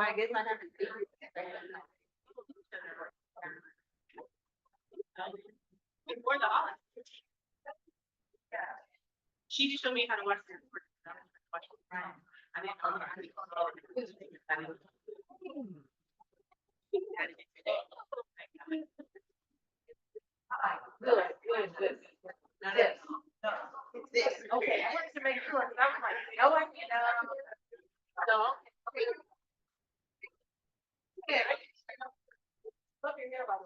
I guess I have to do before the holidays. She showed me how to watch the watch it. I didn't know how to good. Now this. It's this. Okay, I wanted to make sure because I was like, no, I can't. No. Yeah. Look your hair about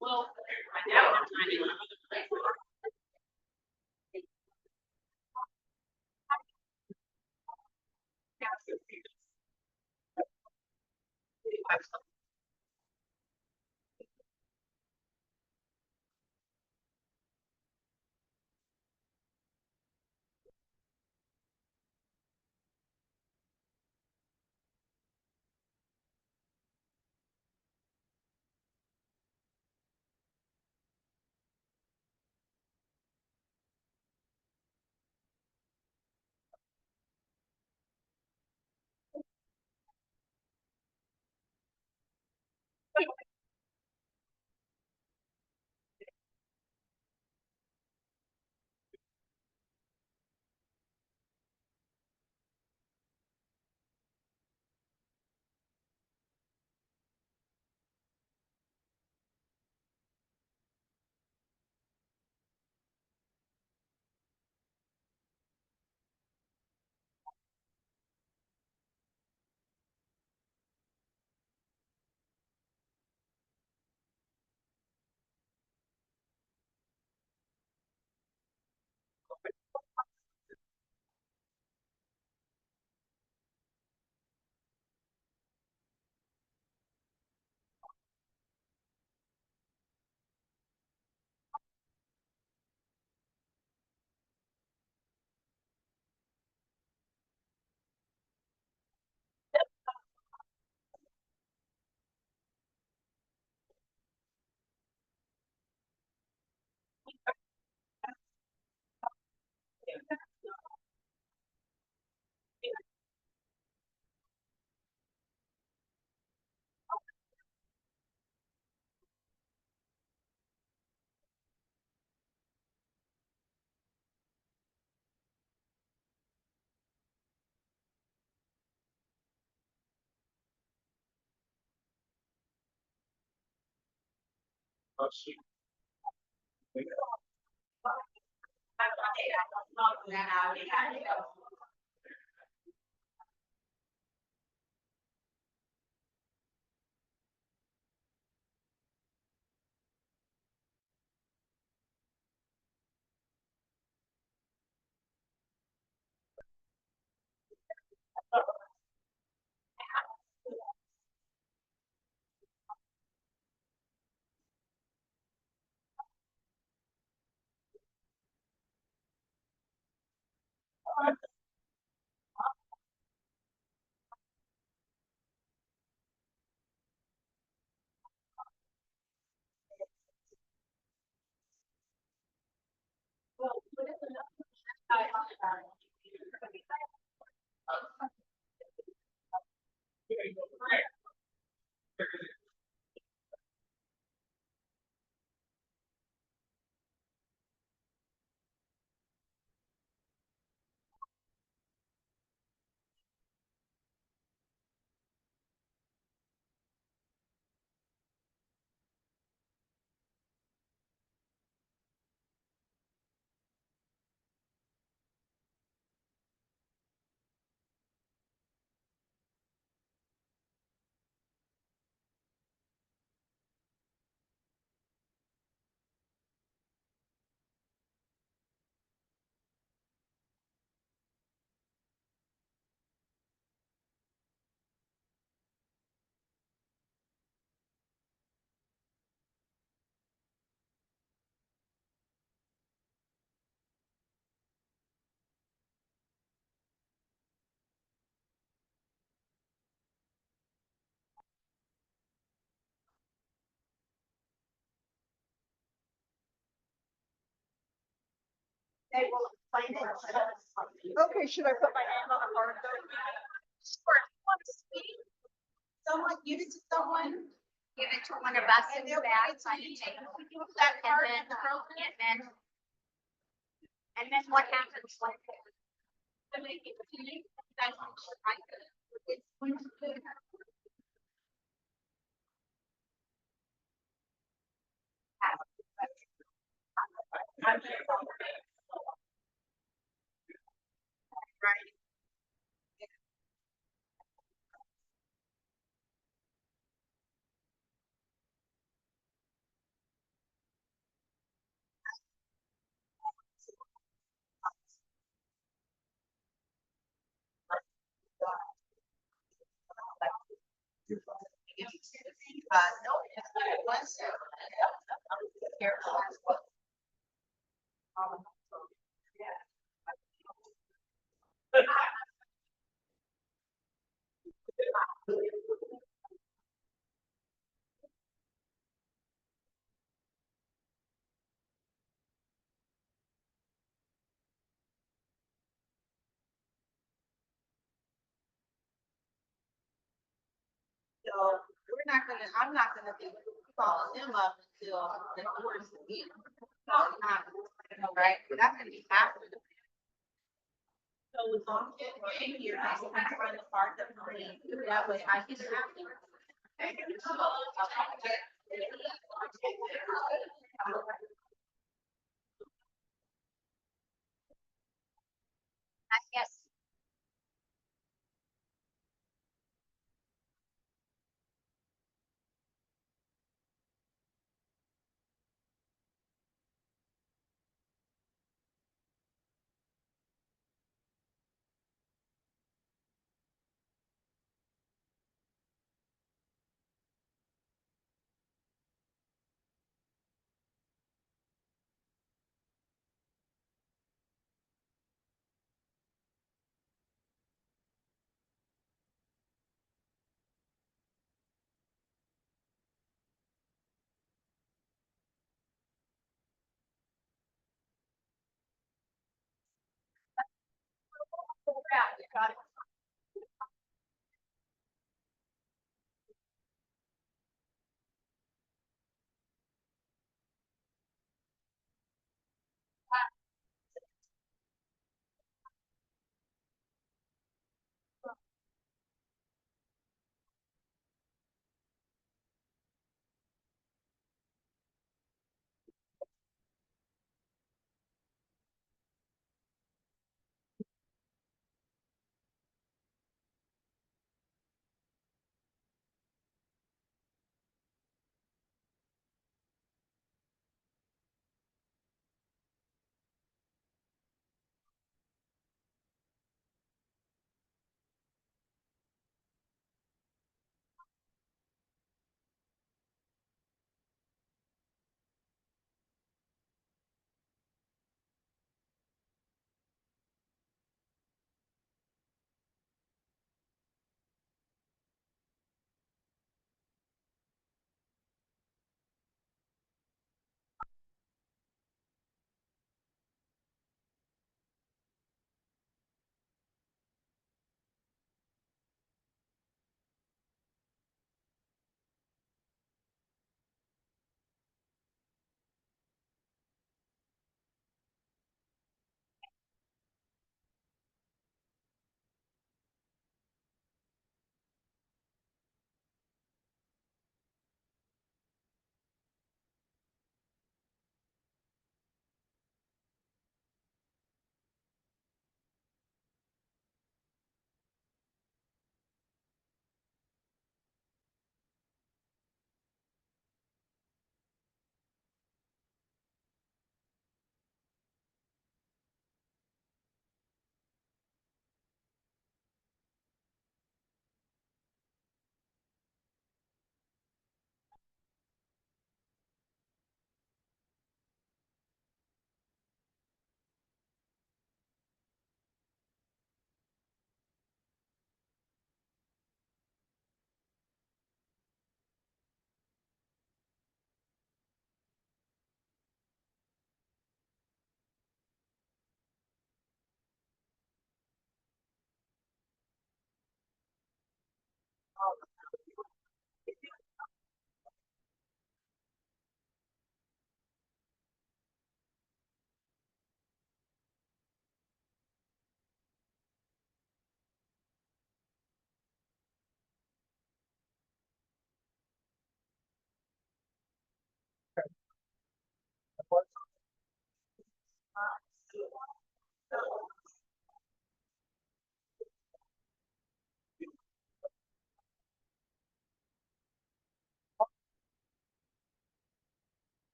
well, now I'm trying to they will explain it. Okay, should I put my name on the card? Sure, if you want to speak, someone, give it to someone. Give it to one of us in the back, sign it, take that card and then what happens when? I make it to you, that's right. It's going to be. Right. No, it's not a blessing. Careful as well. So I'm not gonna be calling them up until the doors again. Right, that's gonna be happening. So as long as you're in here, I can find the part that we need, that way I can have it. Yes. Got it.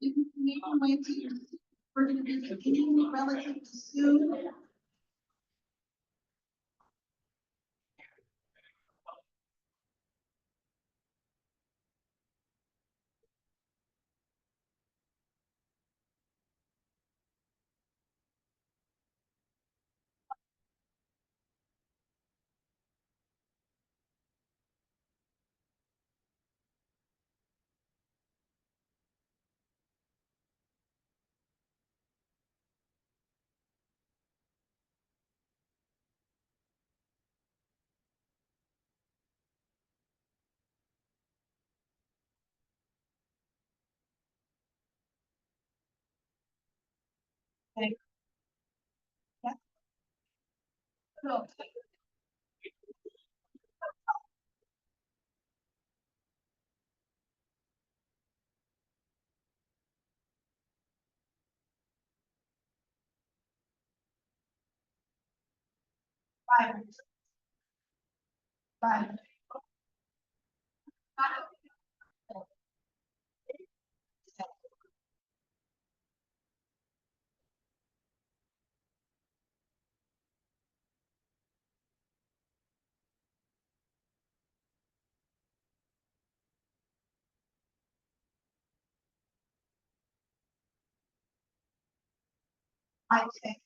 you can make your way to your, we're gonna be beginning relatively soon. Okay. Yeah. So, Five. Five. Five, six.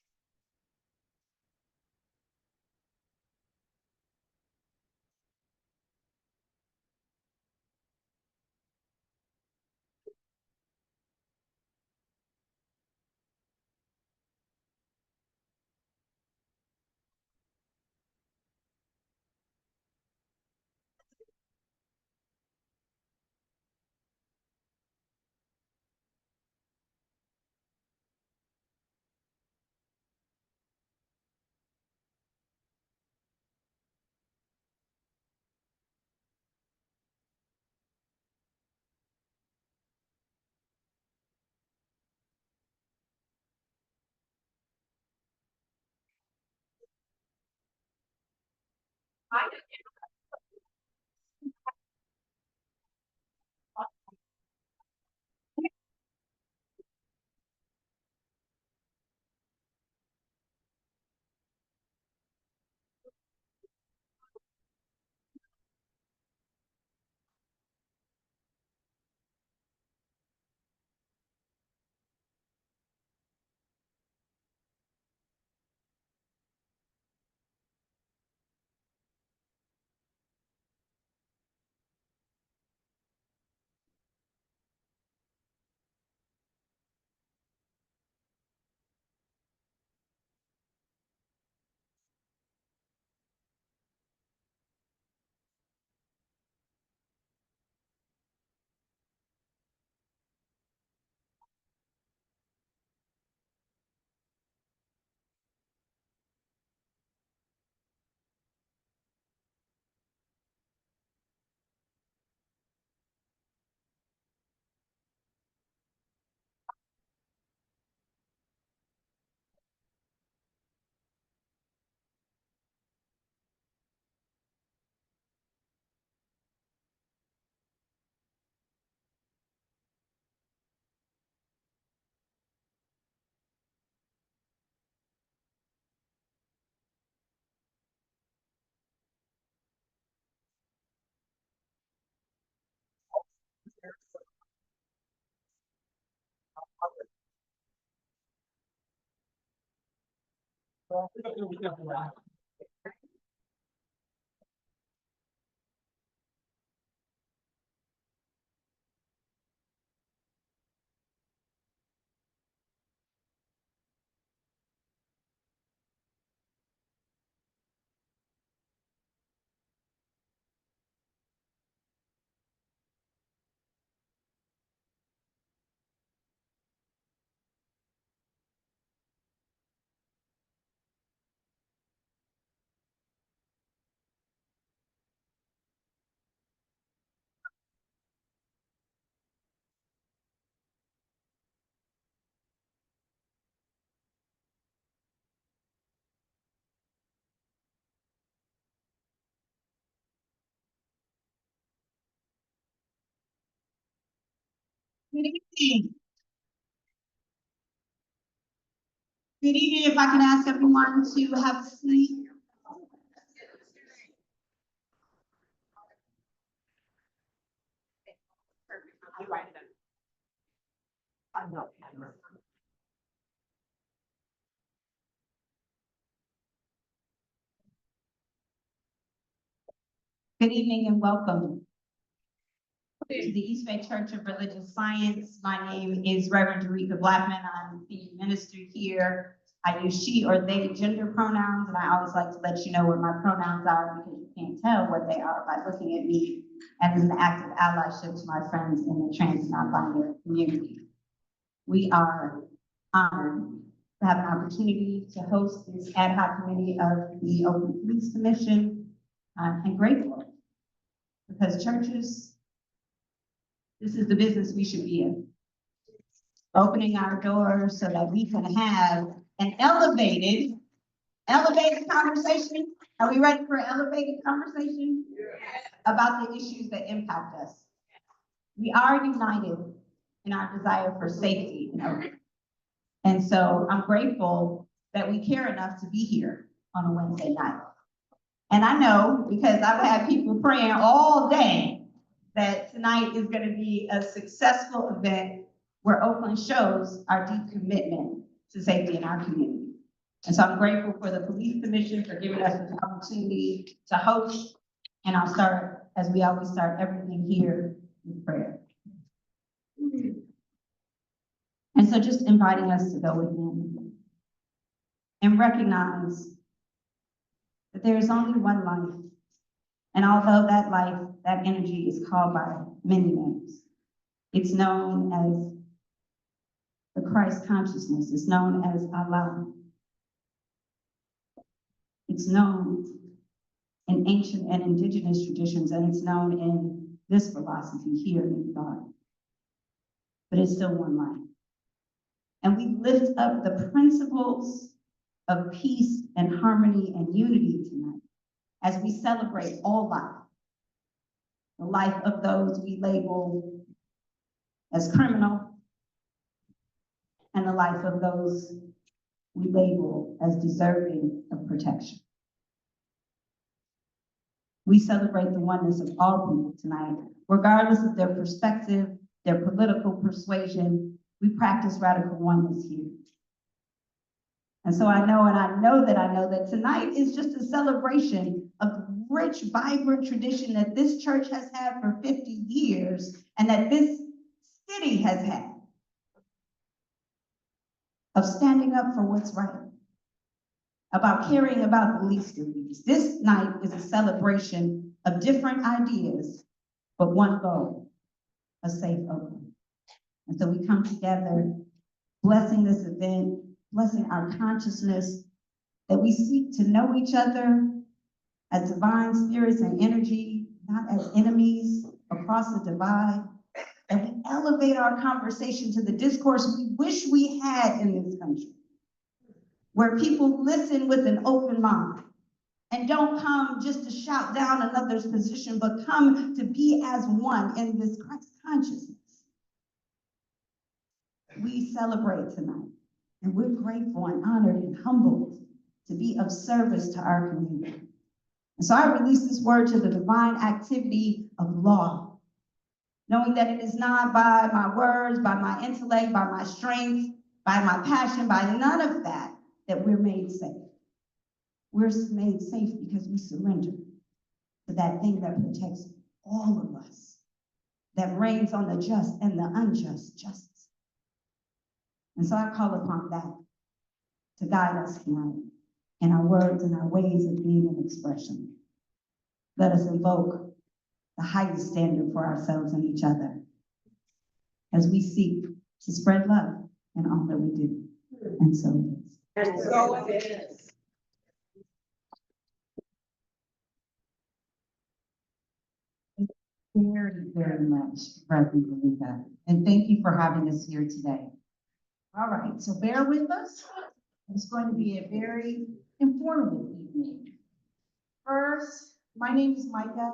Good evening. Good evening. If I can ask everyone to have a seat. Good evening and welcome to the East Bay Church of Religious Science. My name is Reverend Jerika Blackman. I'm the senior minister here. I use she or they gender pronouns, and I always like to let you know what my pronouns are because you can't tell what they are by looking at me, and as an act of allyship to my friends in the trans and non-binary community. We are honored to have an opportunity to host this ad hoc committee of the Oakland Police Commission, and grateful because churches, this is the business we should be in. Opening our doors so that we can have an elevated conversation. Are we ready for an elevated conversation? About the issues that impact us? We are united in our desire for safety in Oakland. And so I'm grateful that we care enough to be here on a Wednesday night. And I know, because I've had people praying all day, that tonight is going to be a successful event where Oakland shows our deep commitment to safety in our community. And so I'm grateful for the Police Commission for giving us the opportunity to host. And I'll start, as we always start everything here, with prayer. And so just inviting us to go within and recognize that there is only one life. And although that life, that energy is called by many names, it's known as the Christ consciousness, it's known as Allah. It's known in ancient and indigenous traditions, and it's known in this philosophy here in thought. But it's still one life. And we lift up the principles of peace and harmony and unity tonight as we celebrate all life. The life of those we label as criminal, and the life of those we label as deserving of protection. We celebrate the oneness of all people tonight, regardless of their perspective, their political persuasion. We practice radical oneness here. And so I know that tonight is just a celebration of the rich, vibrant tradition that this church has had for 50 years and that this city has had of standing up for what's right, about caring about the least of these. This night is a celebration of different ideas, but one goal, a safe Oakland. And so we come together, blessing this event, blessing our consciousness, that we seek to know each other as divine spirits and energy, not as enemies across the divide, that we elevate our conversation to the discourse we wish we had in this country, where people listen with an open mind and don't come just to shout down another's position, but come to be as one in this Christ consciousness. We celebrate tonight, and we're grateful and honored and humbled to be of service to our community. And so I release this word to the divine activity of law, knowing that it is not by my words, by my intellect, by my strength, by my passion, by none of that, that we're made safe. We're made safe because we surrender to that thing that protects all of us, that reigns on the just and the unjust justice. And so I call upon that to guide us tonight in our words and our ways of being and expression. Let us invoke the highest standard for ourselves and each other as we seek to spread love in all that we do. And so it is. And so it is. Very, very much, Reverend Jerika. And thank you for having us here today. All right, so bear with us. It's going to be a very informative evening. First, my name is Micah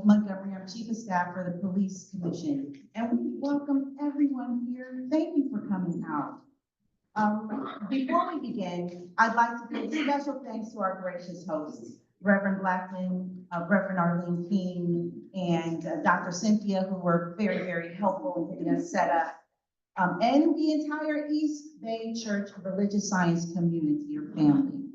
Montgomery. I'm Chief of Staff for the Police Commission. And we welcome everyone here. Thank you for coming out. Before we begin, I'd like to give special thanks to our gracious hosts, Reverend Blackman, Reverend Arlene King, and Dr. Cynthia, who were very, very helpful in getting us set up, and the entire East Bay Church Religious Science community or family.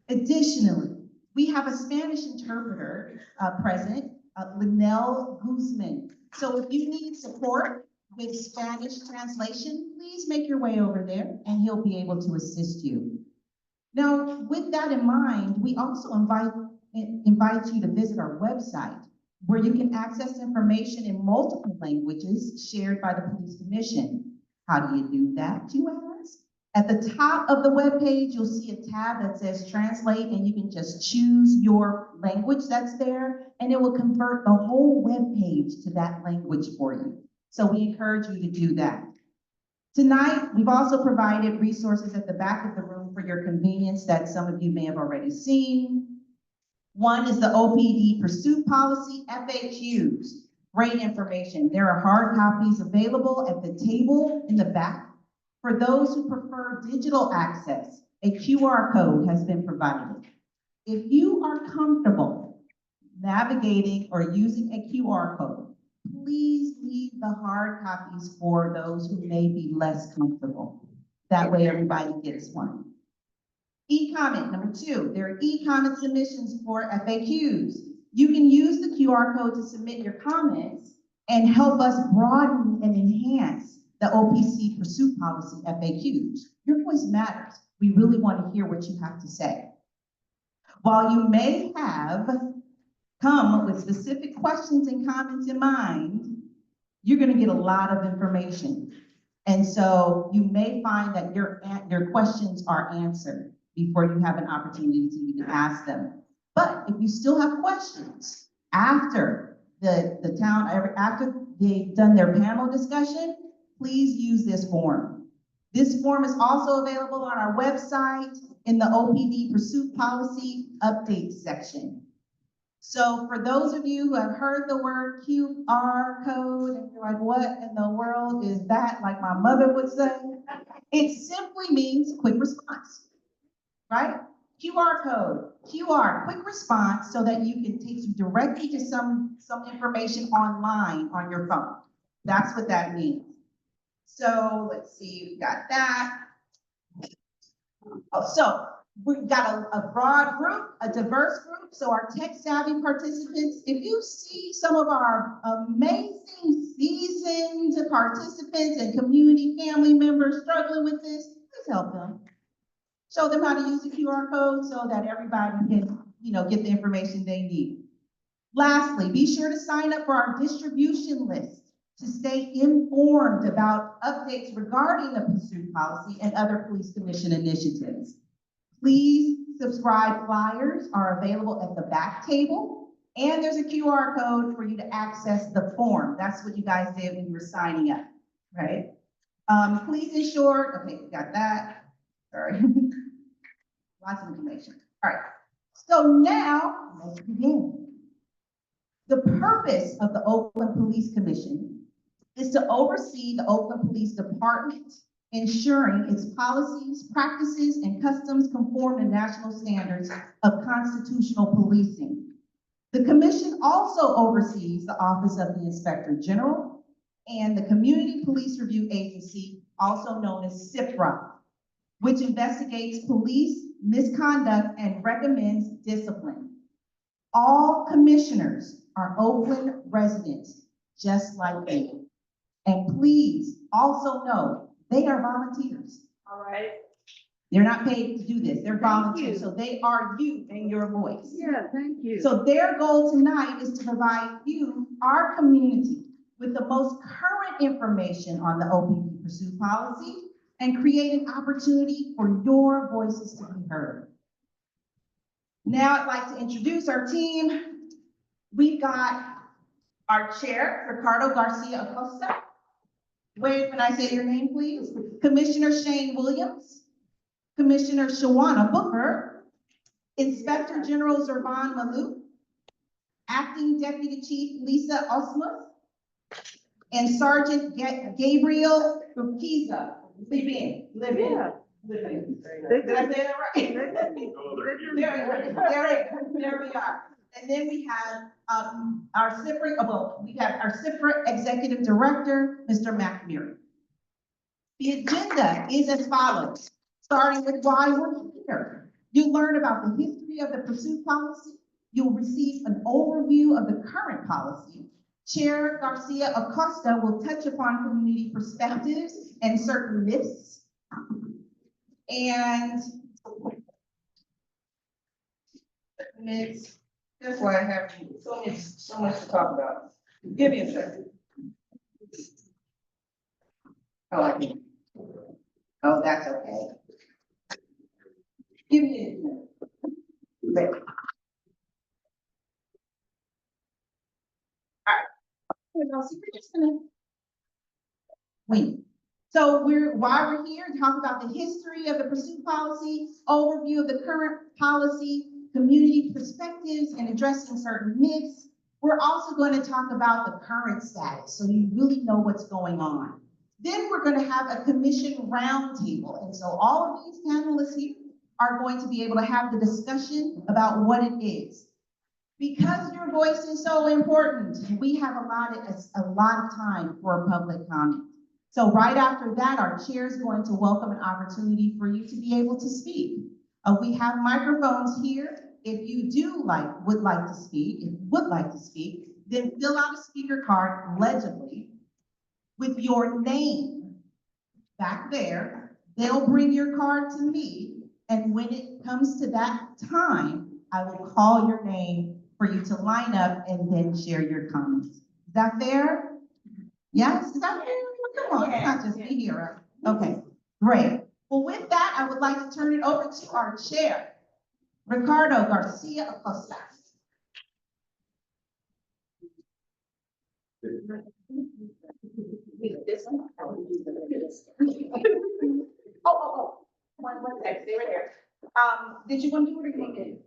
Additionally, we have a Spanish interpreter present, Linnell Guzman. So if you need support with Spanish translation, please make your way over there and he'll be able to assist you. Now, with that in mind, we also invite you to visit our website where you can access information in multiple languages shared by the Police Commission. How do you do that, you ask? At the top of the webpage, you'll see a tab that says Translate, and you can just choose your language that's there, and it will convert the whole webpage to that language for you. So we encourage you to do that. Tonight, we've also provided resources at the back of the room for your convenience that some of you may have already seen. One is the OPD Pursuit Policy FAQs. Great information. There are hard copies available at the table in the back. For those who prefer digital access, a QR code has been provided. If you are comfortable navigating or using a QR code, please leave the hard copies for those who may be less comfortable. That way everybody gets one. E-comment, number 2, there are e-comment submissions for FAQs. You can use the QR code to submit your comments and help us broaden and enhance the OPC Pursuit Policy FAQs. Your voice matters. We really want to hear what you have to say. While you may have come with specific questions and comments in mind, you're going to get a lot of information. And so you may find that your questions are answered before you have an opportunity to even ask them. But if you still have questions after after they've done their panel discussion, please use this form. This form is also available on our website in the OPD Pursuit Policy Update section. So for those of you who have heard the word QR code and you're like, what in the world is that? Like my mother would say, it simply means quick response, right? QR code, QR, quick response, so that you can take you directly to some information online on your phone. That's what that means. So let's see, we got that. Oh, so we've got a broad group, a diverse group. So our tech-savvy participants, if you see some of our amazing seasoned participants and community family members struggling with this, please help them. Show them how to use the QR code so that everybody can, get the information they need. Lastly, be sure to sign up for our distribution list to stay informed about updates regarding the pursuit policy and other police commission initiatives. Please subscribe. Flyers are available at the back table, and there's a QR code for you to access the form. That's what you guys did when you were signing up, right? Please ensure, okay, we got that. Sorry. Lots of information. All right. So now let's begin. The purpose of the Oakland Police Commission is to oversee the Oakland Police Department, ensuring its policies, practices, and customs conform to national standards of constitutional policing. The commission also oversees the Office of the Inspector General and the Community Police Review Agency, also known as CIPRA, which investigates police misconduct and recommends discipline. All commissioners are Oakland residents, just like you. And please also know they are volunteers. All right. They're not paid to do this. They're volunteers. you. So they are you and your voice. Yeah, thank you. So their goal tonight is to provide you, our community, with the most current information on the OPD Pursuit Policy and create an opportunity for your voices to be heard. Now I'd like to introduce our team. We've got our chair, Ricardo Garcia Acosta. Wait, when I say your name, please. Commissioner Shane Williams, Commissioner Shawana Booker, Inspector General Zervan Malou, Acting Deputy Chief Lisa Osmuth, and Sergeant Gabriel Urquiza. Sleep in, live in. Yeah. Live in. They Did I say that right? There we are. And then we have, our CIFRA Executive Director, Mr. McNamara. The agenda is as follows, starting with why we're here. You'll learn about the history of the pursuit policy. You'll receive an overview of the current policy. Chair Garcia Acosta will touch upon community perspectives and certain myths. And myths, that's why I have so much to talk about. Give me a second. Oh, I can. Oh, that's okay. Give me a minute. There. So we're just gonna wait. So why we're here, talk about the history of the pursuit policy, overview of the current policy, community perspectives, and addressing certain myths. We're also going to talk about the current status, so you really know what's going on. Then we're going to have a commission roundtable, and so all of these panelists here are going to be able to have the discussion about what it is. Because your voice is so important, we have allotted a lot of time for public comment. So right after that, our chair is going to welcome an opportunity for you to be able to speak. We have microphones here. If you would like to speak, then fill out a speaker card legibly with your name back there. They'll bring your card to me, and when it comes to that time, I will call your name for you to line up and then share your comments. Is that fair? Yes, is that fair? Come on, it's not just me here. Okay, great. Well, with that, I would like to turn it over to our chair, Ricardo Garcia Acosta. This one? One second, they were there. Did you want to do it or you want to?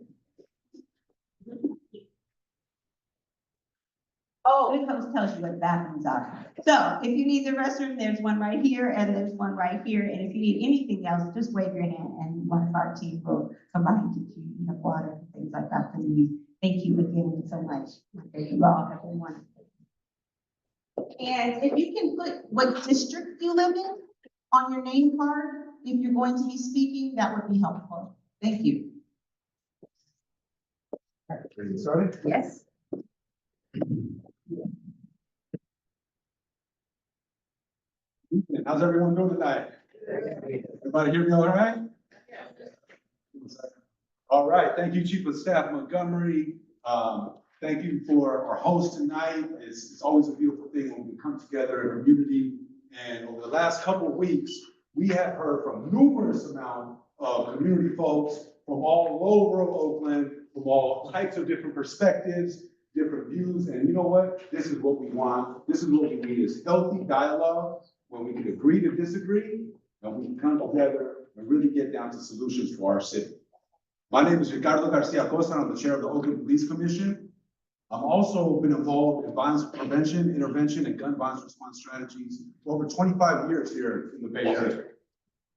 Oh, it tells you what the bathrooms are. So if you need the restroom, there's one right here and there's one right here. And if you need anything else, just wave your hand and one of our team will come by and get you enough water and things like that for you. Thank you again so much. You all have been wonderful. And if you can put what district you live in on your name card, if you're going to be speaking, that would be helpful. Thank you. Ready to get started? Yes. How's everyone doing tonight? Everybody hear me all right? All right, thank you, Chief of Staff Montgomery. Thank you for our host tonight. It's always a beautiful thing when we come together in a community. And over the last couple of weeks, we have heard from numerous amount of community folks from all over Oakland, from all types of different perspectives, different views. And you know what? This is what we want. This is what we need, is healthy dialogue when we can agree to disagree and we can come together and really get down to solutions for our city. My name is Ricardo Garcia Acosta. I'm the chair of the Oakland Police Commission. I've also been involved in violence prevention, intervention, and gun violence response strategies for over 25 years here in the Bay Area,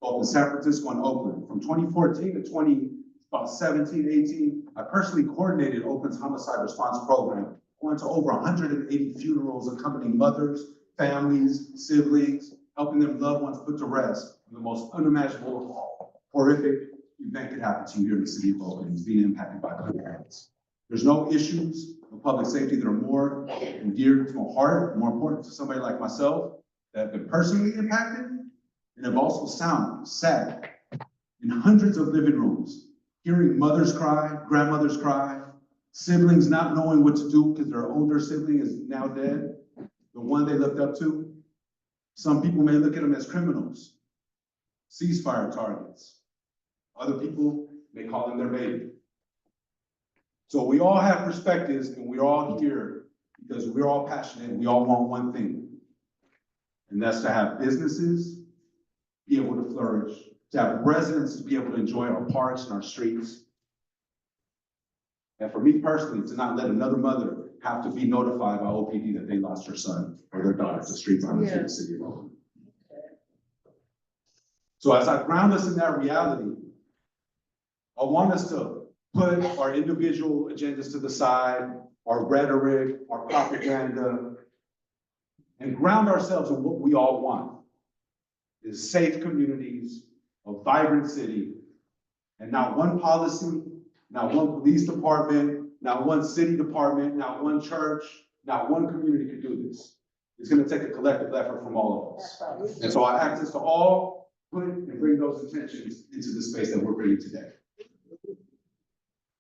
both in San Francisco and Oakland. From 2014 to about 17, 18, I personally coordinated Oakland's homicide response program. Went to over 180 funerals accompanying mothers, families, siblings, helping their loved ones put to rest when the most unimaginable, horrific event could happen to you here in the city of Oakland, is being impacted by gun violence. There's no issues of public safety that are more dear to my heart, more important to somebody like myself that have been personally impacted and have also sat in hundreds of living rooms, hearing mothers cry, grandmothers cry, siblings not knowing what to do because their older sibling is now dead, the one they looked up to. Some people may look at them as criminals, ceasefire targets. Other people may call them their baby. So we all have perspectives and we're all here because we're all passionate and we all want one thing. And that's to have businesses be able to flourish, to have residents to be able to enjoy our parks and our streets. And for me personally, to not let another mother have to be notified by OPD that they lost their son or their daughter to street violence in the city of Oakland. So as I ground us in that reality, I want us to put our individual agendas to the side, our rhetoric, our propaganda, and ground ourselves in what we all want, is safe communities, a vibrant city, and not one policy, not one police department, not one city department, not one church, not one community could do this. It's gonna take a collective effort from all of us. And so I ask us to all put and bring those intentions into the space that we're bringing today.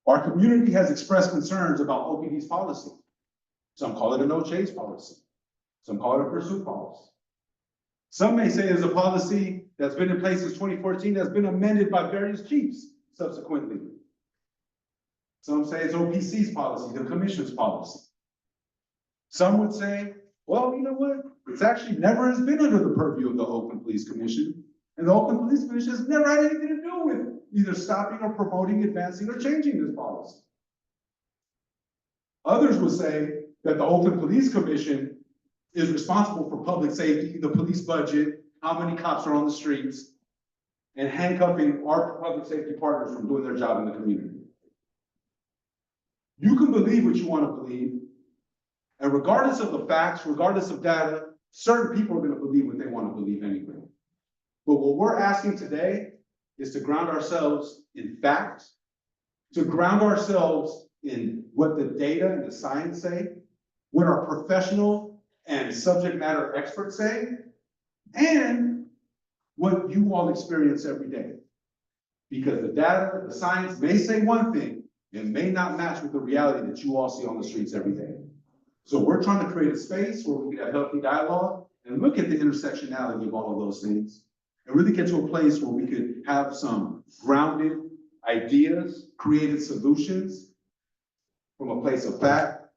Our community has expressed concerns about OPD's policy. Some call it a no chase policy. Some call it a pursuit policy. Some may say it's a policy that's been in place since 2014 that's been amended by various chiefs subsequently. Some say it's OPC's policy, the commission's policy. Some would say, well, you know what? It's actually never has been under the purview of the Oakland Police Commission. And the Oakland Police Commission has never had anything to do with either stopping or promoting, advancing, or changing this policy. Others would say that the Oakland Police Commission is responsible for public safety, the police budget, how many cops are on the streets, and handcuffing our public safety partners from doing their job in the community. You can believe what you want to believe, and regardless of the facts, regardless of data, certain people are going to believe what they want to believe anyway. But what we're asking today is to ground ourselves in fact, to ground ourselves in what the data and the science say, what our professional and subject matter experts say, and what you all experience every day. Because the data, the science may say one thing, it may not match with the reality that you all see on the streets every day. So we're trying to create a space where we can have healthy dialogue and look at the intersectionality of all of those things and really get to a place where we could have some grounded ideas, created solutions from a place of fact,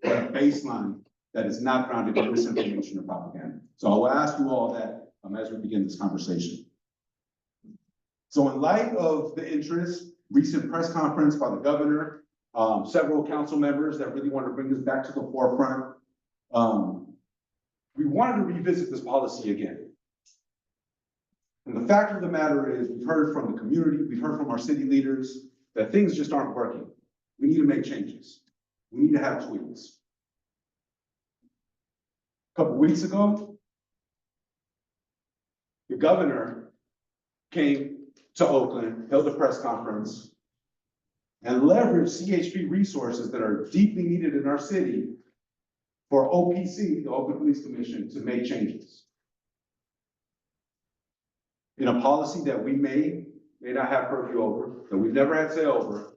but a baseline that is not grounded in misinformation or propaganda. So I will ask you all that as we begin this conversation. So in light of the interest, recent press conference by the governor, several council members that really want to bring this back to the forefront, we wanted to revisit this policy again. And the fact of the matter is, we've heard from the community, we've heard from our city leaders that things just aren't working. We need to make changes. We need to have tweaks. A couple weeks ago, the governor came to Oakland, held a press conference, and leveraged CHP resources that are deeply needed in our city for OPC, the Oakland Police Commission, to make changes. In a policy that we may not have purview over, that we've never had say over,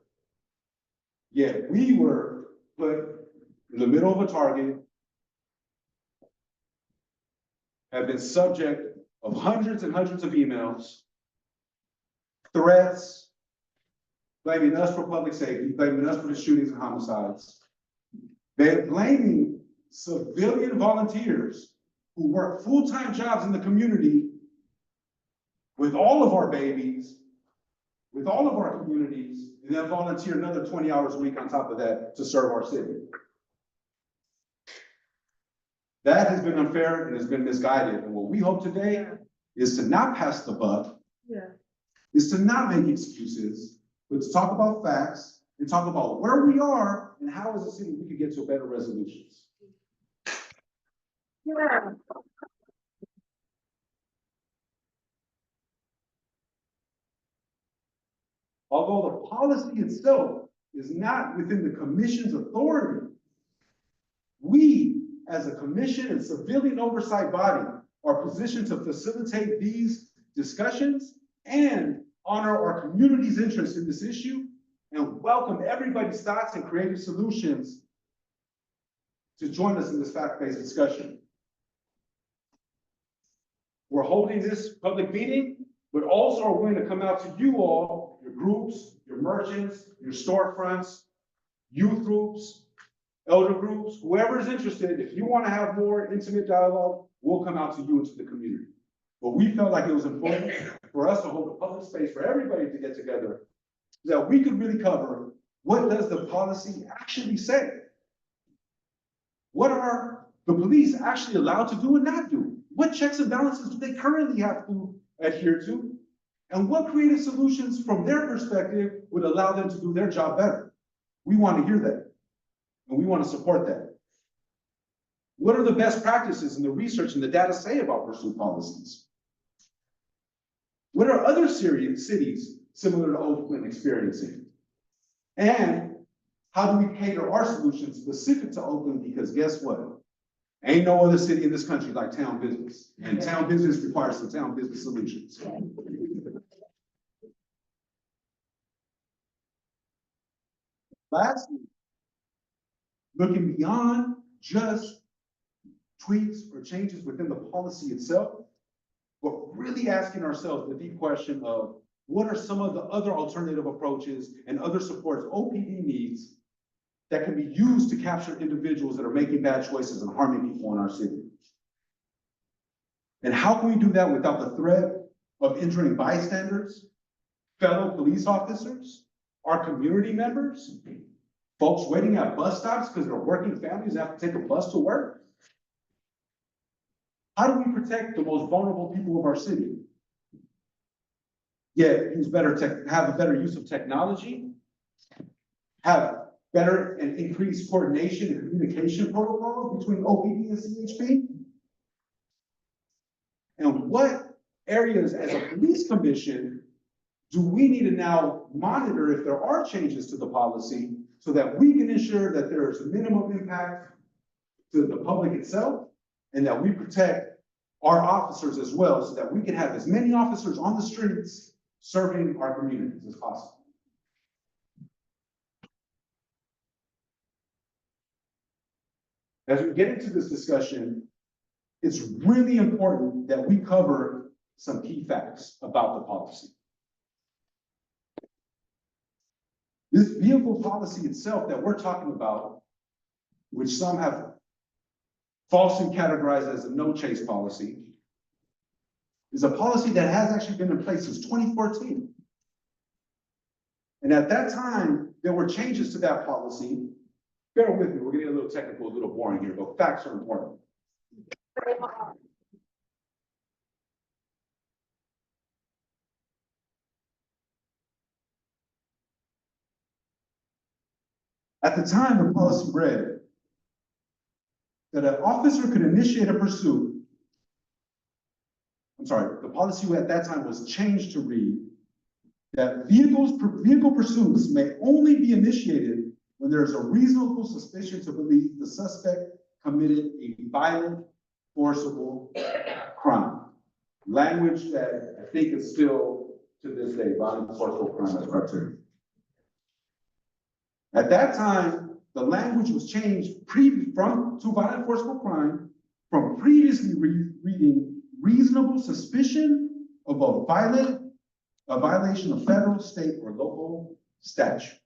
yet we were put in the middle of a target, have been subject of hundreds and hundreds of emails, threats, blaming us for public safety, blaming us for the shootings and homicides. They're blaming civilian volunteers who work full-time jobs in the community with all of our babies, with all of our communities, and then volunteer another 20 hours a week on top of that to serve our city. That has been unfair and has been misguided. And what we hope today is to not pass the buck, is to not make excuses, but to talk about facts and talk about where we are and how as a city we can get to better resolutions. Although the policy itself is not within the commission's authority, we, as a commission and civilian oversight body, are positioned to facilitate these discussions and honor our community's interest in this issue and welcome everybody's thoughts and creative solutions to join us in this fact-based discussion. We're holding this public meeting, but also are willing to come out to you all, your groups, your merchants, your storefronts, youth groups, elder groups, whoever is interested. If you want to have more intimate dialogue, we'll come out to you into the community. But we felt like it was important for us to hold a public space for everybody to get together so that we could really cover what does the policy actually say? What are the police actually allowed to do and not do? What checks and balances do they currently have to adhere to? And what creative solutions from their perspective would allow them to do their job better? We want to hear that, and we want to support that. What are the best practices and the research and the data say about pursuit policies? What are other cities similar to Oakland experiencing? And how do we cater our solutions specific to Oakland? Because guess what? Ain't no other city in this country like town business. And town business requires some town business solutions. Lastly, looking beyond just tweaks or changes within the policy itself, but really asking ourselves the deep question of what are some of the other alternative approaches and other supports OPD needs that can be used to capture individuals that are making bad choices and harming people in our city? And how can we do that without the threat of injuring bystanders, fellow police officers, our community members, folks waiting at bus stops because they're working families and have to take a bus to work? How do we protect the most vulnerable people of our city? Yet have a better use of technology, have better and increased coordination and communication protocols between OPD and CHP? And what areas as a police commission do we need to now monitor if there are changes to the policy so that we can ensure that there is minimum impact to the public itself and that we protect our officers as well so that we can have as many officers on the streets serving our communities as possible? As we get into this discussion, it's really important that we cover some key facts about the policy. This vehicle policy itself that we're talking about, which some have falsely categorized as a no chase policy, is a policy that has actually been in place since 2014. And at that time, there were changes to that policy. Bear with me, we're getting a little technical, a little boring here, but facts are important. At the time, the policy read that an officer could initiate a pursuit. The policy at that time was changed to read that vehicle pursuits may only be initiated when there is a reasonable suspicion to believe the suspect committed a violent, forcible crime. Language that I think is still to this day, violent, forcible crime as criteria. At that time, the language was changed to violent, forcible crime from previously reading reasonable suspicion of a violation of federal, state, or local statute.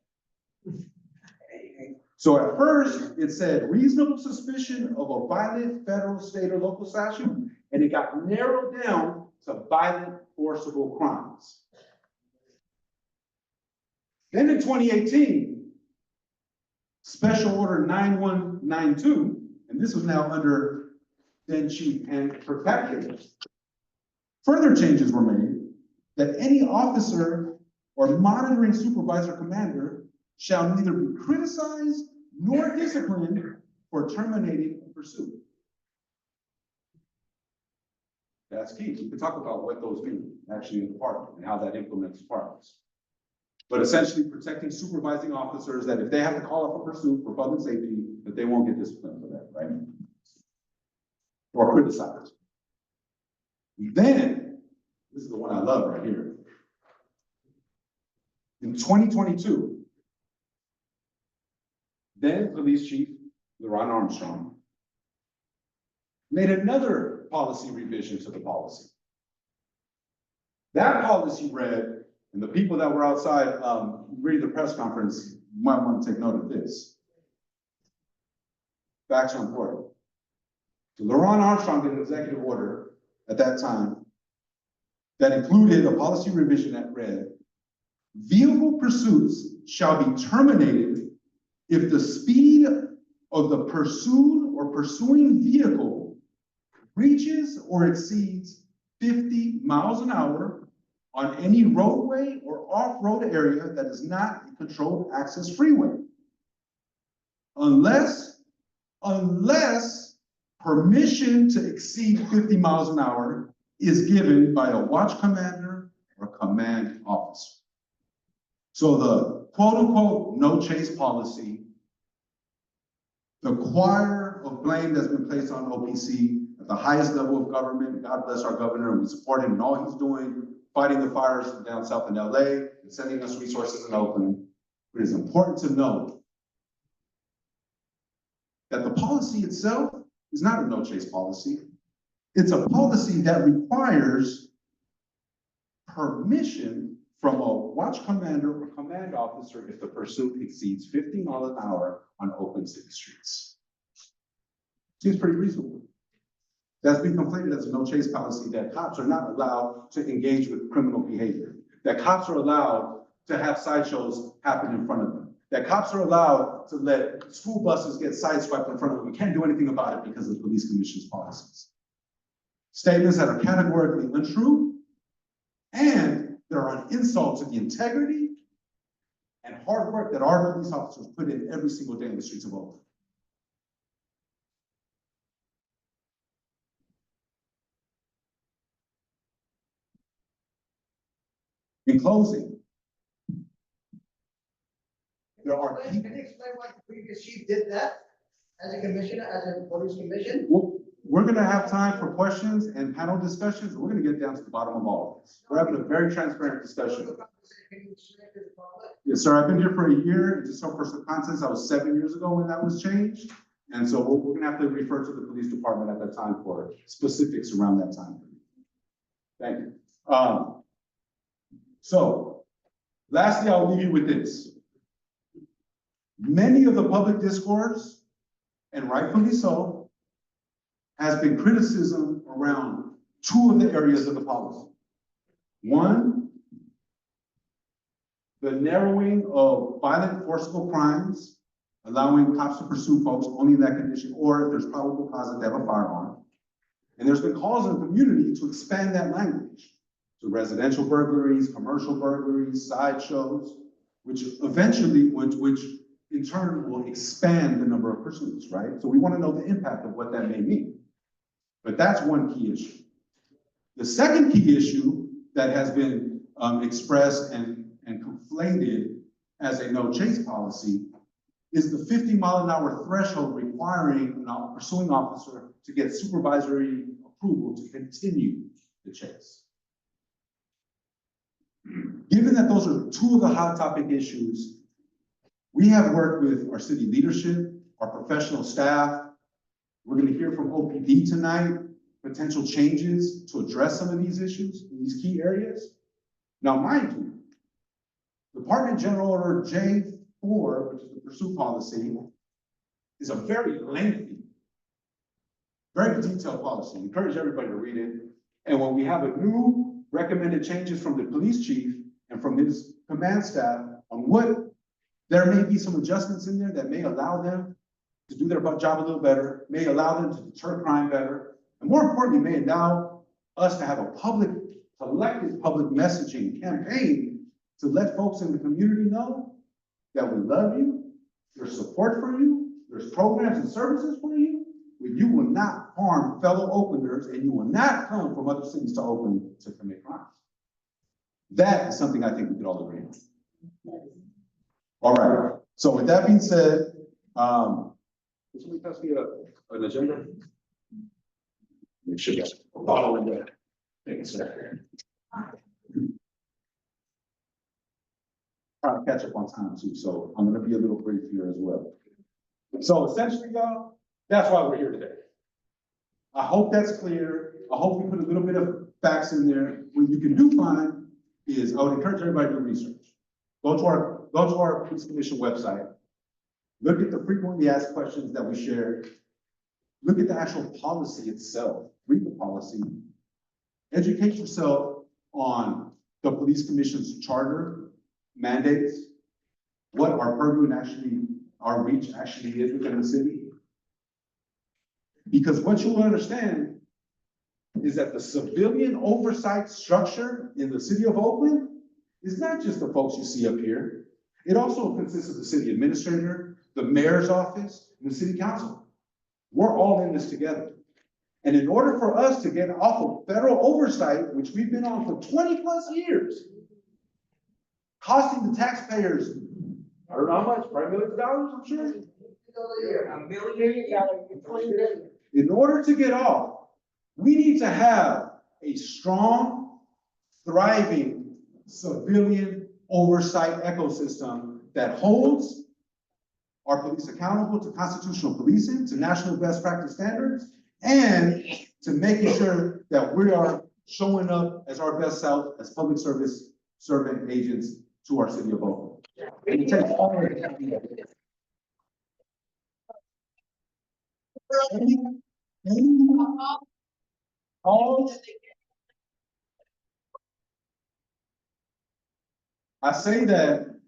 So at first, it said reasonable suspicion of a violent federal, state, or local statute, and it got narrowed down to violent, forcible crimes. Then in 2018, Special Order 9192, and this was now under then Chief and Kirkpatrick, further changes were made that any officer or monitoring supervisor commander shall neither be criticized nor disciplined for terminating a pursuit. That's key. We can talk about what those mean actually in the department and how that implements departments. But essentially protecting supervising officers that if they have to call up a pursuit for public safety, that they won't get disciplined for that, right? Or criticized. Then, this is the one I love right here. In 2022, then Police Chief LeRon Armstrong made another policy revision to the policy. That policy read, and the people that were outside reading the press conference might want to take note of this. Facts are important. So LeRon Armstrong did an executive order at that time that included a policy revision that read, vehicle pursuits shall be terminated if the speed of the pursued or pursuing vehicle reaches or exceeds 50 miles an hour on any roadway or off-road area that is not a controlled access freeway. Unless permission to exceed 50 miles an hour is given by a watch commander or command officer. So the quote-unquote no chase policy, the choir of blame that's been placed on OPC at the highest level of government, God bless our governor, and we support him in all he's doing, fighting the fires down south in LA and sending us resources in Oakland. But it's important to note that the policy itself is not a no chase policy. It's a policy that requires permission from a watch commander or command officer if the pursuit exceeds 50 miles an hour on Oakland city streets. Seems pretty reasonable. That's been conflated as a no chase policy, that cops are not allowed to engage with criminal behavior, that cops are allowed to have sideshows happen in front of them, that cops are allowed to let school buses get sideswiped in front of them and can't do anything about it because of the police commission's policies. Statements that are categorically untrue, and there are an insult to the integrity and hard work that our police officers put in every single day in the streets of Oakland. In closing, there are Can you explain why the previous chief did that as a commissioner, as a police commission? we're gonna have time for questions and panel discussions. We're gonna get down to the bottom of all of this. We're having a very transparent discussion. Can you explain to the public? Yes, sir, I've been here for a year, and just so for some context, that was 7 years ago when that was changed. And so we're gonna have to refer to the police department at that time for specifics around that time. Thank you. So, lastly, I'll leave you with this. Many of the public discourse, and rightfully so, has been criticism around two of the areas of the policy. One, the narrowing of violent forcible crimes, allowing cops to pursue folks only in that condition, or if there's probable cause that they have a firearm. And there's been calls in the community to expand that language to residential burglaries, commercial burglaries, sideshows, which eventually, which in turn will expand the number of pursuits, right? So we want to know the impact of what that may mean. But that's one key issue. The second key issue that has been expressed and conflated as a no chase policy is the 50-mile-an-hour threshold requiring a pursuing officer to get supervisory approval to continue the chase. Given that those are two of the hot topic issues, we have worked with our city leadership, our professional staff. We're going to hear from OPD tonight, potential changes to address some of these issues in these key areas. Now, mind you, Department General Order J4, which is the pursuit policy, is a very lengthy, very detailed policy. I encourage everybody to read it. And when we have a new recommended changes from the police chief and from his command staff on what, there may be some adjustments in there that may allow them to do their job a little better, may allow them to deter crime better, and more importantly, may allow us to have a collective public messaging campaign to let folks in the community know that we love you, there's support for you, there's programs and services for you, but you will not harm fellow Oaklanders and you will not come from other cities to Oakland to commit crimes. That is something I think we could all agree on. All right, so with that being said, can somebody pass me an agenda? Make sure you follow in there. Thanks, sir. Trying to catch up on time too, so I'm gonna be a little brief here as well. So essentially, y'all, that's why we're here today. I hope that's clear. I hope we put a little bit of facts in there. What you can do find is, I would encourage everybody to do research. Go to our police commission website. Look at the frequently asked questions that we shared. Look at the actual policy itself. Read the policy. Educate yourself on the police commission's charter, mandates, what our purview and actually our reach actually is within the city. Because what you will understand is that the civilian oversight structure in the city of Oakland is not just the folks you see up here. It also consists of the city administrator, the mayor's office, and the city council. We're all in this together. And in order for us to get off of federal oversight, which we've been on for 20+ years, costing the taxpayers, I don't know how much, $5 million, I'm sure. $1 million. In order to get off, we need to have a strong, thriving civilian oversight ecosystem that holds our police accountable to constitutional policing, to national best practice standards, and to making sure that we are showing up as our best self as public service servant agents to our city of Oakland. And it takes all of it to do that. All, I say that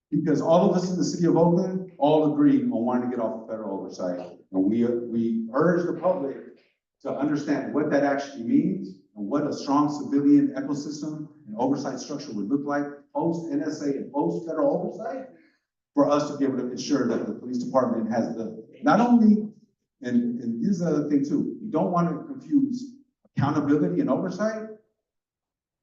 because all of us in the city of Oakland all agree on wanting to get off of federal oversight. And we urge the public to understand what that actually means and what a strong civilian ecosystem and oversight structure would look like post NSA and post federal oversight for us to be able to ensure that the police department has the, not only, and here's the other thing too, you don't want to confuse accountability and oversight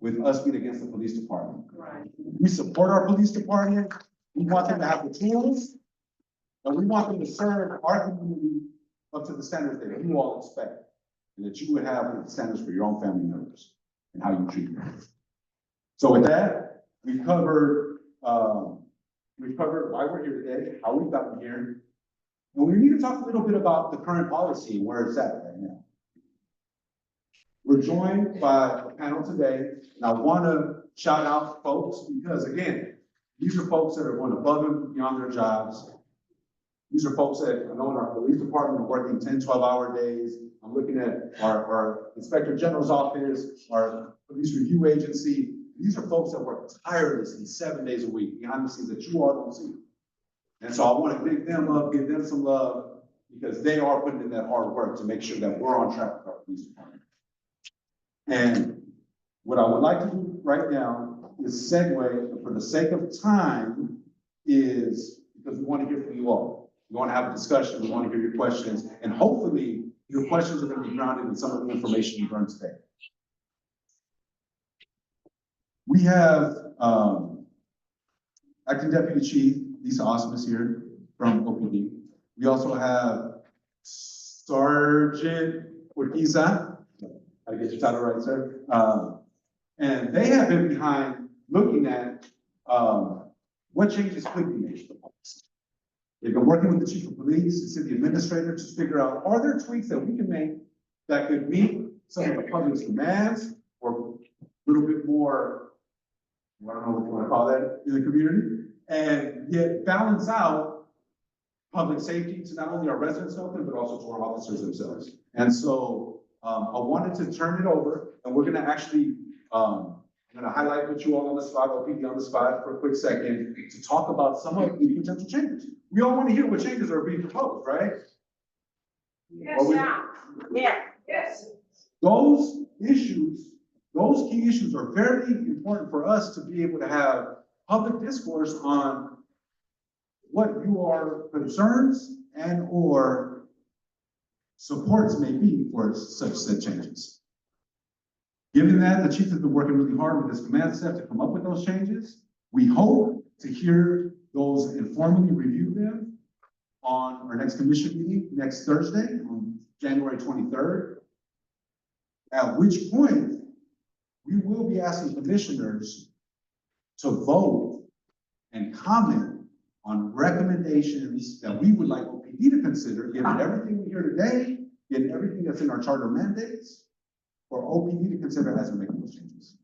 with us being against the police department. Right. We support our police department. We want them to have the tools, and we want them to serve our community up to the standards that you all expect, and that you would have the standards for your own family members and how you treat them. So with that, we've covered why we're here today, how we've gotten here, and we need to talk a little bit about the current policy and where it's at right now. We're joined by a panel today, and I want to shout out folks because, again, these are folks that are going above and beyond their jobs. These are folks that I know in our police department are working 10, 12-hour days. I'm looking at our Inspector General's office, our police review agency. These are folks that work tirelessly 7 days a week behind the scenes that you all don't see. And so I want to pick them up, give them some love, because they are putting in that hard work to make sure that we're on track with our police department. And what I would like to do right now is segue, and for the sake of time, is because we want to hear from you all. We want to have a discussion, we want to hear your questions, and hopefully your questions are going to be grounded in some of the information you learned today. We have Acting Deputy Chief Lisa Osmus here from OPD. We also have Sergeant Urquiza. I get your title right, sir. And they have been behind looking at what changes could be made to the policy. They've been working with the chief of police, the city administrator to figure out, are there tweaks that we can make that could meet some of the public's demands or a little bit more, I don't know what you want to call that in the community, and yet balance out public safety to not only our residents in Oakland, but also to our officers themselves. And so I wanted to turn it over, and we're gonna actually, I'm gonna highlight what you all on the spot, OPD on the spot for a quick second, to talk about some of the potential changes. We all want to hear what changes are being proposed, right? Yes, yeah. Yes. Those issues, those key issues are very important for us to be able to have public discourse on what your concerns and or supports may be for such said changes. Given that the chief has been working really hard with his command staff to come up with those changes, we hope to hear those and formally review them on our next commission meeting next Thursday on January 23rd. At which point we will be asking commissioners to vote and comment on recommendations that we would like OPD to consider, given everything we hear today, given everything that's in our charter mandates, for OPD to consider as we're making those changes.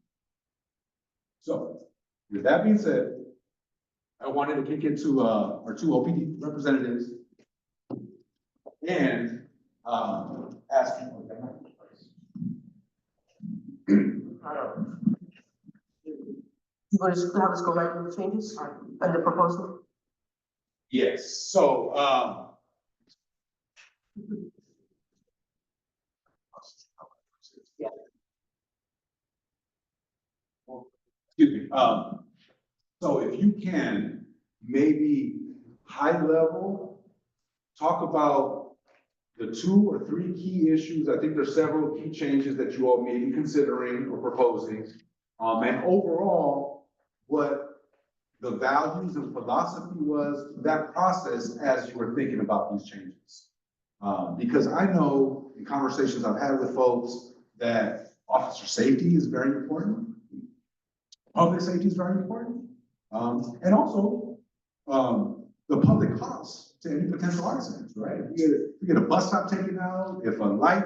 So, with that being said, I wanted to kick it to our two OPD representatives and ask them. You want to have us go right through the changes and the proposal? Yes, so Excuse me, so if you can, maybe high level, talk about the 2 or 3 key issues. I think there's several key changes that you all may be considering or proposing. And overall, what the values and philosophy was, that process as you were thinking about these changes. Because I know in conversations I've had with folks that officer safety is very important. Public safety is very important. And also, the public costs to any potential accidents, right? If you get a bus stop taken out, if a light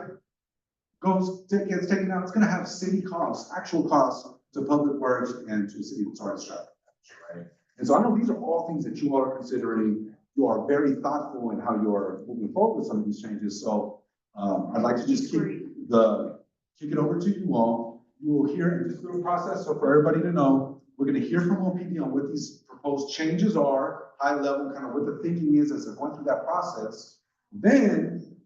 gets taken out, it's gonna have city costs, actual costs to public works and to city traffic, right? And so I know these are all things that you all are considering. You are very thoughtful in how you're moving forward with some of these changes. So I'd like to just kick it over to you all. You will hear just through the process. So for everybody to know, we're going to hear from OPD on what these proposed changes are, high level, kind of what the thinking is as they're going through that process. Then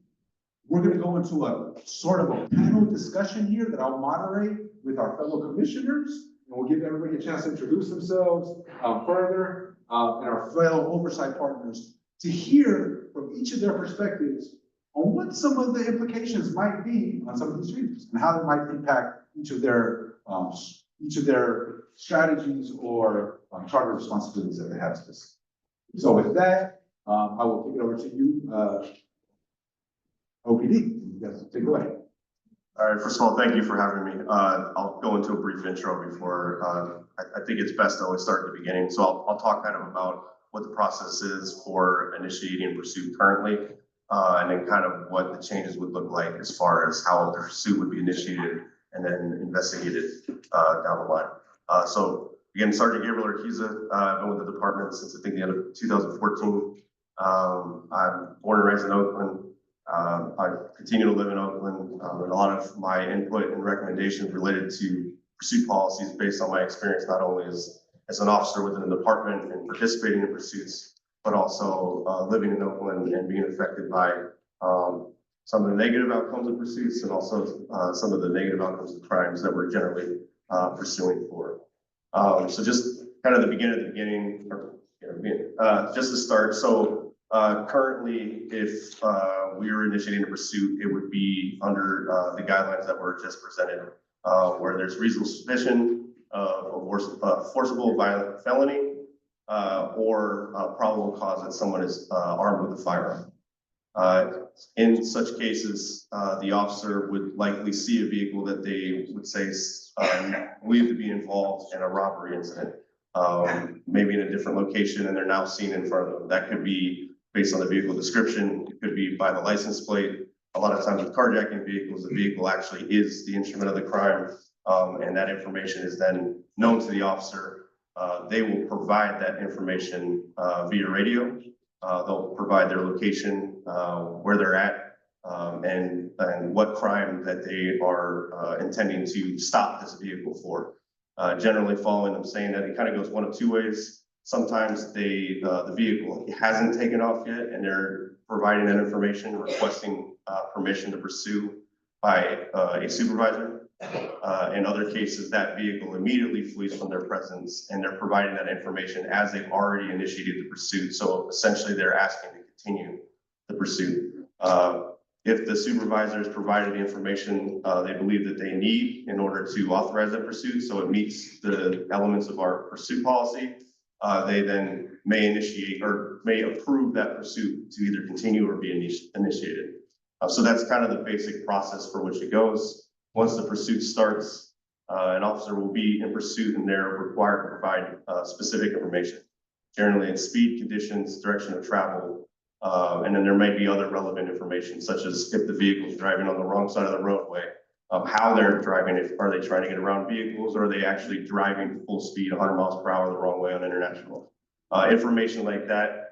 we're going to go into a sort of a panel discussion here that I'll moderate with our fellow commissioners, and we'll give everybody a chance to introduce themselves further, and our fellow oversight partners to hear from each of their perspectives on what some of the implications might be on some of these changes and how it might impact each of their strategies or charter responsibilities that they have to this. So with that, I will kick it over to you, OPD. You guys take it away. All right, first of all, thank you for having me. I'll go into a brief intro before, I think it's best to always start at the beginning. So I'll talk kind of about what the process is for initiating pursuit currently, and then kind of what the changes would look like as far as how the pursuit would be initiated and then investigated down the line. So again, Sergeant Gabriel Urquiza, I've been with the department since I think the end of 2014. I'm born and raised in Oakland. I continue to live in Oakland, and a lot of my input and recommendations related to pursuit policies based on my experience, not only as an officer within the department and participating in pursuits, but also living in Oakland and being affected by some of the negative outcomes of pursuits and also some of the negative outcomes of crimes that we're generally pursuing for. So just kind of the beginning, just to start. So currently, if we were initiating a pursuit, it would be under the guidelines that were just presented, where there's reasonable suspicion of a forcible violent felony or probable cause that someone is armed with a firearm. In such cases, the officer would likely see a vehicle that they would say believed to be involved in a robbery incident, maybe in a different location, and they're now seen in front of them. That could be based on the vehicle description. It could be by the license plate. A lot of times with carjacking vehicles, the vehicle actually is the instrument of the crime, and that information is then known to the officer. They will provide that information via radio. They'll provide their location, where they're at, and what crime that they are intending to stop this vehicle for. Generally following them saying that it kind of goes one of two ways. Sometimes the vehicle hasn't taken off yet and they're providing that information, requesting permission to pursue by a supervisor. In other cases, that vehicle immediately flees from their presence and they're providing that information as they've already initiated the pursuit. So essentially they're asking to continue the pursuit. If the supervisor has provided the information they believe that they need in order to authorize that pursuit, so it meets the elements of our pursuit policy, they then may initiate or may approve that pursuit to either continue or be initiated. So that's kind of the basic process for which it goes. Once the pursuit starts, an officer will be in pursuit and they're required to provide specific information. Generally it's speed, conditions, direction of travel, and then there may be other relevant information, such as if the vehicle is driving on the wrong side of the roadway, how they're driving. Are they trying to get around vehicles, or are they actually driving full speed, 100 miles per hour the wrong way on international? Information like that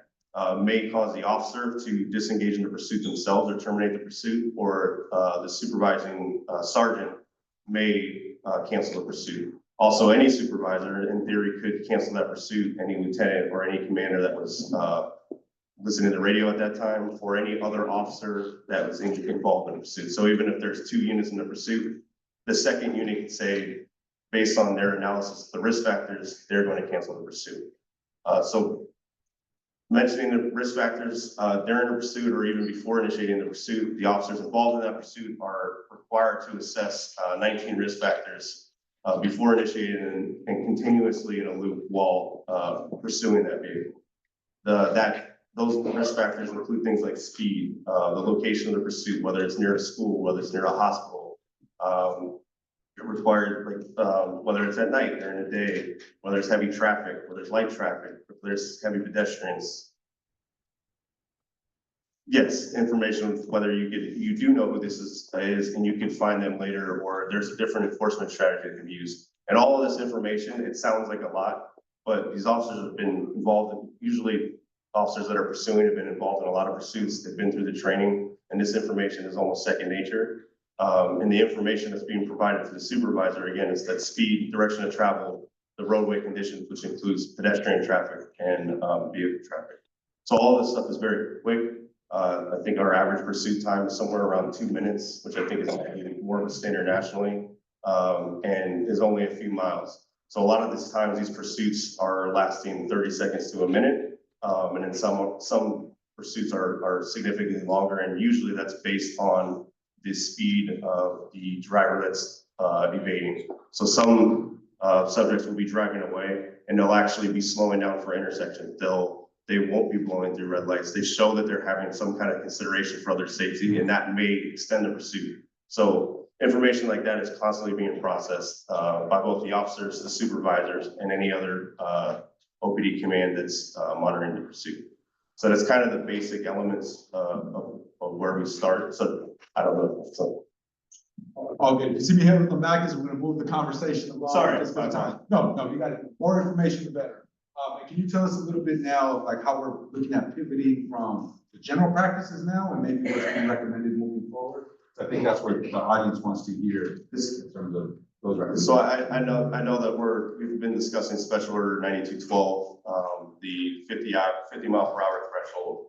may cause the officer to disengage in the pursuit themselves or terminate the pursuit, or the supervising sergeant may cancel the pursuit. Also, any supervisor in theory could cancel that pursuit, any lieutenant or any commander that was listening to the radio at that time, or any other officer that was involved in the pursuit. So even if there's 2 units in the pursuit, the second unit could say, based on their analysis of the risk factors, they're going to cancel the pursuit. So mentioning the risk factors during a pursuit or even before initiating the pursuit, the officers involved in that pursuit are required to assess 19 risk factors before initiating and continuously in a loop while pursuing that vehicle. Those risk factors include things like speed, the location of the pursuit, whether it's near a school, whether it's near a hospital, required, like, whether it's at night, during the day, whether it's heavy traffic, whether it's light traffic, if there's heavy pedestrians. Yes, information, whether you do know who this is, and you can find them later, or there's a different enforcement strategy that can be used. And all of this information, it sounds like a lot, but these officers have been involved in, usually officers that are pursuing have been involved in a lot of pursuits. They've been through the training, and this information is almost second nature. And the information that's being provided to the supervisor, again, is that speed, direction of travel, the roadway conditions, which includes pedestrian traffic and vehicle traffic. So all this stuff is very quick. I think our average pursuit time is somewhere around 2 minutes, which I think is actually more of a standard nationally, and is only a few miles. So a lot of these times, these pursuits are lasting 30 seconds to a minute, and then some pursuits are significantly longer, and usually that's based on the speed of the driver that's evading. So some subjects will be driving away, and they'll actually be slowing down for intersections. They won't be blowing through red lights. They show that they're having some kind of consideration for other safety, and that may extend the pursuit. So information like that is constantly being processed by both the officers, the supervisors, and any other OPD command that's monitoring the pursuit. So that's kind of the basic elements of where we start. So I don't know. So. Okay, you see me here with the Maccas, we're gonna move the conversation along. Sorry. It's been time. No, you got it. More information, the better. And can you tell us a little bit now, like how we're looking at pivoting from the general practices now and maybe what's being recommended moving forward? I think that's what the audience wants to hear this in terms of those recommendations. So I know that we've been discussing Special Order 9212, the 50 mile per hour threshold.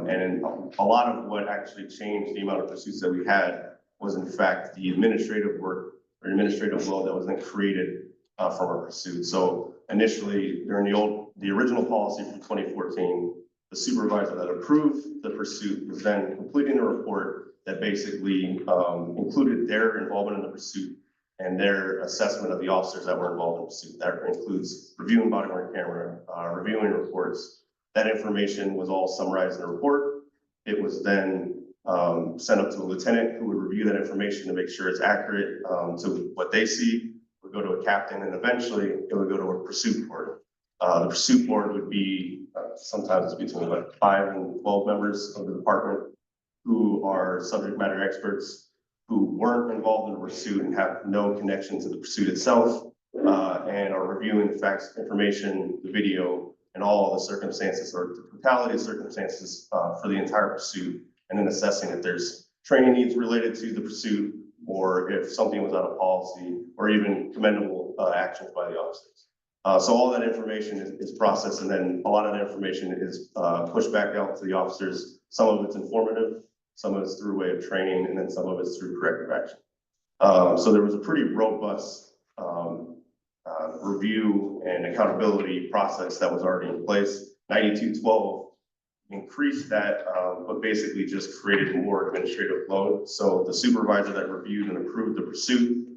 And a lot of what actually changed the amount of pursuits that we had was in fact the administrative work or administrative load that was then created from our pursuit. So initially, during the original policy from 2014, the supervisor that approved the pursuit was then completing a report that basically included their involvement in the pursuit and their assessment of the officers that were involved in the pursuit. That includes reviewing body worn camera, reviewing reports. That information was all summarized in a report. It was then sent up to a lieutenant who would review that information to make sure it's accurate to what they see. Would go to a captain, and eventually it would go to a pursuit board. The pursuit board would be sometimes between like 5 and 12 members of the department who are subject matter experts who weren't involved in the pursuit and have no connection to the pursuit itself, and are reviewing the facts, information, the video, and all the circumstances or the totality of circumstances for the entire pursuit, and then assessing if there's training needs related to the pursuit, or if something was out of policy, or even commendable actions by the officers. So all that information is processed, and then a lot of that information is pushed back out to the officers. Some of it's informative, some of it's through way of training, and then some of it's through corrective action. So there was a pretty robust review and accountability process that was already in place. 9212 increased that, but basically just created more administrative load. So the supervisor that reviewed and approved the pursuit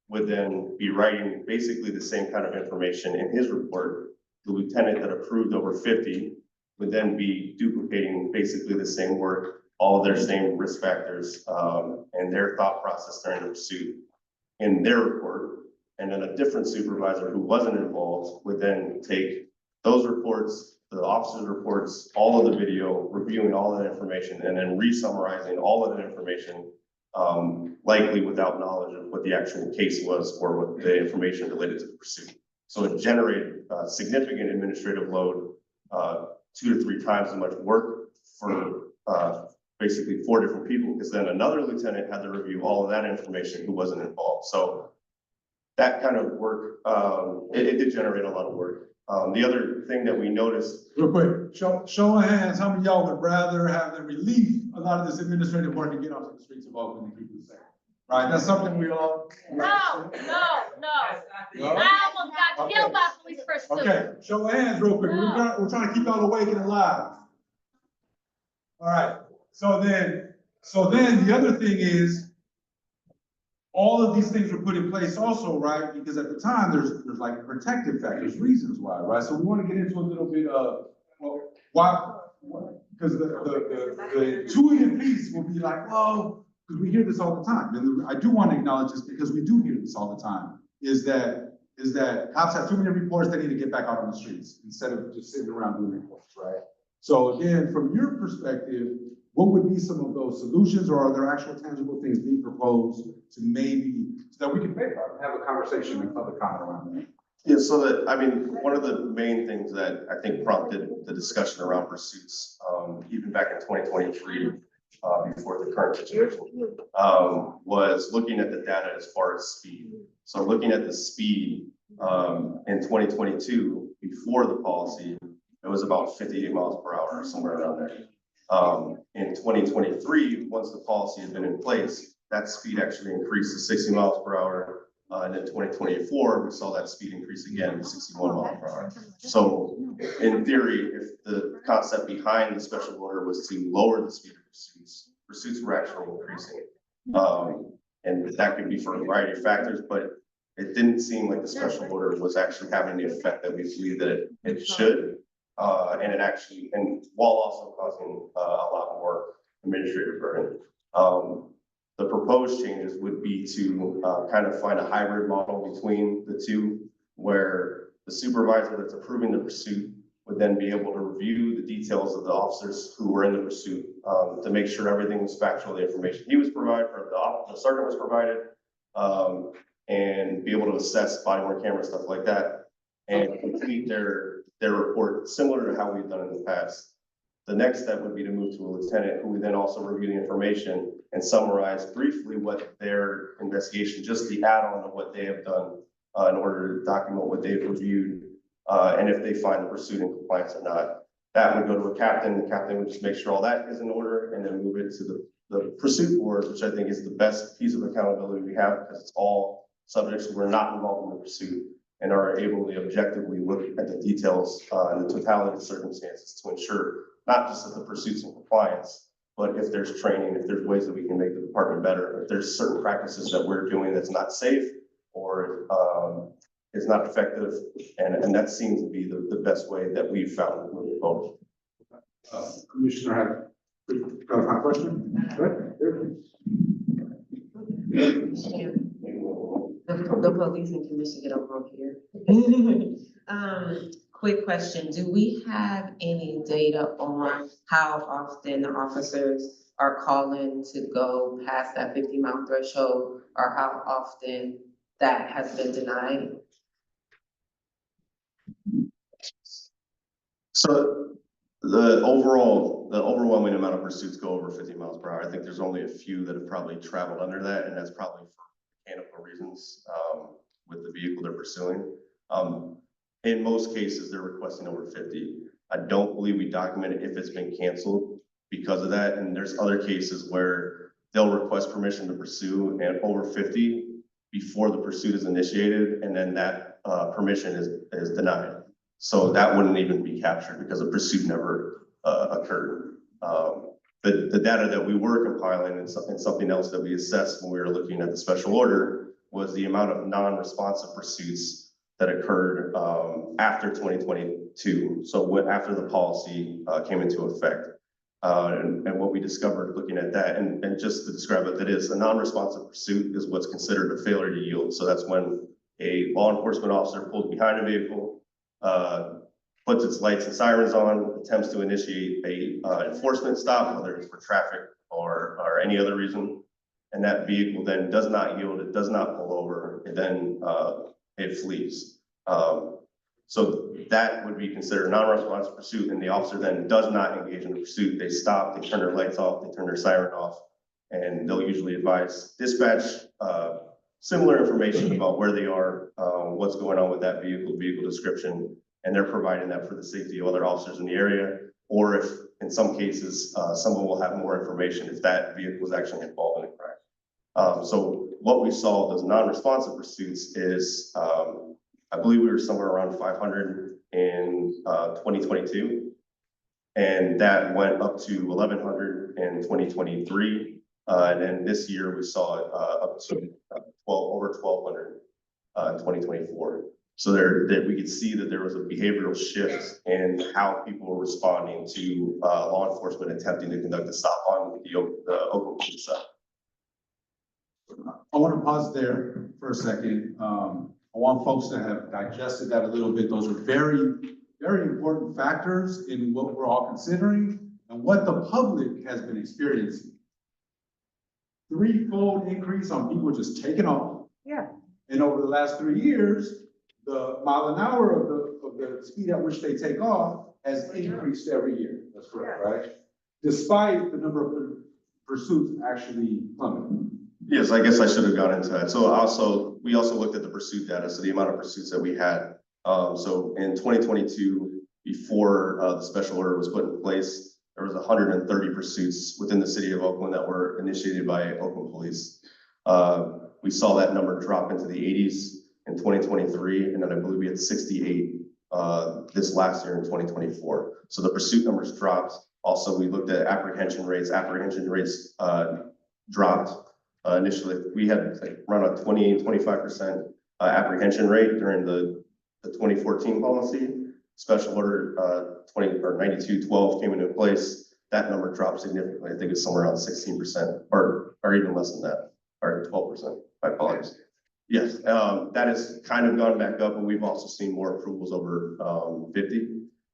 would then be writing basically the same kind of information in his report. The lieutenant that approved over 50 would then be duplicating basically the same work, all of their same risk factors, and their thought process during the pursuit in their report. And then a different supervisor who wasn't involved would then take those reports, the officer's reports, all of the video, reviewing all of that information, and then re-summarizing all of that information, likely without knowledge of what the actual case was or what the information related to the pursuit. So it generated significant administrative load, 2 to 3 times as much work for basically 4 different people, because then another lieutenant had to review all of that information who wasn't involved. So that kind of work, it did generate a lot of work. The other thing that we noticed. Real quick, show of hands, how many of y'all would rather have them relieve a lot of this administrative work and get onto the streets of Oakland and keep it safe? right? That's something we all. No. No? I almost got killed by police pursuit. Okay, show of hands real quick. We're trying to keep y'all awake and alive. All right, so then the other thing is, all of these things were put in place also, right? Because at the time, there's like protective factors, reasons why, right? So we want to get into a little bit of, well, why, because the intuitive piece will be like, well, because we hear this all the time. And I do want to acknowledge this because we do hear this all the time, is that cops have too many reports, they need to get back out on the streets instead of just sitting around doing reports, right? So again, from your perspective, what would be some of those solutions, or are there actual tangible things being proposed to maybe, so that we can have a conversation and public comment around that? Yeah, so that, I mean, one of the main things that I think prompted the discussion around pursuits, even back in 2023, before the current situation, was looking at the data as far as speed. So looking at the speed in 2022, before the policy, it was about 58 miles per hour, somewhere around there. In 2023, once the policy had been in place, that speed actually increased to 60 miles per hour. And in 2024, we saw that speed increase again to 61 miles per hour. So in theory, if the concept behind the special order was to lower the speed of pursuits were actually increasing. And that could be for a variety of factors, but it didn't seem like the special order was actually having the effect that we believe that it should. And it actually, and while also causing a lot more administrative burden. The proposed changes would be to kind of find a hybrid model between the two, where the supervisor that's approving the pursuit would then be able to review the details of the officers who were in the pursuit to make sure everything was factual, the information he was provided, or the sergeant was provided, and be able to assess body worn camera, stuff like that, and complete their report similar to how we've done in the past. The next step would be to move to a lieutenant who would then also review the information and summarize briefly what their investigation, just the add-on of what they have done in order to document what they've reviewed, and if they find the pursuit in compliance or not. That would go to a captain. The captain would just make sure all that is in order and then move it to the pursuit board, which I think is the best piece of accountability we have, because it's all subjects who are not involved in the pursuit and are able to objectively look at the details and the totality of the circumstances to ensure not just that the pursuit's in compliance, but if there's training, if there's ways that we can make the department better, if there's certain practices that we're doing that's not safe or is not effective, and that seems to be the best way that we've found moving forward. Commissioner had a clarifying question? The police and commission get over here. Quick question, do we have any data on how often the officers are calling to go past that 50-mile threshold, or how often that has been denied? So the overwhelming amount of pursuits go over 50 miles per hour. I think there's only a few that have probably traveled under that, and that's probably for mechanical reasons with the vehicle they're pursuing. In most cases, they're requesting over 50. I don't believe we document it if it's been canceled because of that. And there's other cases where they'll request permission to pursue and over 50 before the pursuit is initiated, and then that permission is denied. So that wouldn't even be captured because the pursuit never occurred. The data that we were compiling and something else that we assessed when we were looking at the special order was the amount of non-responsive pursuits that occurred after 2022. So after the policy came into effect. And what we discovered looking at that, and just to describe what that is, a non-responsive pursuit is what's considered a failure to yield. So that's when a law enforcement officer pulls behind a vehicle, puts its lights and sirens on, attempts to initiate a enforcement stop, whether it's for traffic or any other reason. And that vehicle then does not yield, it does not pull over, it then it flees. So that would be considered a non-responsive pursuit, and the officer then does not engage in the pursuit. They stop, they turn their lights off, they turn their siren off, and they'll usually advise dispatch similar information about where they are, what's going on with that vehicle description, and they're providing that for the safety of other officers in the area. Or if, in some cases, someone will have more information if that vehicle is actually involved in a crash. So what we saw, those non-responsive pursuits is, I believe we were somewhere around 500 in 2022. And that went up to 1,100 in 2023. And then this year we saw it up to over 1,200 in 2024. So that we could see that there was a behavioral shift in how people were responding to law enforcement attempting to conduct a stop on the Oakland police side. I want to pause there for a second. I want folks to have digested that a little bit. Those are very, very important factors in what we're all considering and what the public has been experiencing. Threefold increase on people just taking off. Yeah. And over the last 3 years, the mile an hour of the speed at which they take off has increased every year. That's correct, right? Despite the number of pursuits actually plummeting. Yes, I guess I should have gone into that. So we also looked at the pursuit data, so the amount of pursuits that we had. So in 2022, before the special order was put in place, there was 130 pursuits within the city of Oakland that were initiated by Oakland police. We saw that number drop into the 80s in 2023, and then I believe we had 68 this last year in 2024. So the pursuit numbers dropped. Also, we looked at apprehension rates. Apprehension rates dropped. Initially, we had like around a 25% apprehension rate during the 2014 policy. Special order 9212 came into place. That number dropped significantly. I think it's somewhere around 16% or even less than that, or 12%. I apologize. Yes, that has kind of gone back up, and we've also seen more approvals over 50.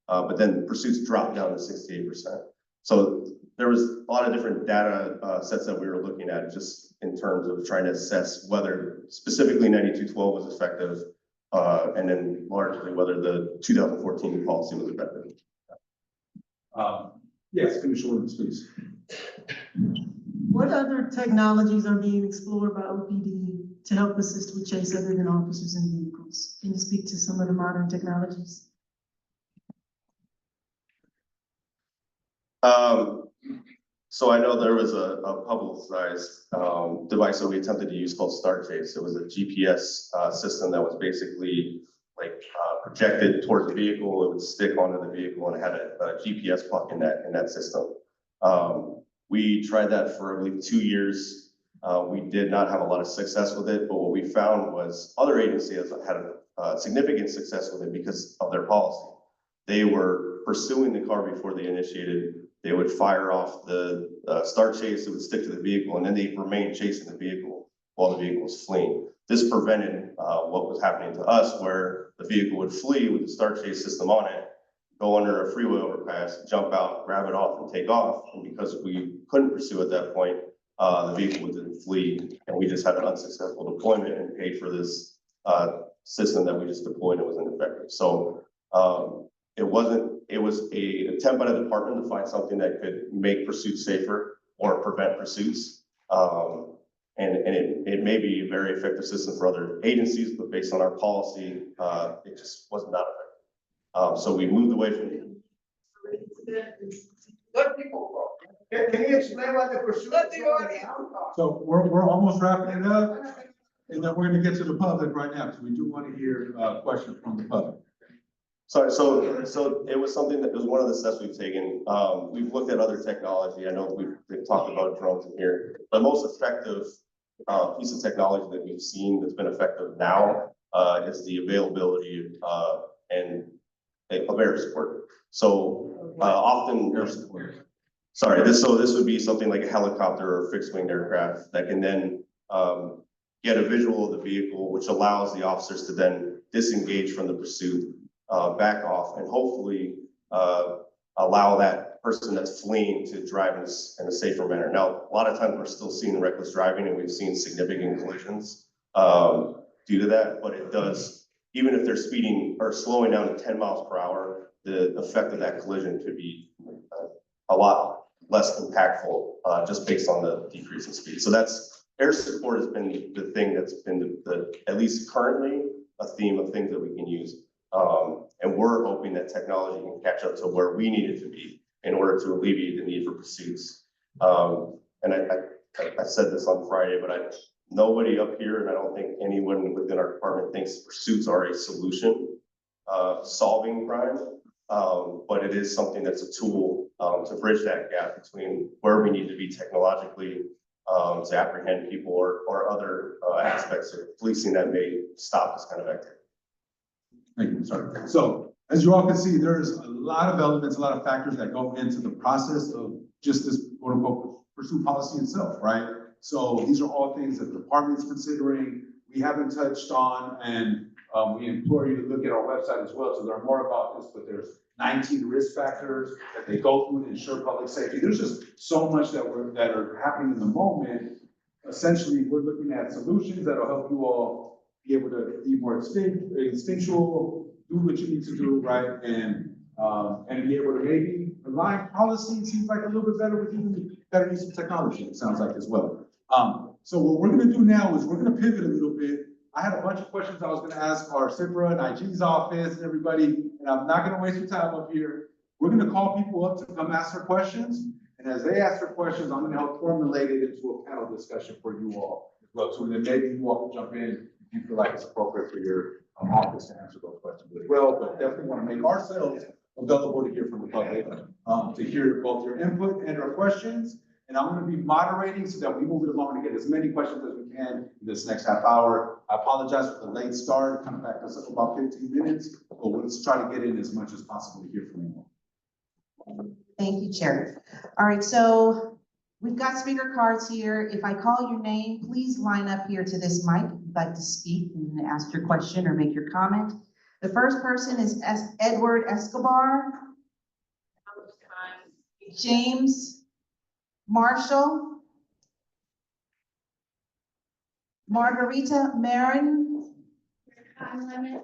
But then pursuits dropped down to 68%. So there was a lot of different data sets that we were looking at just in terms of trying to assess whether specifically 9212 was effective, and then largely whether the 2014 policy was effective. Yes, Commissioner Williams, please. What other technologies are being explored by OPD to help assist with chase other than officers and vehicles? Can you speak to some of the modern technologies? So I know there was a publicized device that we attempted to use called Star Chase. It was a GPS system that was basically like projected towards the vehicle. It would stick onto the vehicle and it had a GPS plug in that system. We tried that for, I believe, 2 years. We did not have a lot of success with it, but what we found was other agencies had significant success with it because of their policy. They were pursuing the car before they initiated. They would fire off the Star Chase, it would stick to the vehicle, and then they remain chasing the vehicle while the vehicle was fleeing. This prevented what was happening to us, where the vehicle would flee with the Star Chase system on it, go under a freeway overpass, jump out, grab it off, and take off. And because we couldn't pursue at that point, the vehicle didn't flee, and we just had an unsuccessful deployment and paid for this system that we just deployed and was ineffective. So it was a attempt by the department to find something that could make pursuits safer or prevent pursuits. And it may be a very effective system for other agencies, but based on our policy, it just was not effective. So we moved away from it. Let people go. Can you explain what the pursuit? Let the audience. So we're almost wrapping it up, and then we're gonna get to the public right now, because we do want to hear questions from the public. Sorry, so it was something that was one of the steps we've taken. We've looked at other technology. I know we've talked about drones in here. The most effective piece of technology that we've seen that's been effective now is the availability of air support. So often air support. Sorry, this would be something like a helicopter or fixed wing aircraft that can then get a visual of the vehicle, which allows the officers to then disengage from the pursuit, back off, and hopefully allow that person that's fleeing to drive in a safer manner. Now, a lot of times we're still seeing reckless driving, and we've seen significant collisions due to that, but it does, even if they're speeding or slowing down to 10 miles per hour, the effect of that collision could be a lot less impactful just based on the decrease in speed. So that's, air support has been the thing that's been at least currently, a theme of things that we can use. And we're hoping that technology can catch up to where we need it to be in order to alleviate the need for pursuits. And I said this on Friday, but nobody up here, and I don't think anyone within our department thinks pursuits are a solution, solving crime. But it is something that's a tool, to bridge that gap between where we need to be technologically, to apprehend people or other, aspects of policing that may stop this kind of activity. Thank you, sorry. So as you all can see, there's a lot of elements, a lot of factors that go into the process of just this quote unquote pursuit policy itself, right? So these are all things that the department's considering, we haven't touched on, and we implore you to look at our website as well to learn more about this, but there's 19 risk factors that they go through to ensure public safety. There's just so much that are happening in the moment. Essentially, we're looking at solutions that'll help you all be able to be more instinctual, do what you need to do, right? And be able to maybe align policy seems like a little bit better with even better use of technology, it sounds like as well. So what we're gonna do now is we're gonna pivot a little bit. I had a bunch of questions I was gonna ask our CIPRA and IG's office and everybody, and I'm not gonna waste your time up here. We're gonna call people up to come ask their questions, and as they ask their questions, I'm gonna help formulate it into a panel discussion for you all as well. So then maybe you all can jump in if you feel like it's appropriate for your office to answer those questions as well, but definitely wanna make ourselves available to hear from the public, to hear both your input and our questions. And I'm gonna be moderating so that we move it along to get as many questions as we can in this next half hour. I apologize for the late start, kind of backed us up about 15 minutes, but let's try to get in as much as possible to hear from you all. Thank you, Chair. All right, so we've got speaker cards here. If I call your name, please line up here to this mic if you'd like to speak and ask your question or make your comment. The first person is Edward Escobar. James Marshall. Margarita Marin. Time limit.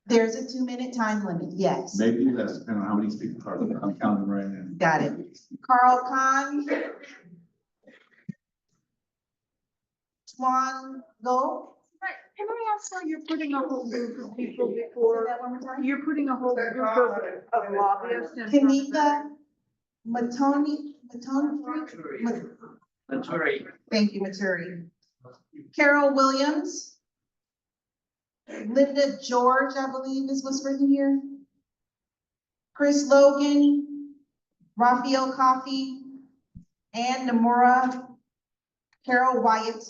There's a 2-minute time limit, yes. Maybe less, depending on how many speaker cards I'm counting right now. Got it. Carl Khan. Tuan Go. Right, can I ask why you're putting a whole group of people before, Say that one more time. you're putting a whole group of lobbyists in front of Kanika them? Matoni. Maturi. Thank you, Maturi. Carol Williams. Linda George, I believe is what's written here. Chris Logan, Raphael Coffey, Ann Namura, Carol Wyatt,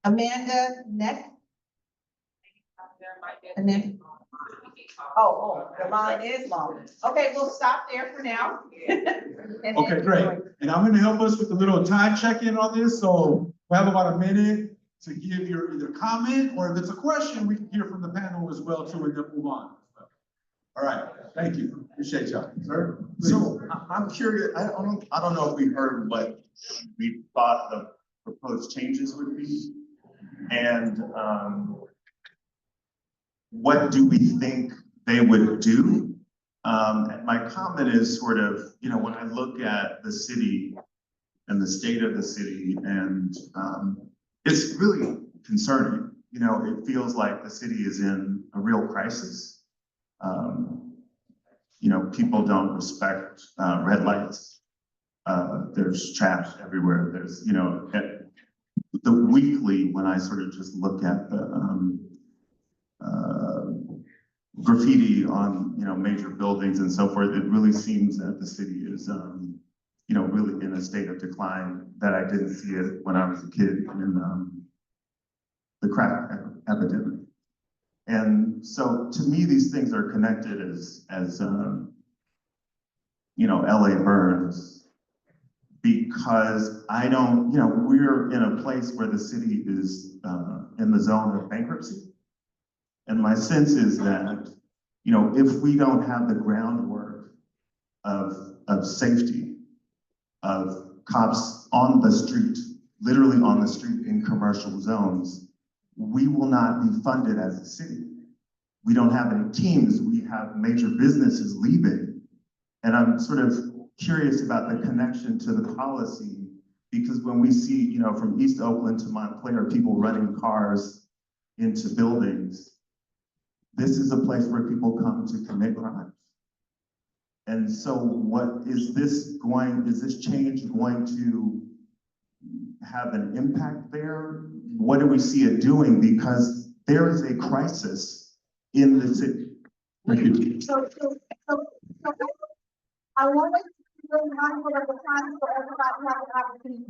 Amanda Neck. Annette. Oh, the line is long. Okay, we'll stop there for now. Okay, great. And I'm gonna help us with a little time check-in on this. So we have about a minute to give your either comment, or if it's a question, we can hear from the panel as well too, and then move on. All right, thank you. Appreciate y'all, sir. Please. So I'm curious, I don't know if we heard what we thought the proposed changes would be. And what do we think they would do? And my comment is sort of, when I look at the city and the state of the city, and it's really concerning. It feels like the city is in a real crisis. People don't respect red lights. There's trash everywhere. There's, the weekly, when I sort of just look at the graffiti on, major buildings and so forth, it really seems that the city is, really in a state of decline that I didn't see it when I was a kid in the crack epidemic. And so to me, these things are connected as LA burns, because I don't, we're in a place where the city is in the zone of bankruptcy. And my sense is that, if we don't have the groundwork of safety, of cops on the street, literally on the street in commercial zones, we will not be funded as a city. We don't have any teams. We have major businesses leaving. And I'm sort of curious about the connection to the policy, because when we see, from East Oakland to Montclair, people running cars into buildings, this is a place where people come to commit crimes. And so what is this change going to have an impact there? What do we see it doing? Because there is a crisis in the city. Thank you. So I wanted to bring mindful of the time so everybody has an opportunity.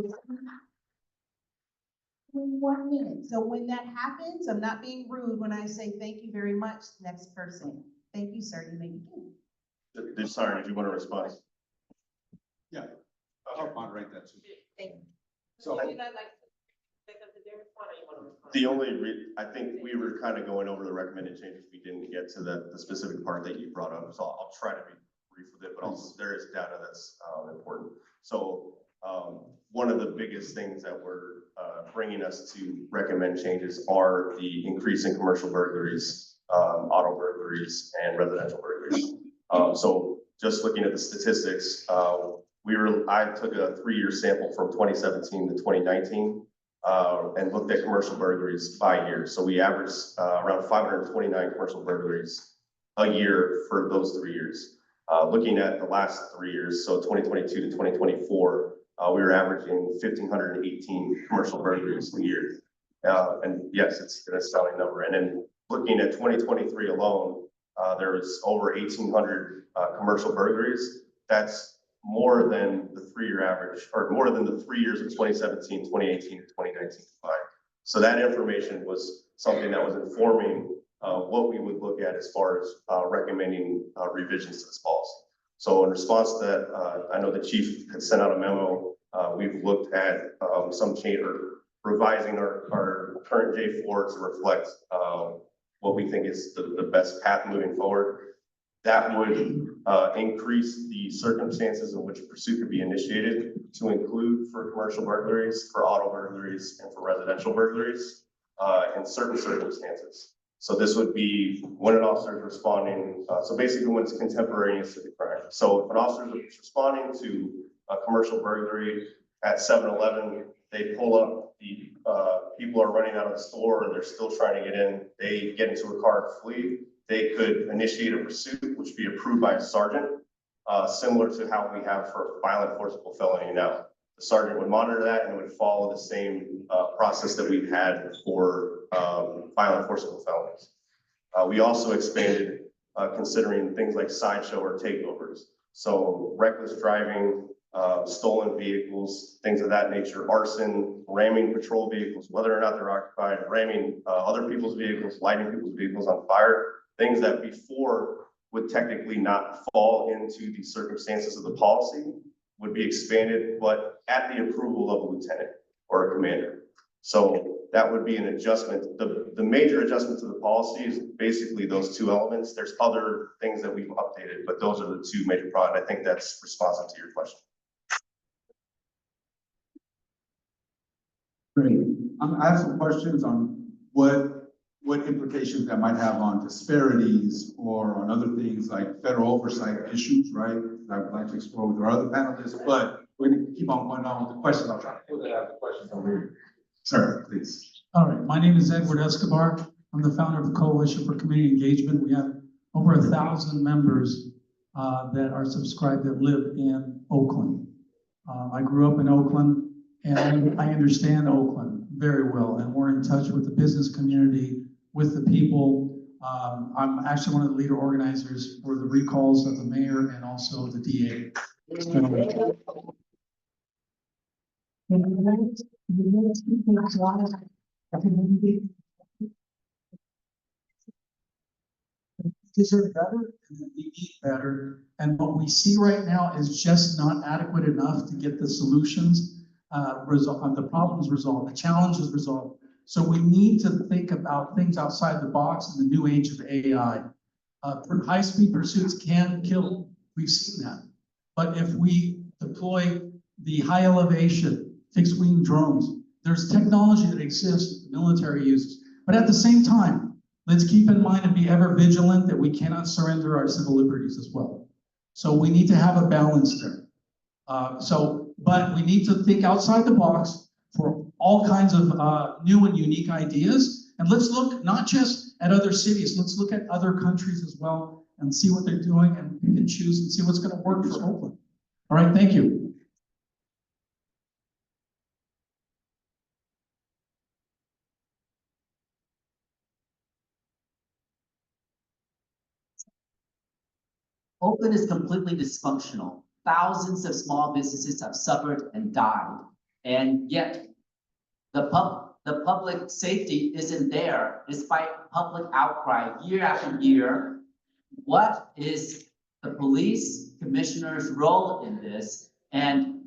In 1 minute. So when that happens, I'm not being rude when I say thank you very much, next person. Thank you, sir. You may begin. Sorry, did you want to respond? Yeah, I'll moderate that too. Thank you. So- Would you not like to say something there, respond, or you want to respond? The only, I think we were kind of going over the recommended changes. We didn't get to the specific part that you brought up, so I'll try to be brief with it, but also there is data that's important. So one of the biggest things that we're bringing us to recommend changes are the increase in commercial burglaries, auto burglaries, and residential burglaries. So just looking at the statistics, I took a 3-year sample from 2017 to 2019 and looked at commercial burglaries by year. So we averaged around 529 commercial burglaries a year for those 3 years. Looking at the last 3 years, so 2022 to 2024, we were averaging 1,518 commercial burglaries a year. And yes, it's an astounding number. And then looking at 2023 alone, there was over 1,800 commercial burglaries. That's more than the 3-year average, or more than the 3 years of 2017, 2018, and 2019 combined. So that information was something that was informing what we would look at as far as recommending revisions to this policy. So in response to that, I know the chief had sent out a memo. We've looked at some change or revising our current J4 to reflect what we think is the best path moving forward. That would increase the circumstances in which a pursuit could be initiated to include for commercial burglaries, for auto burglaries, and for residential burglaries in certain circumstances. So this would be when an officer is responding, so basically when it's contemporaneous to the crime. So if an officer is responding to a commercial burglary at 7-Eleven, they pull up, the people are running out of the store, or they're still trying to get in, they get into a car and flee, they could initiate a pursuit, which would be approved by a sergeant, similar to how we have for violent forcible felony now. The sergeant would monitor that and would follow the same process that we've had for violent forcible felonies. We also expanded considering things like sideshow or takeovers. So reckless driving, stolen vehicles, things of that nature, arson, ramming patrol vehicles, whether or not they're occupied, ramming other people's vehicles, lighting people's vehicles on fire, things that before would technically not fall into the circumstances of the policy would be expanded, but at the approval of a lieutenant or a commander. So that would be an adjustment. The major adjustment to the policy is basically those two elements. There's other things that we've updated, but those are the two major products. I think that's responsive to your question. Great. I have some questions on what implications that might have on disparities or on other things like federal oversight issues, right? That I would like to explore with our other panelists, but we're going to keep on going on with the questions. I'll try to pull that out the questions over here. Sir, please. All right, my name is Edward Escobar. I'm the founder of the Coalition for Community Engagement. We have over 1,000 members that are subscribed that live in Oakland. I grew up in Oakland and I understand Oakland very well, and we're in touch with the business community, with the people. I'm actually one of the leader organizers for the recalls of the mayor and also the DA. Deserve better and that we need better. And what we see right now is just not adequate enough to get the solutions resolved, the problems resolved, the challenges resolved. So we need to think about things outside the box in the new age of AI. High-speed pursuits can kill. We've seen that. But if we deploy the high elevation, fixed wing drones, there's technology that exists the military uses. But at the same time, let's keep in mind and be ever vigilant that we cannot surrender our civil liberties as well. So we need to have a balance there. But we need to think outside the box for all kinds of new and unique ideas. And let's look not just at other cities, let's look at other countries as well and see what they're doing and pick and choose and see what's going to work for Oakland. All right, thank you. Oakland is completely dysfunctional. Thousands of small businesses have suffered and died. And yet the public safety isn't there despite public outcry year after year. What is the police commissioner's role in this? And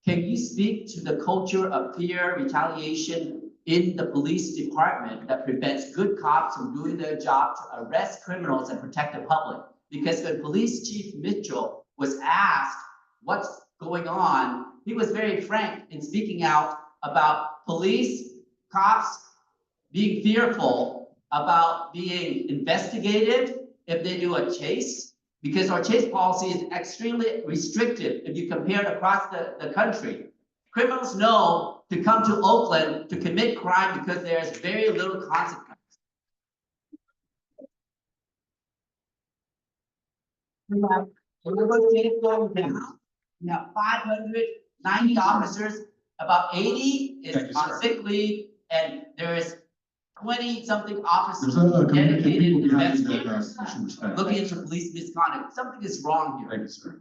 can you speak to the culture of fear, retaliation in the police department that prevents good cops from doing their job to arrest criminals and protect the public? Because when Police Chief Mitchell was asked what's going on, he was very frank in speaking out about police, cops being fearful about being investigated if they do a chase, because our chase policy is extremely restrictive if you compare it across the country. Criminals know to come to Oakland to commit crime because there's very little consequence. We have going down. We have 590 officers, about 80 is on sick leave, and there is 20-something officers There's a community of dedicated people behind you that investigators you should respect. looking into police misconduct. Something is wrong here. Thank you, sir.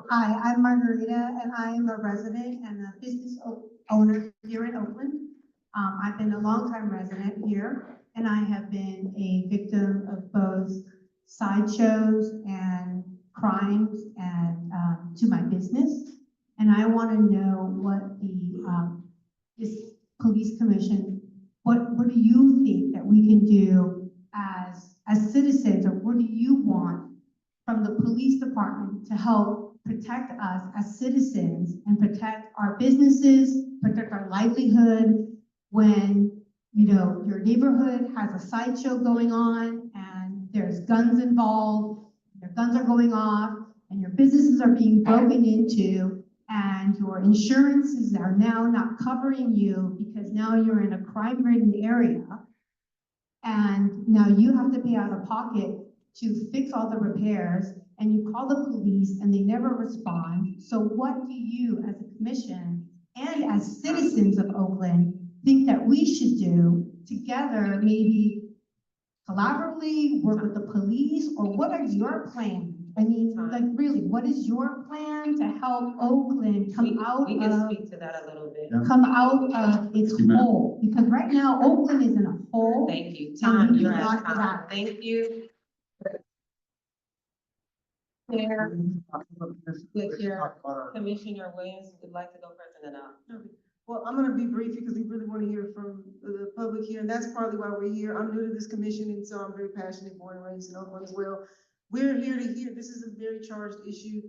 Hi, I'm Margarita, and I am a resident and a business owner here in Oakland. I've been a longtime resident here, and I have been a victim of both sideshows and crimes and to my business. And I want to know what this police commission, what do you think that we can do as citizens, or what do you want from the police department to help protect us as citizens and protect our businesses, protect our livelihood when, you know, your neighborhood has a sideshow going on and there's guns involved, your guns are going off and your businesses are being broken into and your insurances are now not covering you because now you're in a crime-ridden area. And now you have to pay out of pocket to fix all the repairs, and you call the police and they never respond. So what do you as a commission and as citizens of Oakland think that we should do together, maybe collaboratively, work with the police, or what are your plans? I mean, like really, what is your plan to help Oakland come out We can of, speak to that a little bit. come out of its hole? Because right now Oakland is in a hole. Thank you. And Time, we you're cannot at get time. out. Thank you. Chair, Commissioner Williams would like to go first and then I'll. Well, I'm gonna be brief because we really want to hear from the public here, and that's partly why we're here. I'm new to this commission, and so I'm very passionate, born and raised in Oakland as well. We're here to hear, this is a very charged issue,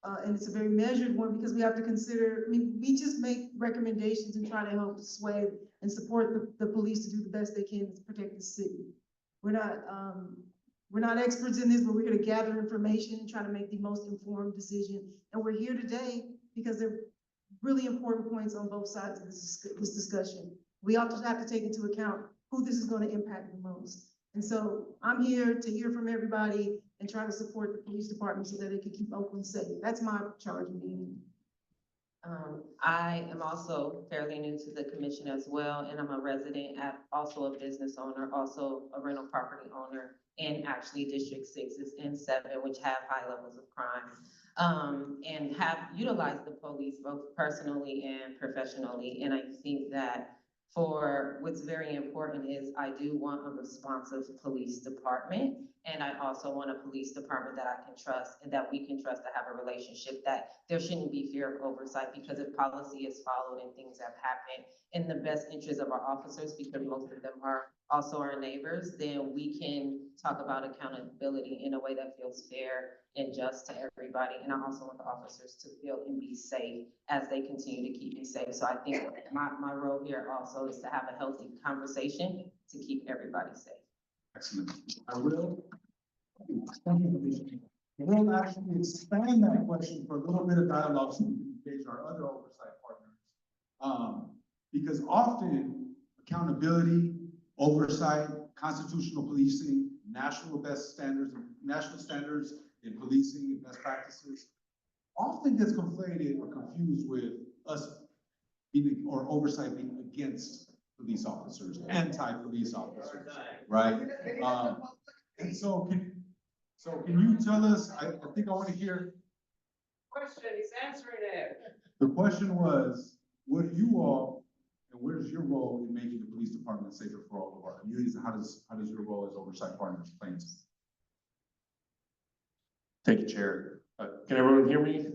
and it's a very measured one because we have to consider, I mean, we just make recommendations and try to help sway and support the police to do the best they can to protect the city. We're not experts in this, but we're here to gather information and try to make the most informed decision. And we're here today because there are really important points on both sides of this discussion. We also have to take into account who this is going to impact the most. And so I'm here to hear from everybody and try to support the police department so that they can keep Oakland safe. That's my charge of being. I am also fairly new to the commission as well, and I'm a resident, also a business owner, also a rental property owner, and actually District 6 and 7, which have high levels of crime, and have utilized the police both personally and professionally. And I think that for what's very important is I do want a responsive police department. And I also want a police department that I can trust and that we can trust to have a relationship, that there shouldn't be fear of oversight, because if policy is followed and things have happened in the best interest of our officers, because most of them are also our neighbors, then we can talk about accountability in a way that feels fair and just to everybody. And I also want the officers to feel and be safe as they continue to keep me safe. So I think my role here also is to have a healthy conversation to keep everybody safe. Excellent. I will actually expand that question for a little bit of dialogue so we can engage our other oversight partners. Because often accountability, oversight, constitutional policing, national standards in policing and best practices often gets conflated or confused with us being, or oversight being against police officers, anti-police officers, right? And so can you tell us, I think I want to hear, Question, he's answering it. the question was, what do you all, and what is your role in making the police department safer for all of our communities? And how does your role as oversight partners play into this? Thank you, Chair. Can everyone hear me?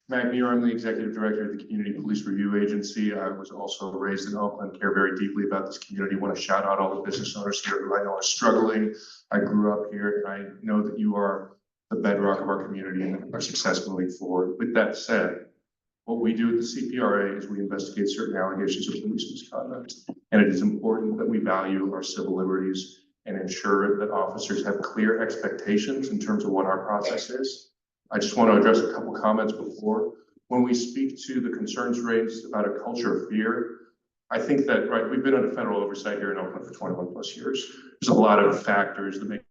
Matt Muir, I'm the Executive Director of the Community Police Review Agency. I was also raised in Oakland, care very deeply about this community. Want to shout out all the business owners here who I know are struggling. I grew up here, and I know that you are the bedrock of our community and our success moving forward. With that said, what we do at the CPRA is we investigate certain allegations of police misconduct, and it is important that we value our civil liberties and ensure that officers have clear expectations in terms of what our process is. I just want to address a couple comments before. When we speak to the concerns raised about a culture of fear, I think that, right, we've been under federal oversight here in Oakland for 21 plus years. There's a lot of factors that make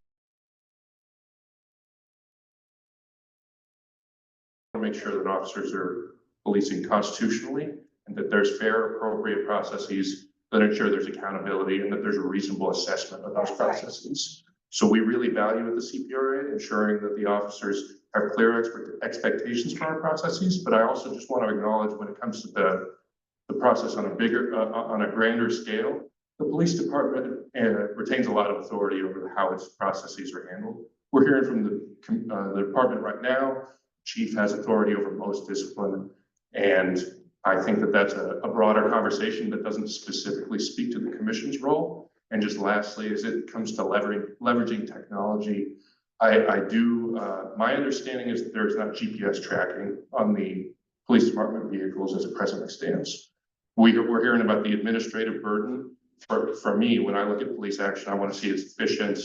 sure that officers are policing constitutionally and that there's fair, appropriate processes that ensure there's accountability and that there's a reasonable assessment of those processes. So we really value at the CPRA ensuring that the officers have clear expectations for our processes, but I also just want to acknowledge when it comes to the process on a bigger, on a grander scale, the police department retains a lot of authority over how its processes are handled. We're hearing from the department right now. Chief has authority over most discipline, and I think that that's a broader conversation that doesn't specifically speak to the commission's role. And just lastly, as it comes to leveraging technology, my understanding is that there's not GPS tracking on the police department vehicles as it presently stands. We're hearing about the administrative burden. For me, when I look at police action, I want to see it's efficient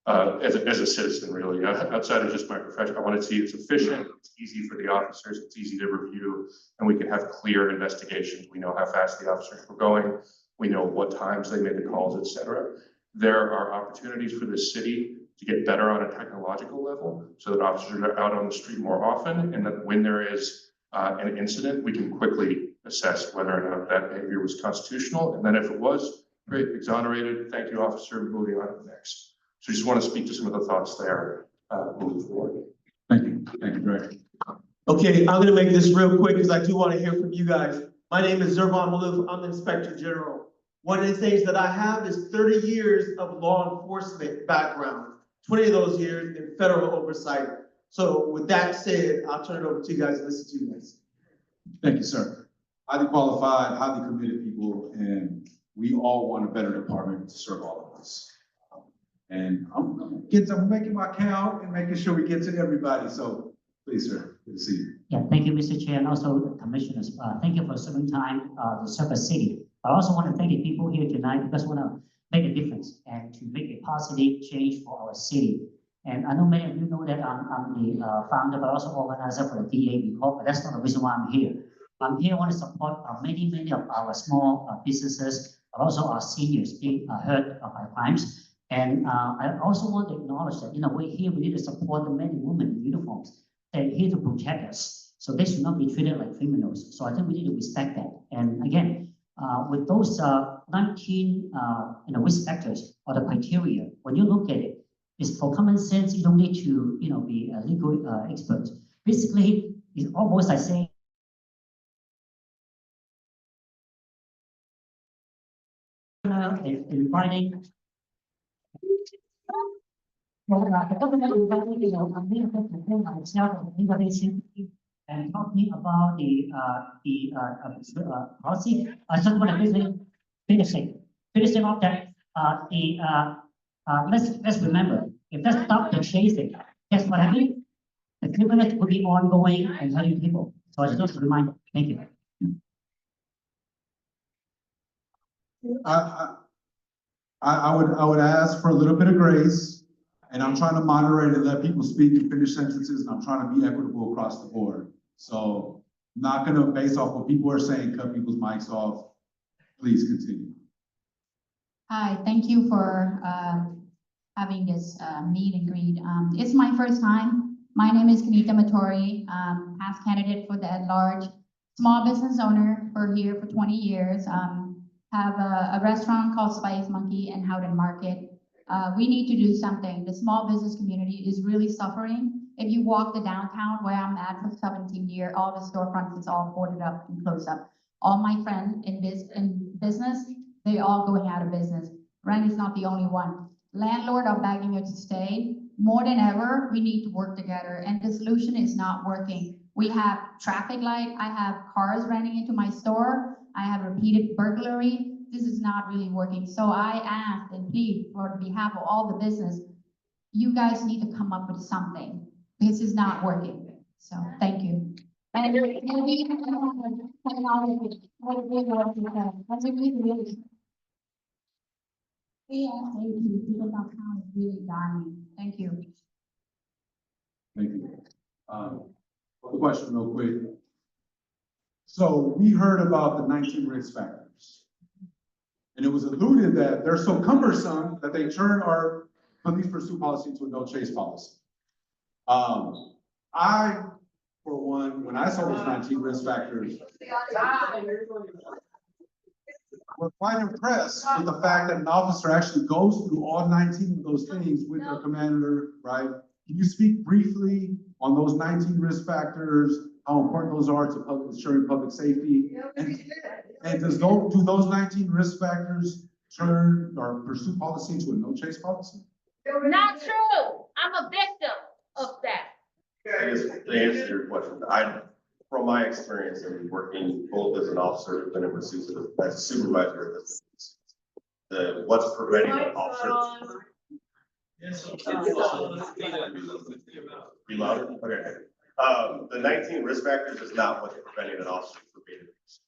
as a citizen, really, outside of just my profession. I want to see it's efficient, it's easy for the officers, it's easy to review, and we can have clear investigations. We know how fast the officers were going. We know what times they made the calls, et cetera. There are opportunities for this city to get better on a technological level so that officers are out on the street more often, and that when there is an incident, we can quickly assess whether or not that behavior was constitutional. And then if it was, great, exonerated, thank you, officer, moving on to the next. So I just want to speak to some of the thoughts there moving forward. Thank you, Director. Okay, I'm gonna make this real quick because I do want to hear from you guys. My name is Zervan Malouf, I'm the Inspector General. One of the things that I have is 30 years of law enforcement background, 20 of those years in federal oversight. So with that said, I'll turn it over to you guys and listen to you guys. Thank you, sir. Highly qualified, highly committed people, and we all want a better department to serve all of us. And I'm making my count and making sure we get to everybody. So please, sir, good to see you. Yeah, thank you, Mr. Chair, and also the commissioners. Thank you for serving time to serve the city. I also want to thank the people here tonight because we want to make a difference and to make a positive change for our city. And I know many of you know that I'm the founder, but also organizer for the DA report, but that's not the reason why I'm here. I'm here, I want to support many of our small businesses, but also our seniors being hurt by crimes. And I also want to acknowledge that, we're here, we need to support the men and women in uniforms. They're here to protect us. So they should not be treated like criminals. So I think we need to respect that. And again, with those 19 risk factors or the criteria, when you look at it, it's for common sense, you don't need to be a legal expert. Basically, it's almost like saying inviting the government inviting, I'm here to defend myself and talking about the policy. I just want to finish off that let's remember, if that's stop the chasing, guess what happened? The criminals will be ongoing and hurting people. So it's just a reminder. Thank you. I would ask for a little bit of grace, and I'm trying to moderate and let people speak and finish sentences, and I'm trying to be equitable across the board. So I'm not gonna, based off what people are saying, cut people's mics off. Please continue. Hi, thank you for having this meet and greet. It's my first time My name is Kanita Matori, past candidate for the at-large small business owner. For here for 20 years. Have a restaurant called Spice Monkey in Howden Market. We need to do something. The small business community is really suffering. If you walk the downtown where I'm at for 17 years, all the storefronts is all boarded up and closed up. All my friends in business, they all going out of business. Rent is not the only one. Landlord are begging you to stay. More than ever, we need to work together, and the solution is not working. We have traffic light. I have cars running into my store. I have repeated burglary. This is not really working. So I ask and plead for behalf of all the business, you guys need to come up with something. This is not working. So thank you. And maybe technology. People downtown is really dying. Thank you. Thank you. One question real quick. So we heard about the 19 risk factors. And it was alluded that they're so cumbersome that they turn our police pursuit policy into a no chase policy. I, for one, when I saw those 19 risk factors, was quite impressed with the fact that an officer actually goes through all 19 of those things with their commander, right? Can you speak briefly on those 19 risk factors, how important those are to ensuring public safety? And do those 19 risk factors turn our pursuit policy into a no chase policy? Not true. I'm a victim of that. I guess to answer your question, from my experience in working both as an officer and in pursuit as a supervisor, what's preventing an officer? Be louder? Okay. The 19 risk factors is not what's preventing an officer from being abused.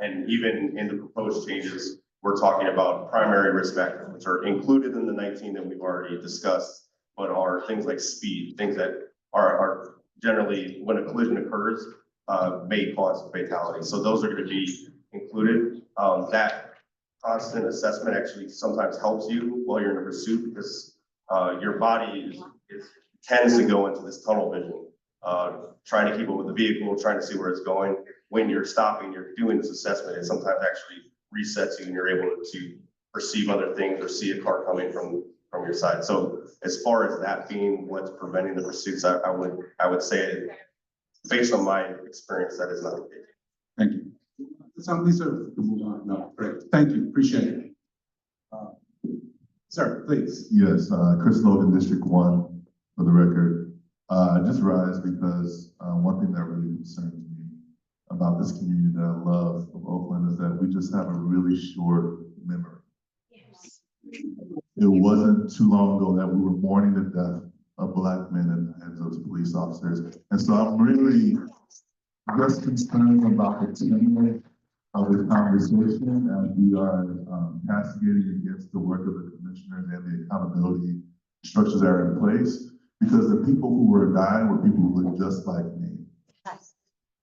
And even in the proposed changes, we're talking about primary risk factors, which are included in the 19 that we've already discussed, but are things like speed, things that are generally, when a collision occurs, may cause fatality. So those are going to be included. That constant assessment actually sometimes helps you while you're in a pursuit, because your body tends to go into this tunnel vision, trying to keep up with the vehicle, trying to see where it's going. When you're stopping, you're doing this assessment, it sometimes actually resets you and you're able to perceive other things or see a car coming from your side. So as far as that being what's preventing the pursuits, I would say, based on my experience, that is not the case. Thank you. No, great. Thank you. Appreciate it. Sir, please. Yes, Chris Logan, District 1, for the record. I just rise because one thing that really concerns me about this community that I love of Oakland is that we just have a really short memory. Yes. It wasn't too long ago that we were mourning the death of Black men in the hands of police officers. And so I'm really just concerned about the tenor of this conversation as we are castigating against the work of the commissioners and the accountability structures that are in place. Because the people who were dying were people who look just like me.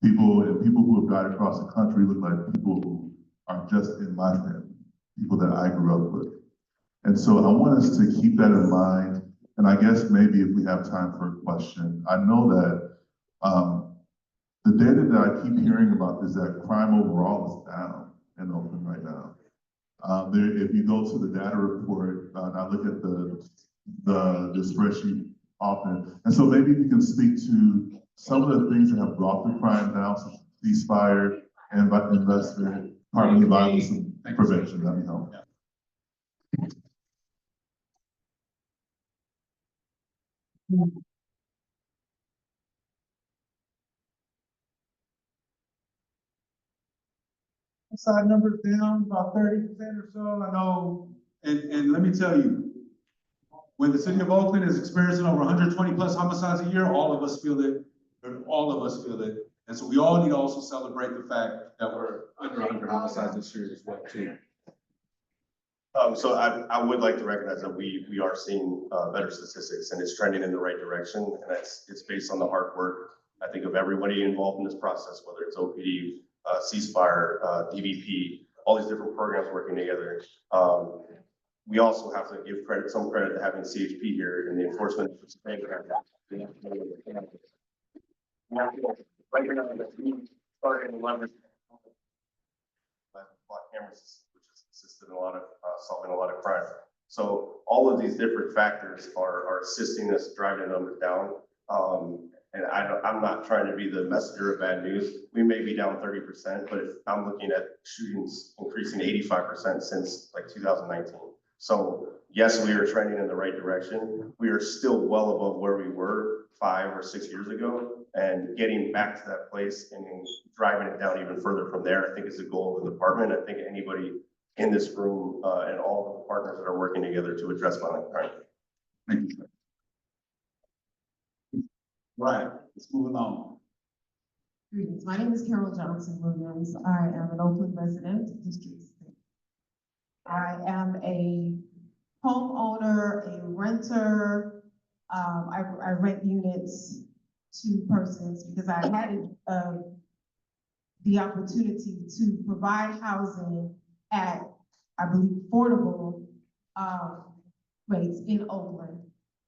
People who have died across the country look like people who are just in my family, people that I grew up with. And so I want us to keep that in mind. And I guess maybe if we have time for a question, I know that the data that I keep hearing about is that crime overall is down in Oakland right now. If you go to the data report, and I look at the spreadsheet often, and so maybe you can speak to some of the things that have brought the crime down, such as ceasefire and investment, Department of Violence and Prevention. That'd be helpful. Side numbers down about 30% or so. I know, and let me tell you, when the city of Oakland is experiencing over 120 plus homicides a year, all of us feel it. All of us feel it. And so we all need to also celebrate the fact that we're under 100 homicides this year as well too. So I would like to recognize that we are seeing better statistics, and it's trending in the right direction. And it's based on the hard work, I think, of everybody involved in this process, whether it's OPD, ceasefire, DVP, all these different programs working together. We also have to give some credit to having CHP here and the enforcement Right now, starting 11. Block camera system, which has assisted in a lot of, solving a lot of crime. So all of these different factors are assisting us driving the numbers down. And I'm not trying to be the messenger of bad news. We may be down 30%, but if I'm looking at shootings increasing 85% since like 2019. So yes, we are trending in the right direction. We are still well above where we were 5 or 6 years ago, and getting back to that place and driving it down even further from there, I think is the goal of the department. I think anybody in this room and all the partners that are working together to address violent crime. Thank you, sir. Right, let's move along. Greetings, my name is Carol Johnson Williams. I am an Oakland resident, District 6. I am a homeowner, a renter. I rent units to persons because I had the opportunity to provide housing at, I believe, affordable rates in Oakland.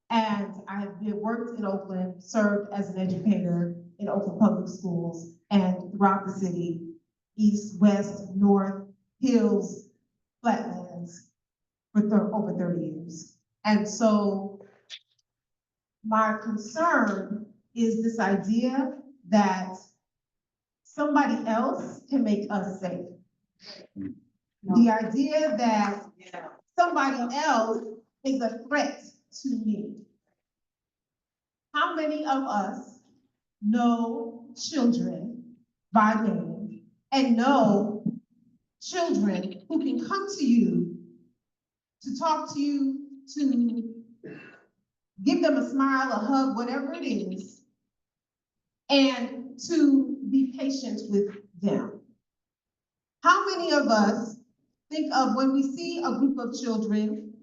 And I have worked in Oakland, served as an educator in Oakland Public Schools and throughout the city, east, west, north, hills, flatlands, for over 30 years. And so my concern is this idea that somebody else can make us safe. The idea that somebody else is a threat to me. How many of us know children by name and know children who can come to you, to talk to you, to give them a smile, a hug, whatever it is, and to be patient with them? How many of us think of when we see a group of children,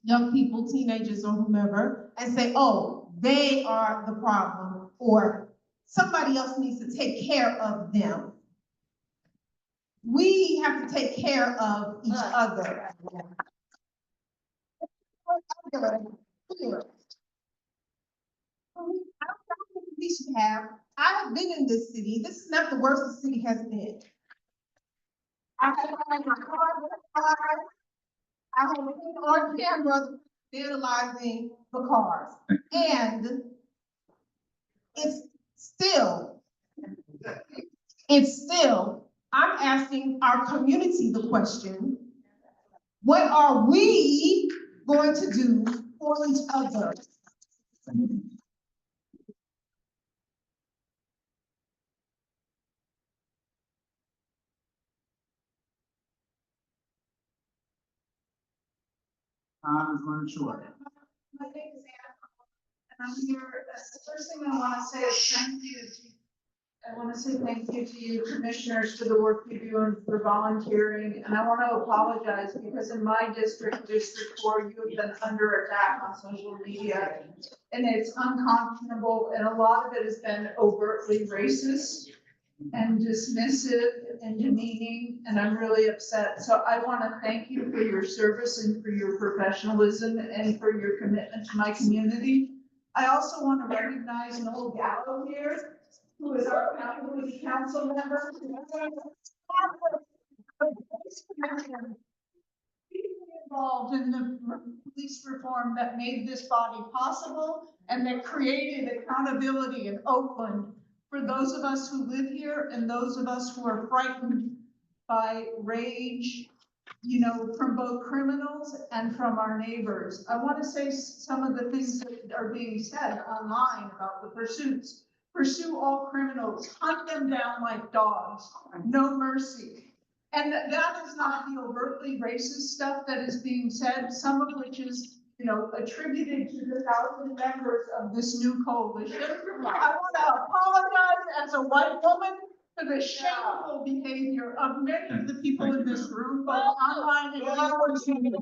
young people, teenagers, or whomever, and say, oh, they are the problem, or somebody else needs to take care of them? We have to take care of each other. I don't think we should have. I have been in this city. This is not the worst the city has been. I have had my car. I have been on camera vandalizing the cars. And it's still, I'm asking our community the question, what are we going to do for each other? Time is running short. My name is Anna, and I'm here. The first thing I want to say is thank you. I want to say thank you to you commissioners for the work you do and for volunteering. And I want to apologize because in my district, District 4, you have been under attack on social media. And it's unconscionable, and a lot of it has been overtly racist and dismissive and demeaning, and I'm really upset. So I want to thank you for your service and for your professionalism and for your commitment to my community. I also want to recognize Noel Gallo here, who is our council member. Involved in the police reform that made this body possible and that created accountability in Oakland for those of us who live here and those of us who are frightened by rage, you know, from both criminals and from our neighbors. I want to say some of the things that are being said online about the pursuits. Pursue all criminals, hunt them down like dogs, no mercy. And that is not the overtly racist stuff that is being said, some of which is, you know, attributed to the 1,000 members of this new coalition. I want to apologize as a white woman for the shameful behavior of many of the people in this room, both online and in person.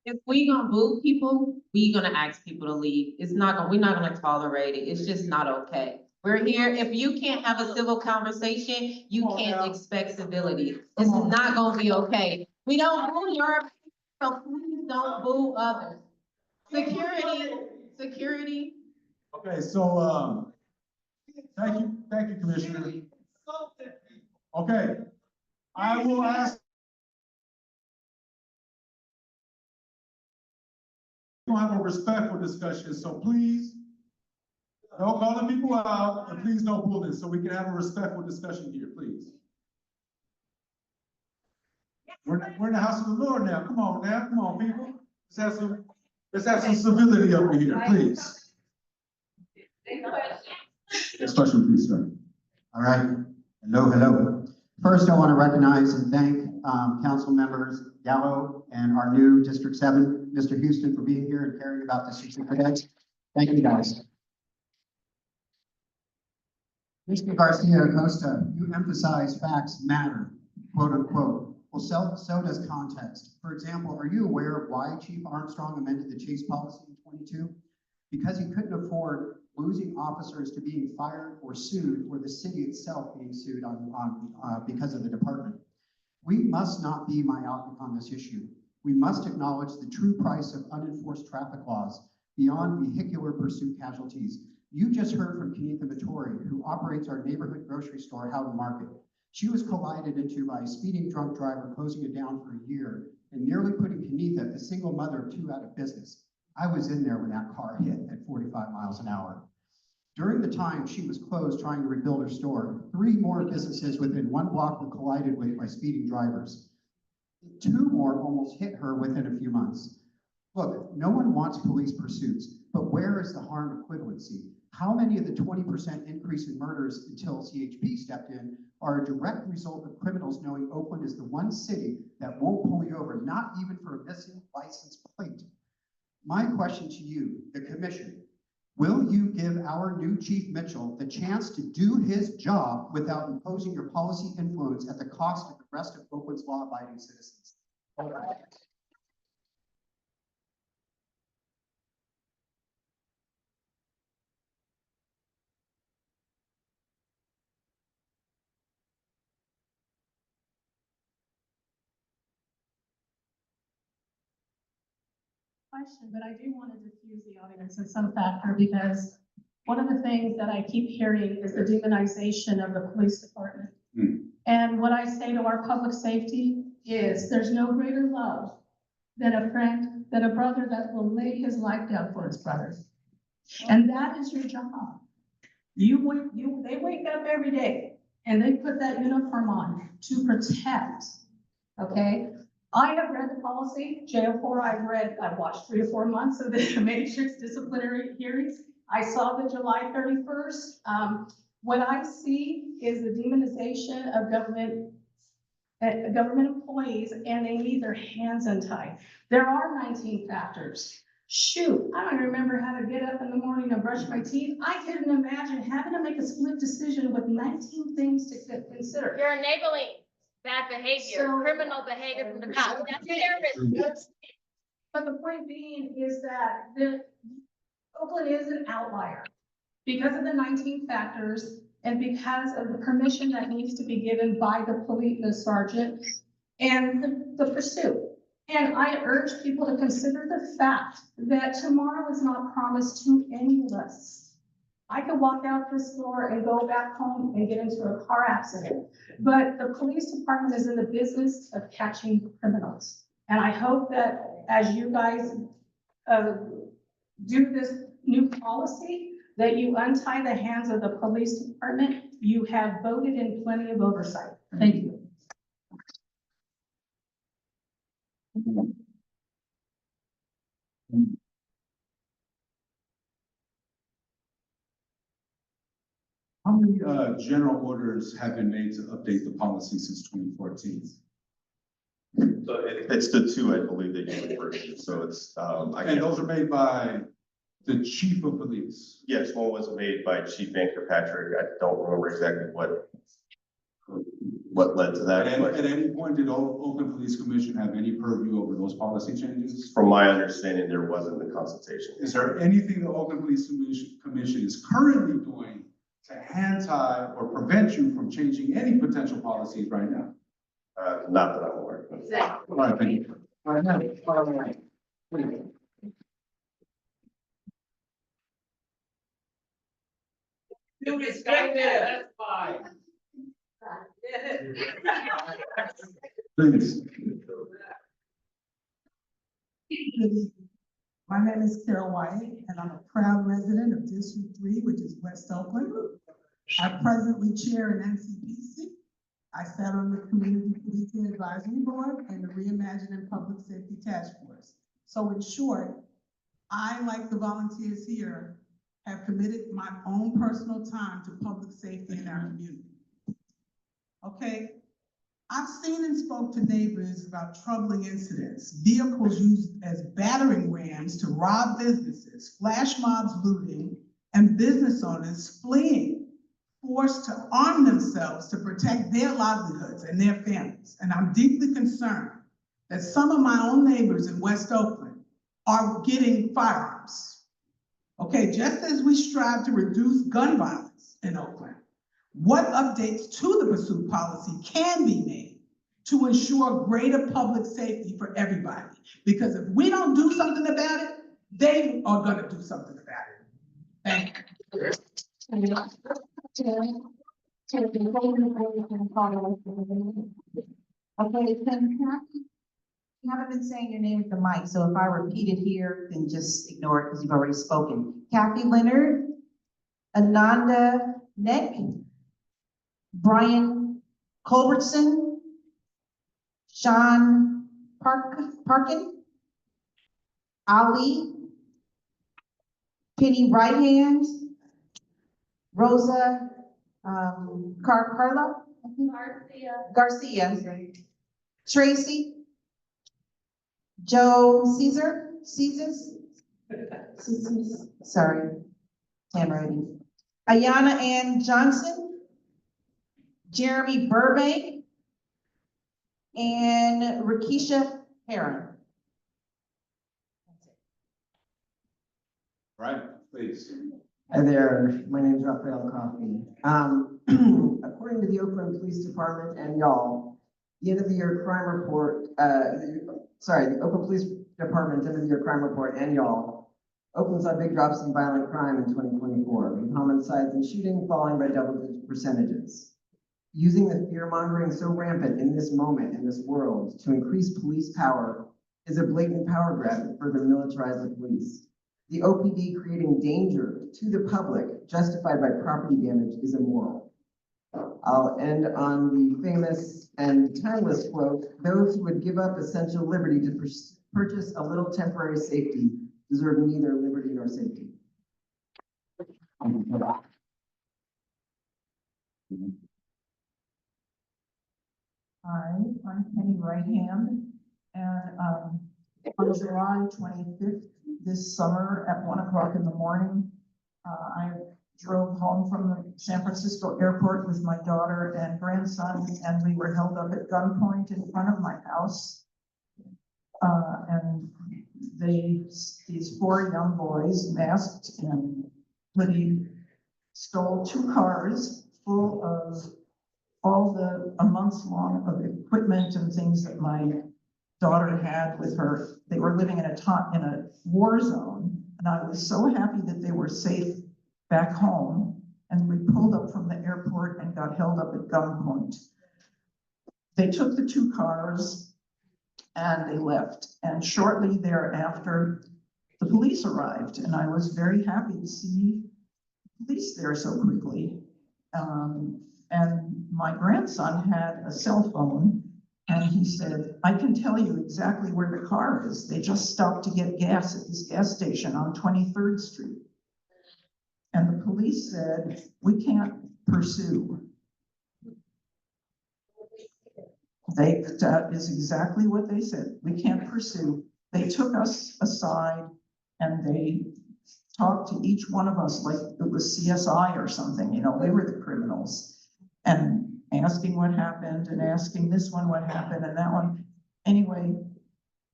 If we gonna boo people, we gonna ask people to leave. It's not gonna, we're not gonna tolerate it. It's just not okay. We're here, if you can't have a civil conversation, you can't expect civility. This is not gonna be okay. We don't boo your, so please don't boo others. Security. Okay, so, thank you, Commissioner. Okay, I will ask. We'll have a respectful discussion, so please, don't call the people out, and please don't pull this, so we can have a respectful discussion here, please. We're in the house of the Lord now, come on, people. Let's have some civility over here, please. Next question, please, sir. All right, hello. First, I want to recognize and thank council members Gallo and our new District 7, Mr. Houston, for being here and caring about this issue today. Thank you, guys. Mr. Garcia Acosta, you emphasize facts matter, quote unquote. Well, so does context. For example, are you aware of why Chief Armstrong amended the chase policy in 22? Because he couldn't afford losing officers to being fired or sued, or the city itself being sued because of the department. We must not be myopic on this issue. We must acknowledge the true price of unenforced traffic laws beyond vehicular pursuit casualties. You just heard from Kenitha Mattori, who operates our neighborhood grocery store, Howden Market. She was collided into by a speeding drunk driver closing it down for a year and nearly putting Kenitha, a single mother of 2, out of business. I was in there when that car hit at 45 miles an hour. During the time she was closed trying to rebuild her store, 3 more businesses within 1 block were collided with by speeding drivers. 2 more almost hit her within a few months. Look, no one wants police pursuits, but where is the harm equivalency? How many of the 20% increase in murders until CHP stepped in are a direct result of criminals knowing Oakland is the one city that won't pull you over, not even for a missing license plate? My question to you, the commission, will you give our new Chief Mitchell the chance to do his job without imposing your policy influence at the cost of the rest of Oakland's law-abiding citizens? Question, but I do want to diffuse the audience in some factor, because one of the things that I keep hearing is the demonization of the police department. And what I say to our public safety is there's no greater love than a friend, than a brother that will lay his life down for his brother. And that is your job. They wake up every day and they put that uniform on to protect, okay? I have read the policy, JO4, I've watched 3 or 4 months of the matrix disciplinary hearings. I saw the July 31st. What I see is the demonization of government employees, and they need their hands untied. There are 19 factors. Shoot, I don't remember how to get up in the morning and brush my teeth. I couldn't imagine having to make a split decision with 19 things to consider. You're enabling bad behavior, criminal behavior from the cops. That's terrorism. But the point being is that Oakland is an outlier because of the 19 factors and because of the permission that needs to be given by the police, the sergeant, and the pursuit. And I urge people to consider the fact that tomorrow is not promised to any of us. I could walk out this door and go back home and get into a car accident. But the police department is in the business of catching criminals. And I hope that as you guys do this new policy, that you untie the hands of the police department. You have voted in plenty of oversight. Thank you. How many general orders have been made to update the policy since 2014? So it's the 2, I believe, that you referred to. So it's, And those are made by the chief of police? Yes, one was made by Chief Anchor Patrick. I don't remember exactly what led to that. And at any point, did Oakland Police Commission have any purview over those policy changes? From my understanding, there wasn't the consultation. Is there anything the Oakland Police Commission is currently doing to hand tie or prevent you from changing any potential policies right now? Not that I'm aware of. All right, thank you. You can stay there, that's fine. Please. My name is Carol White, and I'm a proud resident of District 3, which is West Oakland. I presently chair an NCPC. I sat on the Community Policing Advisory Board and the Reimagining Public Safety Task Force. So in short, I, like the volunteers here, have committed my own personal time to public safety in our community. Okay, I've seen and spoke to neighbors about troubling incidents, vehicles used as battering rams to rob businesses, flash mobs looting, and business owners fleeing, forced to arm themselves to protect their livelihoods and their families. And I'm deeply concerned that some of my own neighbors in West Oakland are getting firearms. Okay, just as we strive to reduce gun violence in Oakland, what updates to the pursuit policy can be made to ensure greater public safety for everybody? Because if we don't do something about it, they are gonna do something about it. Thank you. Okay, Tim, you haven't been saying your name at the mic, so if I repeat it here, then just ignore it because you've already spoken. Kathy Leonard, Ananda Neck, Brian Culbertson, Sean Parkin, Ali, Penny Right-Hand, Rosa Carla, Garcia, Tracy, Joe Caesar, sorry, handwriting. Ayana Ann Johnson, Jeremy Burbank, and Rakisha Heron. Right, please. Hi there, my name is Raphael Coffey. According to the Oakland Police Department and y'all, the end of the year crime report, the Oakland Police Department's end of the year crime report and y'all, Oakland saw big drops in violent crime in 2024, with homicides and shooting falling by double-digit percentages. Using the fear-mongering so rampant in this moment, in this world, to increase police power is a blatant power grab to further militarize the police. The OPD creating danger to the public justified by property damage is immoral. I'll end on the famous and timeless quote, "Those who would give up essential liberty to purchase a little temporary safety deserve neither liberty nor safety." Hi, I'm Penny Right-Hand, and on July 25th this summer at 1 o'clock in the morning, I drove home from the San Francisco airport with my daughter and grandson, and we were held up at gunpoint in front of my house. And these four young boys, masked and hoodie, stole 2 cars full of a month long of equipment and things that my daughter had with her. They were living in a war zone, and I was so happy that they were safe back home. And we pulled up from the airport and got held up at gunpoint. They took the 2 cars and they left. And shortly thereafter, the police arrived, and I was very happy to see police there so quickly. And my grandson had a cell phone, and he said, "I can tell you exactly where the car is. They just stopped to get gas at this gas station on 23rd Street. And the police said, "We can't pursue." That is exactly what they said. "We can't pursue." They took us aside and they talked to each one of us like it was CSI or something, you know, they were the criminals, and asking what happened and asking this one what happened and that one. Anyway,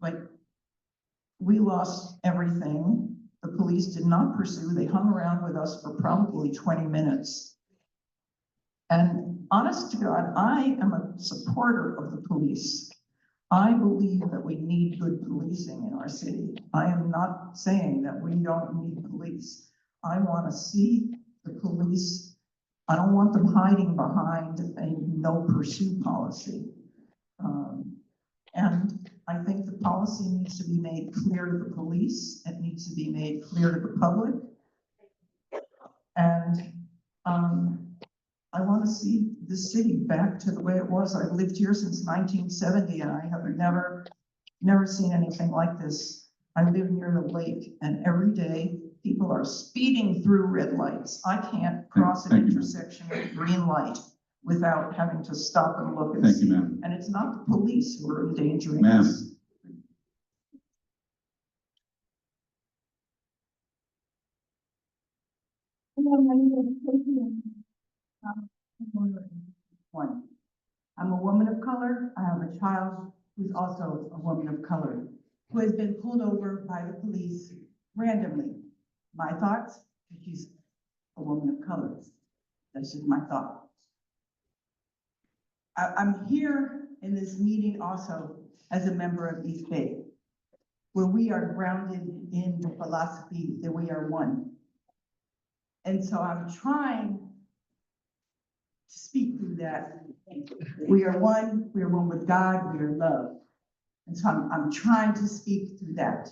like, we lost everything. The police did not pursue. They hung around with us for probably 20 minutes. And honest to God, I am a supporter of the police. I believe that we need good policing in our city. I am not saying that we don't need police. I want to see the police. I don't want them hiding behind a no pursue policy. And I think the policy needs to be made clear to the police. It needs to be made clear to the public. And I want to see the city back to the way it was. I've lived here since 1970 and I have never seen anything like this. I live near the lake and every day people are speeding through red lights. I can't cross an intersection with green light without having to stop and look and see. ma'am. And it's not the police who are endangering Ma'am. us. One, I'm a woman of color. I have a child who's also a woman of color, who has been pulled over by the police randomly. My thoughts, she's a woman of color. That's just my thought. I'm here in this meeting also as a member of East Bay, where we are grounded in the philosophy that we are one. And so I'm trying to speak through that. We are one with God, we are love. And so I'm trying to speak through that.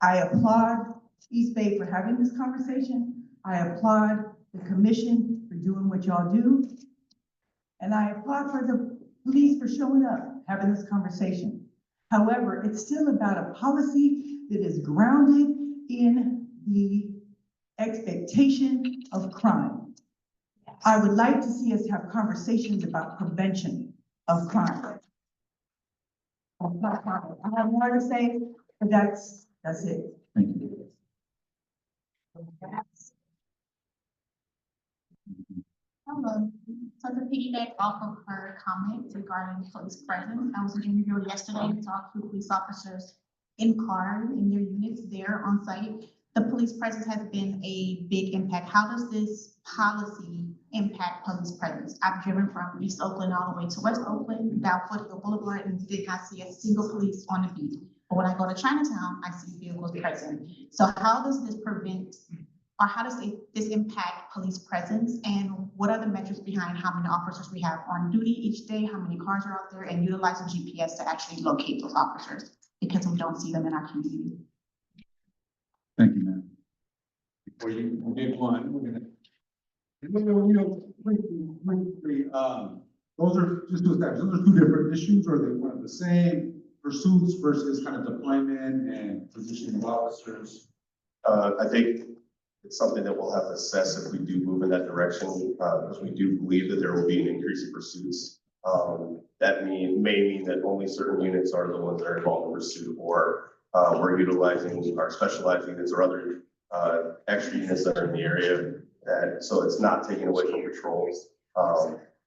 I applaud East Bay for having this conversation. I applaud the commission for doing what y'all do. And I applaud for the police for showing up, having this conversation. However, it's still about a policy that is grounded in the expectation of crime. I would like to see us have conversations about prevention of crime. I have more to say, but that's it. Thank you. Hello. So to piggyback off of her comments regarding police presence, I was in an interview yesterday to talk to police officers in cars, in their units there on site. The police presence has been a big impact. How does this policy impact police presence? I've driven from East Oakland all the way to West Oakland, down Foothill Boulevard, and did not see a single police on the beat. But when I go to Chinatown, I see vehicles present. So how does this prevent, or how does this impact police presence? And what are the metrics behind how many officers we have on duty each day, how many cars are out there, and utilizing GPS to actually locate those officers? Because we don't see them in our community. Thank you, ma'am. Before you get one, we're gonna. Briefly, those are just to establish, those are two different issues, or are they one of the same pursuits versus kind of deployment and positioning of officers? I think it's something that we'll have to assess if we do move in that direction, because we do believe that there will be an increase in pursuits. That may mean that only certain units are the ones that are involved in pursuit, or we're utilizing our specialized units or other extra units that are in the area. So it's not taking away from patrols.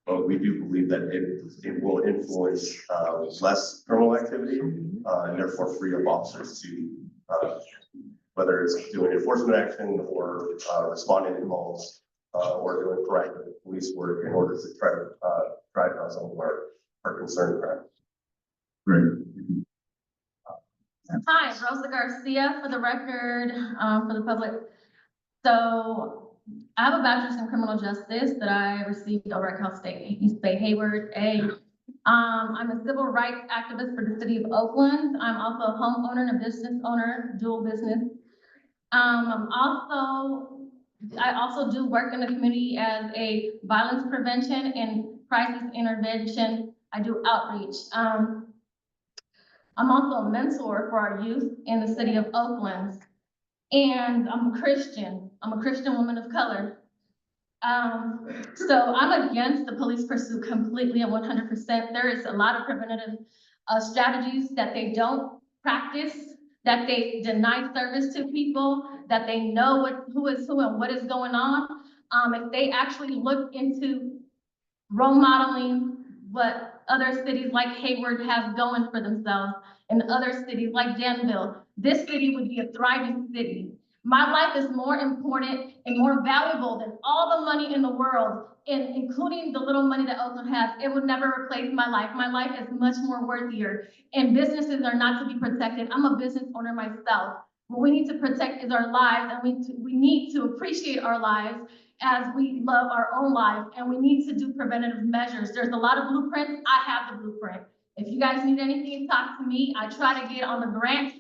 But we do believe that it will influence less criminal activity and therefore free up officers to whether it's doing enforcement action or responding to calls or doing proactive police work in order to try to drive down some of our concern crime. Great. Hi, Rosa Garcia, for the record, for the public. So I have a bachelor's in criminal justice that I received over at Cal State East Bay Hayward. I'm a civil rights activist for the city of Oakland. I'm also a homeowner and a business owner, dual business. I also do work in the community as a violence prevention and crisis intervention. I do outreach. I'm also a mentor for our youth in the city of Oakland. And I'm a Christian. I'm a Christian woman of color. So I'm against the police pursuit completely and 100%. There is a lot of preventative strategies that they don't practice, that they deny service to people, that they know who is who and what is going on. If they actually look into role modeling what other cities like Hayward have going for themselves and other cities like Danville, this city would be a thriving city. My life is more important and more valuable than all the money in the world, and including the little money that Oakland has. It would never replace my life. My life is much more worthier, and businesses are not to be protected. I'm a business owner myself. What we need to protect is our lives, and we need to appreciate our lives as we love our own life, and we need to do preventative measures. There's a lot of blueprints. I have the blueprint. If you guys need anything, talk to me. I try to get on the grant.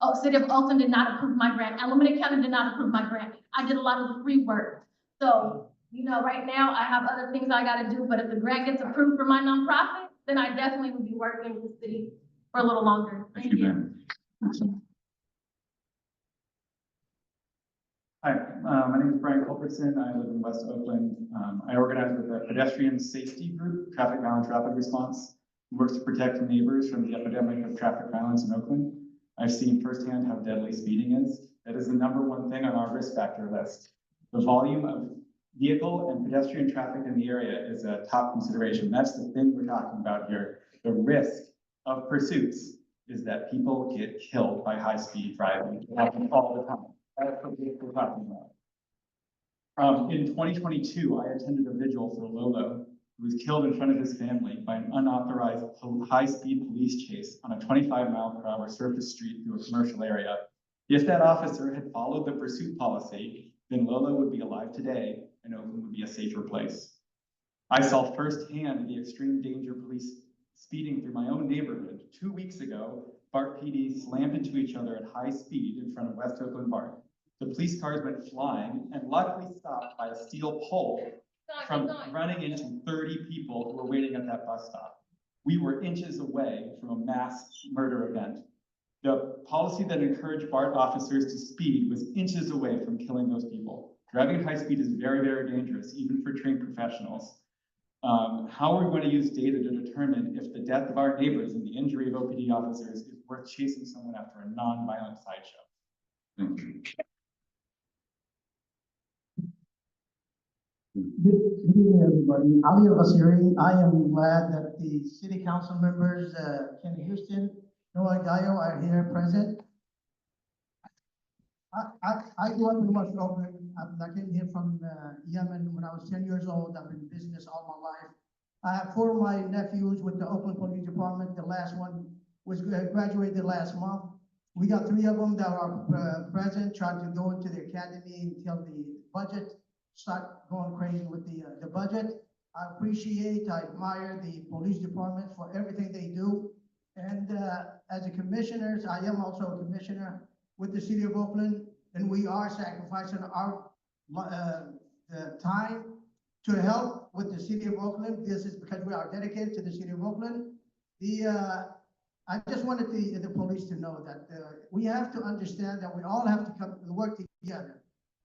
Oh, City of Oakland did not approve my grant. Alameda County did not approve my grant. I did a lot of the free work. So, you know, right now I have other things I gotta do, but if the grant gets approved for my nonprofit, then I definitely would be working with the city for a little longer. Thank you. Hi, my name is Brian Culbertson. I live in West Oakland. I organize with a pedestrian safety group, Traffic Violence Rapid Response, who works to protect neighbors from the epidemic of traffic violence in Oakland. I've seen firsthand how deadly speeding is. That is the #1 thing on our risk factor list. The volume of vehicle and pedestrian traffic in the area is a top consideration. That's the thing we're talking about here. The risk of pursuits is that people get killed by high-speed driving. It happens all the time. That's what we're talking about. In 2022, I attended a vigil for Lolo, who was killed in front of his family by an unauthorized high-speed police chase on a 25-mile-per-hour surface street through a commercial area. If that officer had followed the pursuit policy, then Lolo would be alive today and Oakland would be a safer place. I saw firsthand the extreme danger police speeding through my own neighborhood. 2 weeks ago, BART PD slammed into each other at high speed in front of West Oakland BART. The police cars went flying and luckily stopped by a steel pole from running into 30 people who were waiting at that bus stop. We were inches away from a mass murder event. The policy that encouraged BART officers to speed was inches away from killing those people. Driving at high speed is very, very dangerous, even for trained professionals. How are we going to use data to determine if the death of our neighbors and the injury of OPD officers is worth chasing someone after a non-violent sideshow? Thank you. Good evening, everybody. Ali Al-Basiri. I am glad that the city council members, Ken Houston, Noah Gallo are here present. I grew up in West Oakland. I came here from Yemen when I was 10 years old. I've been in business all my life. I have 4 of my nephews with the Oakland Police Department. The last one was graduated last month. We got 3 of them that are present, trying to go into the academy until the budget start going crazy with the budget. I appreciate, I admire the police department for everything they do. And as a commissioner, I am also a commissioner with the city of Oakland, and we are sacrificing our time to help with the city of Oakland. This is because we are dedicated to the city of Oakland. I just wanted the police to know that we have to understand that we all have to come and work together.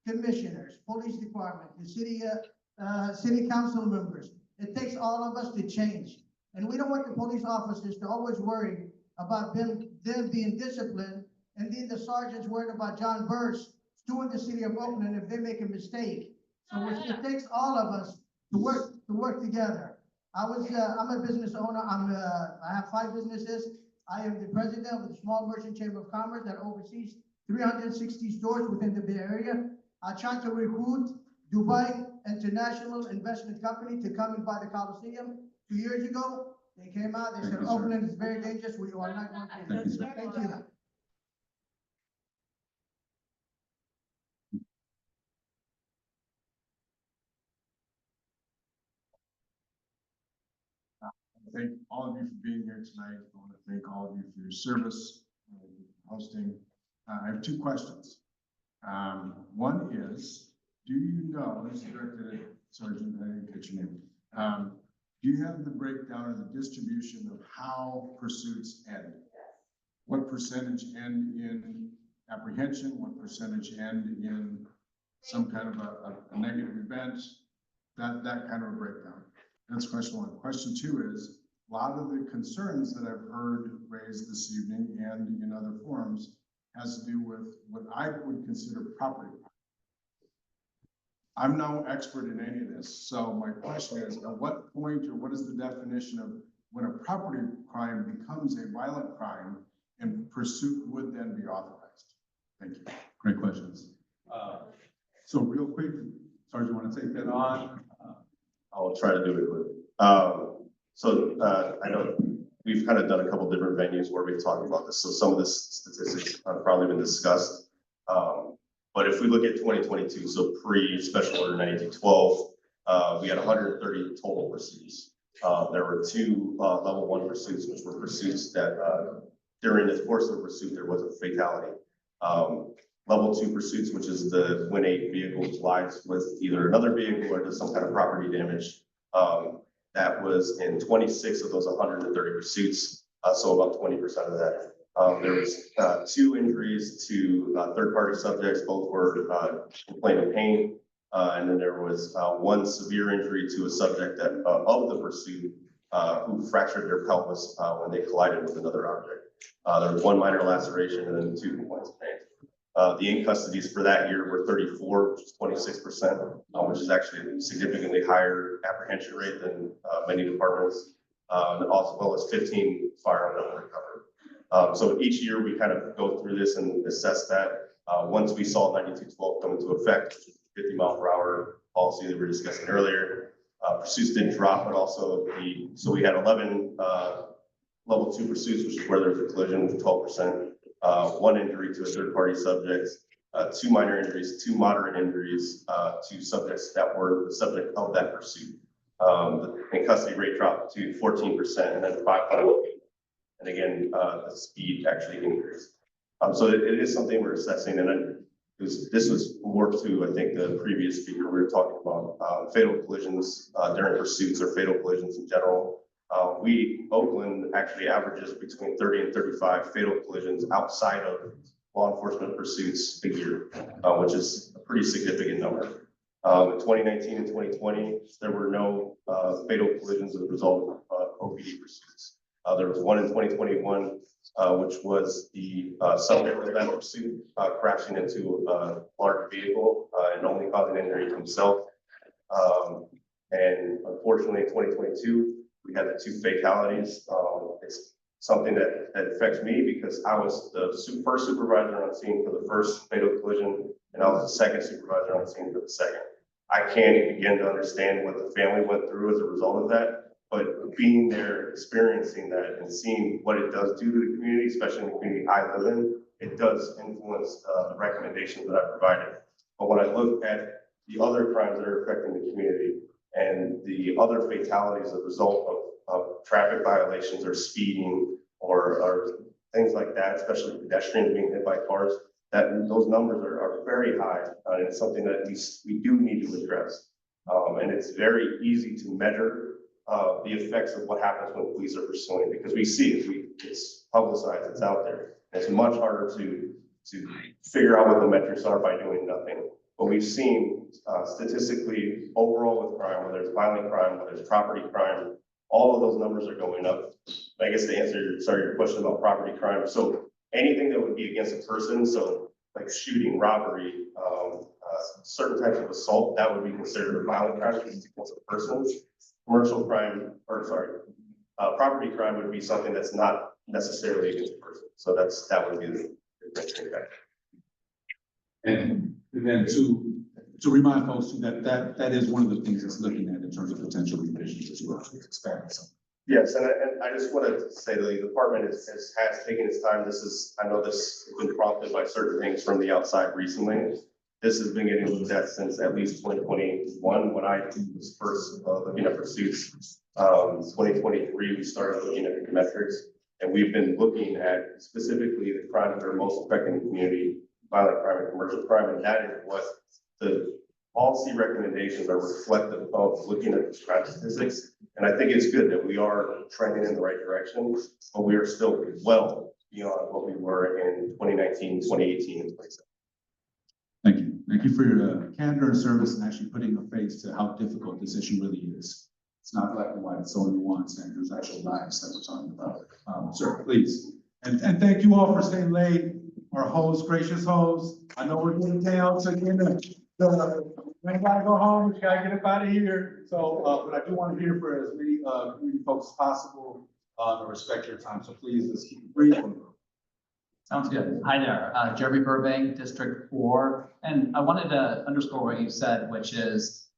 Commissioners, police department, the city council members. It takes all of us to change. And we don't want the police officers to always worry about them being disciplined, and then the sergeants worried about John Burst doing the city of Oakland if they make a mistake. So it takes all of us to work together. I'm a business owner. I have 5 businesses. I am the president of the Small Merchant Chamber of Commerce that oversees 360 stores within the Bay Area. I tried to recruit Dubai International Investment Company to come and buy the Coliseum 2 years ago. They came out, they said, Oakland is very dangerous. We are not going to. Thank you. Thank all of you for being here tonight. I want to thank all of you for your service, hosting. I have 2 questions. One is, do you know, this is directed at Sergeant, I didn't catch your name. Do you have the breakdown or the distribution of how pursuits end? What percentage end in apprehension? What percentage end in some kind of a negative event? That kind of a breakdown. That's question 1. Question 2 is, a lot of the concerns that I've heard raised this evening and in other forums has to do with what I would consider property crime. I'm no expert in any of this, so my question is, at what point or what is the definition of when a property crime becomes a violent crime and pursuit would then be authorized? Thank you. Great questions. So real quick, Sergeant, want to take that on? I'll try to do it quickly. I know we've kind of done a couple different venues where we've talked about this, so some of this statistics have probably been discussed. But if we look at 2022, so pre-Special Order 9212, we had 130 total pursuits. There were 2 level 1 pursuits, which were pursuits that during the course of the pursuit, there was a fatality. Level 2 pursuits, which is when a vehicle collides with either another vehicle or does some kind of property damage. That was in 26 of those 130 pursuits, so about 20% of that. There was 2 injuries to third-party subjects, both were complaining pain. And then there was 1 severe injury to a subject that of the pursuit who fractured their pelvis when they collided with another object. There was 1 minor laceration and then 2 complaints of pain. The in-custodies for that year were 34, which is 26%, which is actually a significantly higher apprehension rate than many departments, and also well as 15 firearms that were recovered. So each year we kind of go through this and assess that. Once we saw 9212 come into effect, which is the 50-mile-per-hour policy that we were discussing earlier, pursuits didn't drop, but also so we had 11 level 2 pursuits, which is where there was a collision, with 12%. 1 injury to a third-party subject, 2 minor injuries, 2 moderate injuries to subjects that were the subject of that pursuit. The in-custody rate dropped to 14%, and then 5 final. And again, the speed actually increased. So it is something we're assessing, and then this was more to, I think, the previous speaker. We were talking about fatal collisions during pursuits or fatal collisions in general. Oakland actually averages between 30 and 35 fatal collisions outside of law enforcement pursuits a year, which is a pretty significant number. In 2019 and 2020, there were no fatal collisions as a result of OPD pursuits. There was 1 in 2021, which was the subject of that pursuit crashing into a large vehicle and only causing injury to himself. And unfortunately, in 2022, we had the 2 fatalities. It's something that affects me because I was the first supervisor on scene for the first fatal collision, and I was the second supervisor on scene for the second. I can't even begin to understand what the family went through as a result of that, but being there, experiencing that, and seeing what it does do to the community, especially in the community I live in, it does influence the recommendations that I provided. But when I look at the other crimes that are affecting the community, and the other fatalities as a result of traffic violations or speeding or things like that, especially pedestrians being hit by cars, those numbers are very high. And it's something that we do need to address. And it's very easy to measure the effects of what happens when police are pursuing, because we see it, it's publicized, it's out there. It's much harder to figure out what the metrics are by doing nothing. But we've seen statistically overall with crime, whether it's violent crime, whether it's property crime, all of those numbers are going up. I guess to answer your question about property crime. So anything that would be against a person, so like shooting, robbery, certain types of assault, that would be considered a violent crime against a person. Commercial crime, property crime would be something that's not necessarily against a person. So that would be the impact. And then to remind folks too, that is one of the things it's looking at in terms of potential revisions as well. Yes, and I just want to say the department has taken its time. I know this has been prompted by certain things from the outside recently. This has been getting looked at since at least 2021, when I was first looking at pursuits. 2023, we started looking at the metrics, and we've been looking at specifically the crimes that are most affecting the community, violent crime and commercial crime, and that is what the policy recommendations are reflective of, looking at the crime statistics. And I think it's good that we are trending in the right direction, but we are still well beyond what we were in 2019, 2018, and 2017. Thank you. Thank you for your candor and service and actually putting a face to how difficult this issue really is. It's not black and white, it's so nuanced, and there's actual lives that we're talking about. Sir, please. And thank you all for staying late. Our host, gracious host. I know we're getting down to we gotta go home, we gotta get up out of here. So, but I do want to hear for as many community folks as possible, and respect your time. So please, let's keep it brief. Sounds good. Hi there, Jeremy Burbank, District 4. And I wanted to underscore what you said, which is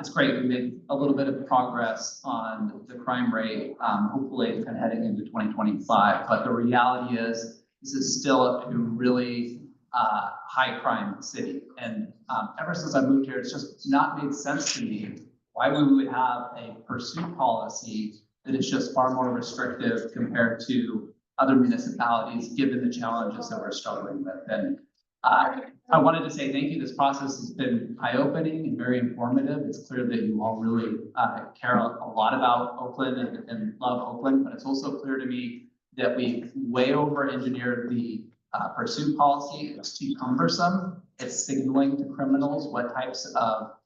it's great. We made a little bit of progress on the crime rate, hopefully kind of heading into 2025. But the reality is this is still a really high crime city. And ever since I moved here, it's just not made sense to me why we would have a pursuit policy that is just far more restrictive compared to other municipalities, given the challenges that we're struggling with. And I wanted to say thank you. This process has been eye-opening and very informative. It's clear that you all really care a lot about Oakland and love Oakland, but it's also clear to me that we way over-engineered the pursuit policy. It's too cumbersome. It's signaling to criminals what types of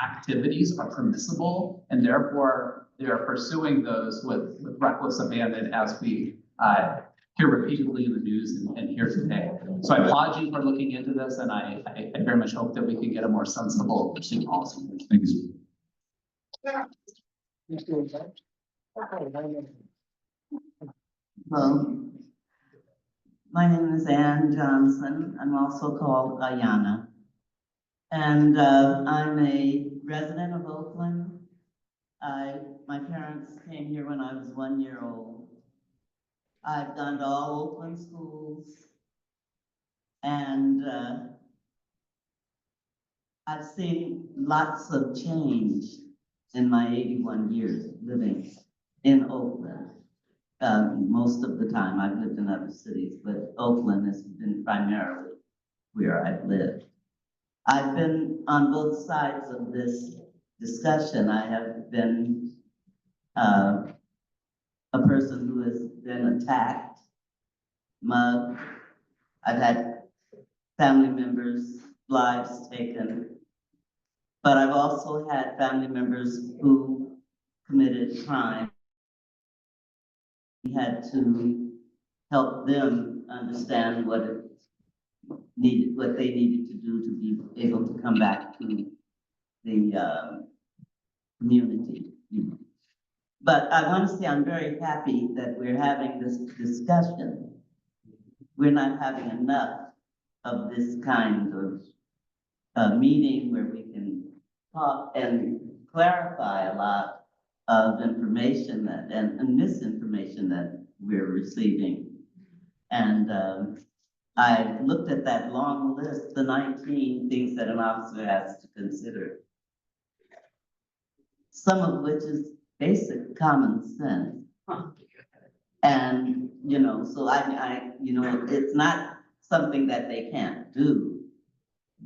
activities are permissible, and therefore they are pursuing those with reckless abandon, as we hear repeatedly in the news and here today. So I applaud you for looking into this, and I very much hope that we can get a more sensible pursuit policy. Thank you. Hello, my name is Ann Johnson. I'm also called Ayana. And I'm a resident of Oakland. My parents came here when I was 1 year old. I've gone to all Oakland schools. And I've seen lots of change in my 81 years living in Oakland. Most of the time I've lived in other cities, but Oakland has been primarily where I've lived. I've been on both sides of this discussion. I have been a person who has been attacked, mugged. I've had family members' lives taken, but I've also had family members who committed crime. We had to help them understand what they needed to do to be able to come back to the community. But I want to say I'm very happy that we're having this discussion. We're not having enough of this kind of meeting where we can talk and clarify a lot of information and misinformation that we're receiving. And I looked at that long list, the 19 things that an officer has to consider, some of which is basic common sense. And, so I it's not something that they can't do,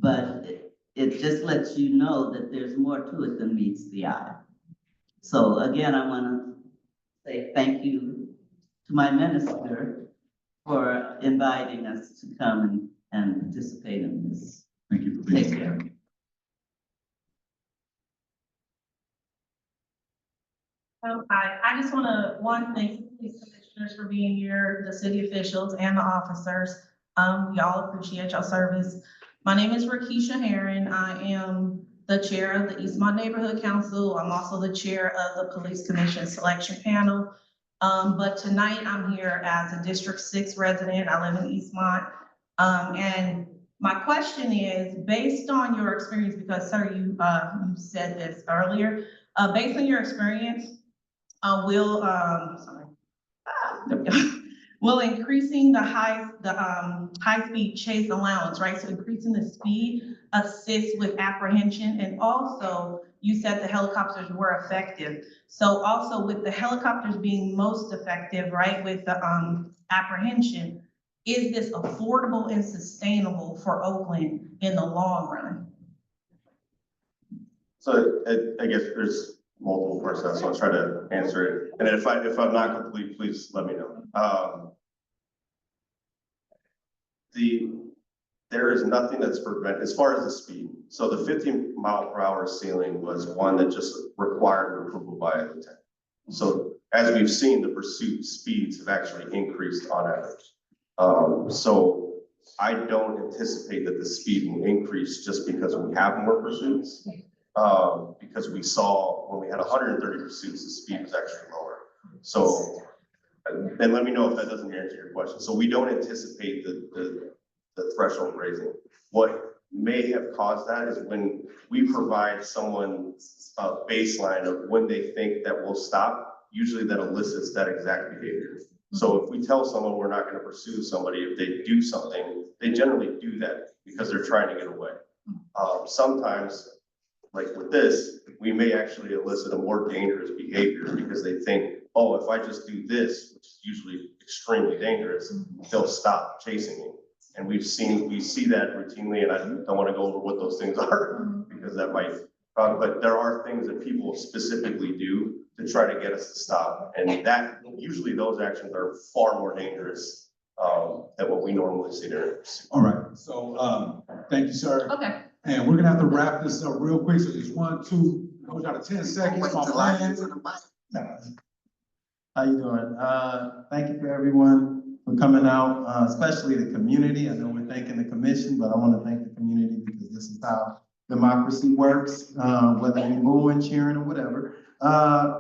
but it just lets you know that there's more to it than meets the eye. So again, I want to say thank you to my minister for inviting us to come and participate in this. Thank you for being Take here. care. I just want to, thank the police commissioners for being here, the city officials and the officers. Y'all appreciate y'all service. My name is Rakisha Heron. I am the chair of the Eastmont Neighborhood Council. I'm also the chair of the Police Commission Selection Panel. But tonight I'm here as a District 6 resident. I live in Eastmont. And my question is, based on your experience, because sir, you said this earlier, based on your experience, will increasing the high-speed chase allowance, right? So increasing the speed assist with apprehension, and also you said the helicopters were effective. So also with the helicopters being most effective, right, with the apprehension, is this affordable and sustainable for Oakland in the long run? So I guess there's multiple parts of that, so I'll try to answer it. And if I'm not complete, please let me know. There is nothing that's as far as the speed. So the 50-mile-per-hour ceiling was one that just required approval by a lieutenant. So as we've seen, the pursuit speeds have actually increased on average. So I don't anticipate that the speed will increase just because we have more pursuits. Because we saw when we had 130 pursuits, the speed was actually lower. So And let me know if that doesn't answer your question. So we don't anticipate the threshold raising. What may have caused that is when we provide someone a baseline of when they think that will stop, usually that elicits that exact behavior. So if we tell someone we're not going to pursue somebody, if they do something, they generally do that because they're trying to get away. Sometimes, like with this, we may actually elicit a more dangerous behavior because they think, oh, if I just do this, which is usually extremely dangerous, they'll stop chasing me. And we see that routinely, and I don't want to go over what those things are because that might, but there are things that people specifically do to try to get us to stop. And that, usually those actions are far more dangerous than what we normally see there. All right, so, thank you, sir. Okay. And we're gonna have to wrap this up real quick, so just 1, 2, goes out of 10 seconds. My man. How you doing? Thank you for everyone for coming out, especially the community. I know we're thanking the commission, but I want to thank the community because this is how democracy works, whether you're booing, cheering, or whatever.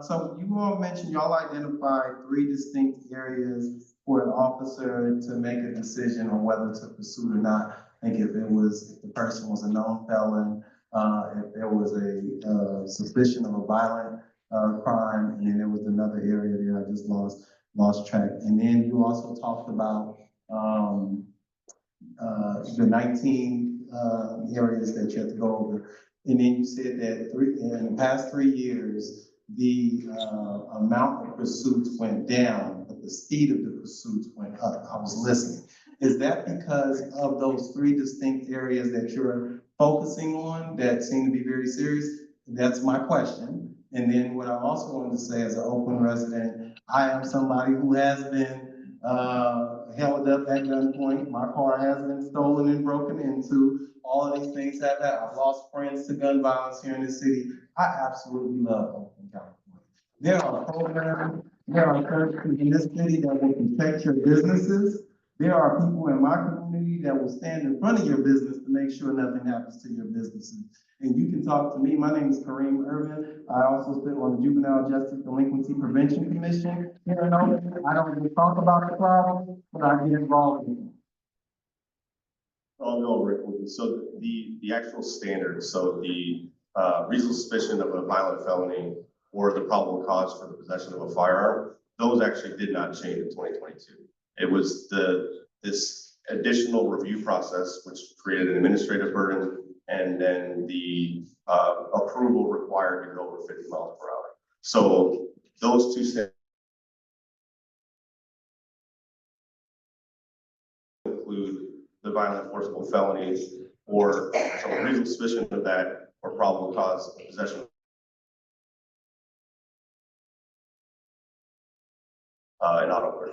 So you all mentioned y'all identified 3 distinct areas for an officer to make a decision on whether to pursue or not. I think if the person was a known felon, if there was a suspicion of a violent crime, and then there was another area there I just lost track. And then you also talked about the 19 areas that you have to go over. And then you said that in the past 3 years, the amount of pursuits went down, but the speed of the pursuits went up. I was listening. Is that because of those 3 distinct areas that you're focusing on that seem to be very serious? That's my question. And then what I also wanted to say as an Oakland resident, I am somebody who has been held up at gunpoint. My car has been stolen and broken into. All of these things have happened. I've lost friends to gun violence here in the city. I absolutely love Oakland, California. There are programs, there are services in this city that will protect your businesses. There are people in my community that will stand in front of your business to make sure nothing happens to your businesses. And you can talk to me. My name is Kareem Irvin. I also sit on the Juvenile Justice Delinquency Prevention Commission here in Oakland. I don't just talk about the problem, but I get involved in it. Oh, no, Rick, so the actual standards, so the reasonable suspicion of a violent felony or the probable cause for the possession of a firearm, those actually did not change in 2022. It was this additional review process, which created an administrative burden, and then the approval required to go over 50 miles per hour. So those 2 standards include the violent forcible felonies or some reasonable suspicion of that or probable cause of possession. And auto murder.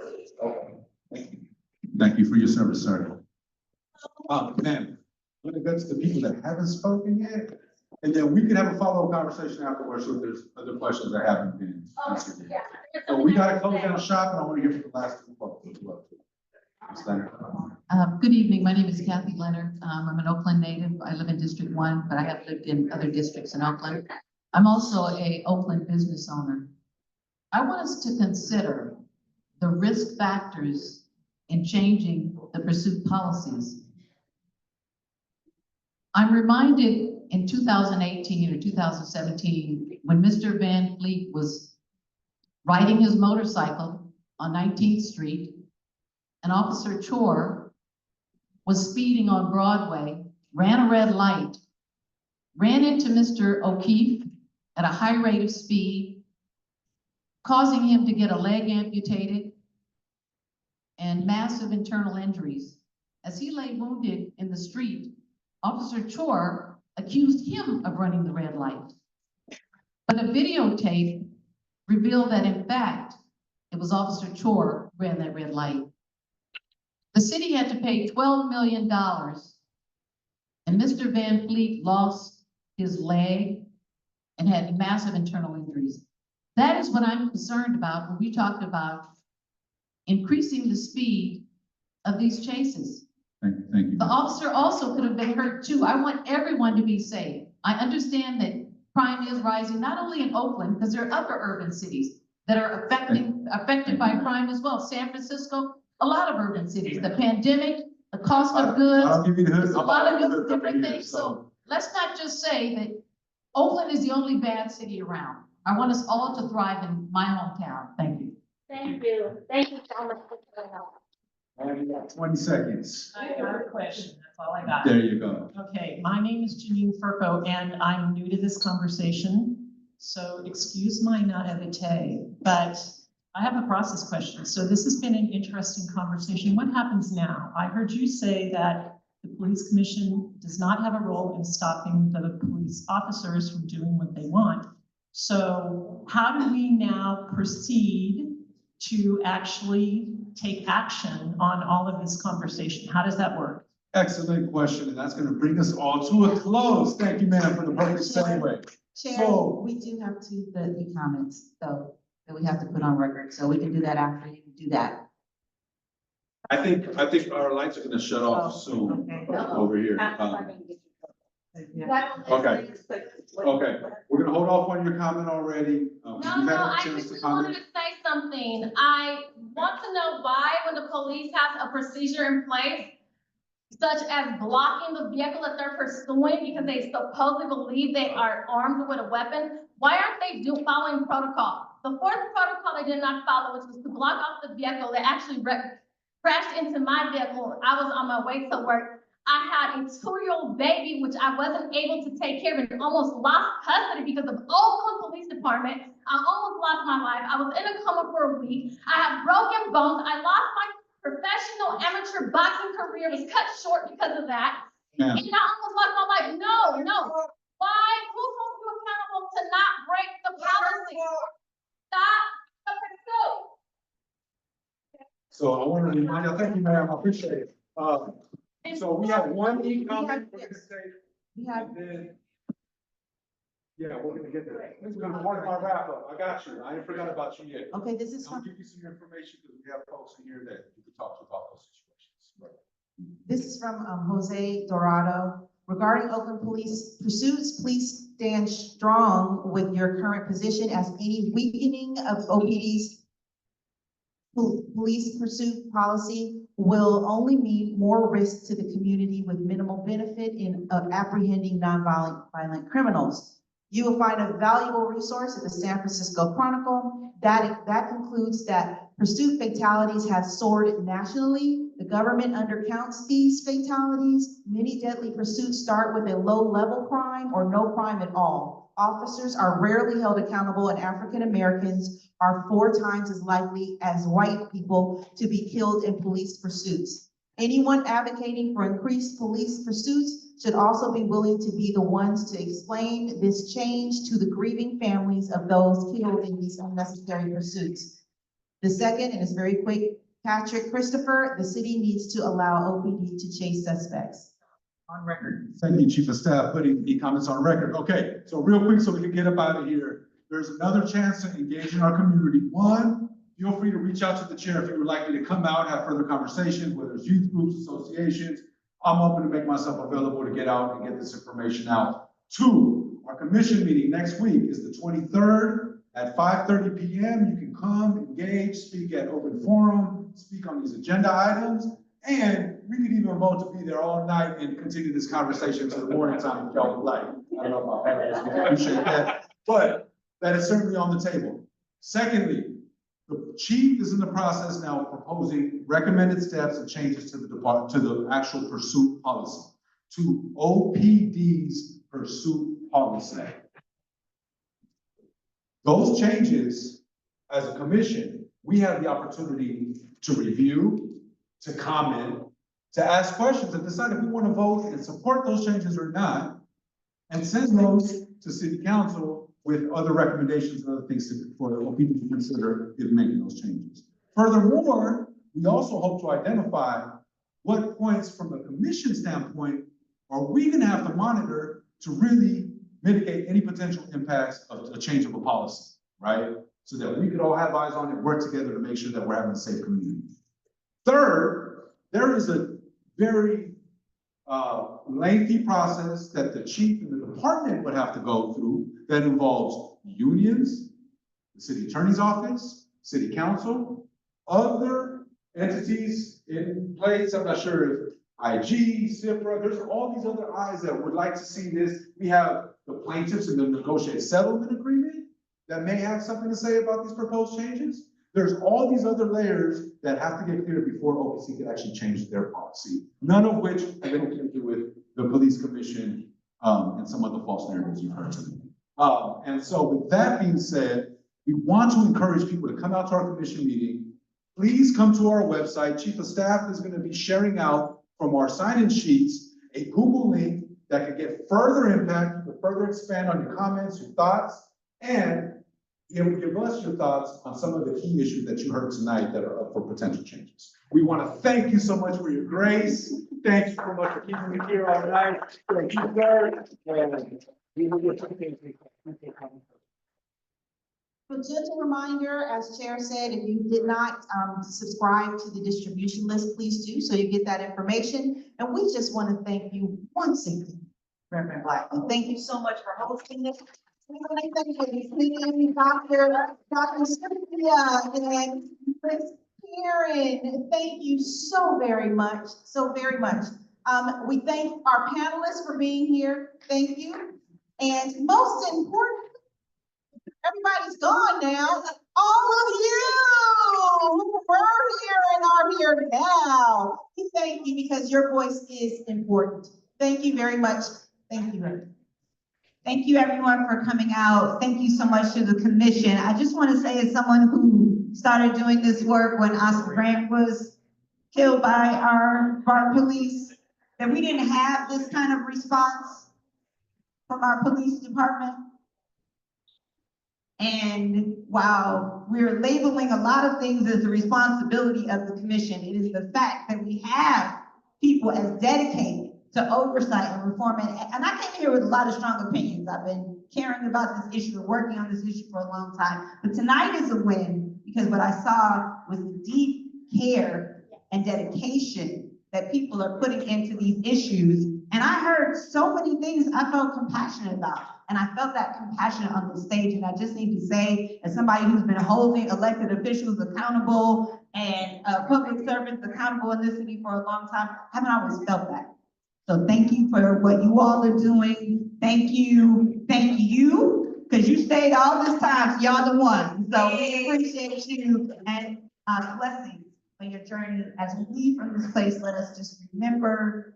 Thank you for your service, sir. Ma'am, we're gonna go to the people that haven't spoken yet, and then we can have a follow-up conversation afterwards if there's other questions that haven't been answered yet. So we gotta close down shop, and I wanna hear from the last 2 folks as well. Ms. Leonard. Good evening. My name is Kathy Leonard. I'm an Oakland native. I live in District 1, but I have lived in other districts in Oakland. I'm also a Oakland business owner. I want us to consider the risk factors in changing the pursuit policies. I'm reminded in 2018 or 2017, when Mr. Van Fleet was riding his motorcycle on 19th Street, and Officer Chor was speeding on Broadway, ran a red light, ran into Mr. O'Keefe at a high rate of speed, causing him to get a leg amputated and massive internal injuries. As he lay wounded in the street, Officer Chor accused him of running the red light. But a videotape revealed that in fact, it was Officer Chor who ran that red light. The city had to pay $12 million, and Mr. Van Fleet lost his leg and had massive internal injuries. That is what I'm concerned about when we talk about increasing the speed of these chases. Thank you. The officer also could have been hurt too. I want everyone to be safe. I understand that crime is rising, not only in Oakland, because there are other urban cities that are affected by crime as well. San Francisco, a lot of urban cities, the pandemic, the cost of goods. I'll give you the hood. There's a lot of different things, so let's not just say that Oakland is the only bad city around. I want us all to thrive in my hometown. Thank you. Thank you. Thank you so much for coming out. And you got 20 seconds. I got a question, that's all I got. There you go. Okay, my name is Janine Furco, and I'm new to this conversation, so excuse my naivete, but I have a process question. So this has been an interesting conversation. What happens now? I heard you say that the police commission does not have a role in stopping the police officers from doing what they want. So how do we now proceed to actually take action on all of this conversation? How does that work? Excellent question, and that's gonna bring us all to a close. Thank you, ma'am, for the perfect segue. Chair, So- we do have the e-comments, though, that we have to put on record, so we can do that after you do that. I think our lights are gonna shut off soon over here. Okay. Okay, we're gonna hold off on your comment already. No, You've no, had a I chance to just wanted comment. to say something. I want to know why, when the police has a procedure in place, such as blocking the vehicle that they're pursuing because they supposedly believe they are armed with a weapon, why aren't they following protocol? The fourth protocol they did not follow, which was to block off the vehicle. They actually crashed into my vehicle. I was on my way to work. I had a 2-year-old baby, which I wasn't able to take care of and almost lost custody because of Oakland Police Department. I almost lost my life. I was in a coma for a week. I have broken bones. I lost my professional amateur boxing career, was cut short because of that. Yeah. And I almost lost my life. No. Why? Who's holding you accountable to not break the policy? Stop the pursuit. So I want to remind you, thank you, ma'am, I appreciate it. So we have one e-comment, we're gonna say, and then, yeah, we're gonna get there. This is gonna part of my wrap up. I got you. I ain't forgot about you yet. Okay, this is I'll from, give you some information because we have folks in here that you can talk to about those situations. this is from Jose Dorado. Regarding Oakland police pursuits, please stand strong with your current position as any weakening of OPD's police pursuit policy will only mean more risk to the community with minimal benefit of apprehending violent criminals. You will find a valuable resource at the San Francisco Chronicle. That concludes that pursuit fatalities have soared nationally. The government undercounts these fatalities. Many deadly pursuits start with a low-level crime or no crime at all. Officers are rarely held accountable, and African Americans are 4 times as likely as white people to be killed in police pursuits. Anyone advocating for increased police pursuits should also be willing to be the ones to explain this change to the grieving families of those killed in these unnecessary pursuits. The second, and it's very quick, Patrick Christopher, the city needs to allow OPD to chase suspects. On record. Thank you, Chief of Staff, putting the comments on record. Okay, so real quick so we can get up out of here. There's another chance to engage in our community. One, feel free to reach out to the chair if you would like me to come out and have further conversations, whether it's youth groups, associations. I'm open to make myself available to get out and get this information out. 2, our commission meeting next week is the 23rd at 5:30 p.m. You can come, engage, speak at open forum, speak on these agenda items, and we could even vote to be there all night and continue this conversation to the morning time if y'all would like. I don't know if I appreciate that, but that is certainly on the table. Secondly, the chief is in the process now of proposing recommended steps and changes to the department, to the actual pursuit policy, to OPD's pursuit policy. Those changes, as a commission, we have the opportunity to review, to comment, to ask questions, and decide if we want to vote and support those changes or not, and send those to city council with other recommendations and other things for the OPD to consider if making those changes. Furthermore, we also hope to identify what points from the commission standpoint are we going to have to monitor to really mitigate any potential impacts of a change of a policy, right? So that we could all have eyes on it, work together to make sure that we're having a safe community. Third, there is a very lengthy process that the chief and the department would have to go through that involves unions, the city attorney's office, city council, other entities in place. I'm not sure if IG, CIPRA, there's all these other eyes that would like to see this. We have the plaintiffs in the negotiated settlement agreement that may have something to say about these proposed changes. There's all these other layers that have to get cleared before OPC can actually change their policy, none of which have anything to do with the police commission and some of the false narratives you've heard today. And so with that being said, we want to encourage people to come out to our commission meeting. Please come to our website. Chief of Staff is going to be sharing out from our sign-in sheets a Google link that could get further impact, to further expand on your comments, your thoughts, and give us your thoughts on some of the key issues that you heard tonight that are up for potential changes. We want to thank you so much for your grace. Thank you so much for keeping me here all night. Thank you, sir. And we will get some things. A gentle reminder, as Chair said, if you did not subscribe to the distribution list, please do, so you get that information. And we just want to thank you once again, Reverend Blackman. Thank you so much for hosting this. We want to thank you, Dr. Cynthia and Ms. Karen. Thank you so very much, so very much. We thank our panelists for being here. Thank you. And most important, everybody's gone now. All of you who were here and are here now. We thank you because your voice is important. Thank you very much. Thank you. Thank you everyone for coming out. Thank you so much to the commission. I just want to say, as someone who started doing this work when Oscar Grant was killed by our police, that we didn't have this kind of response from our police department. And while we're labeling a lot of things as the responsibility of the commission, it is the fact that we have people as dedicated to oversight and reform. And I came here with a lot of strong opinions. I've been caring about this issue and working on this issue for a long time. But tonight is a win because what I saw was the deep care and dedication that people are putting into these issues. And I heard so many things I felt compassionate about. And I felt that compassion on the stage. And I just need to say, as somebody who's been holding elected officials accountable and public servants accountable in this city for a long time, I haven't always felt that. So thank you for what you all are doing. Thank you, because you stayed all this time, so y'all the ones. So we appreciate you, and blessings on your journey. As we leave from this place, let us just remember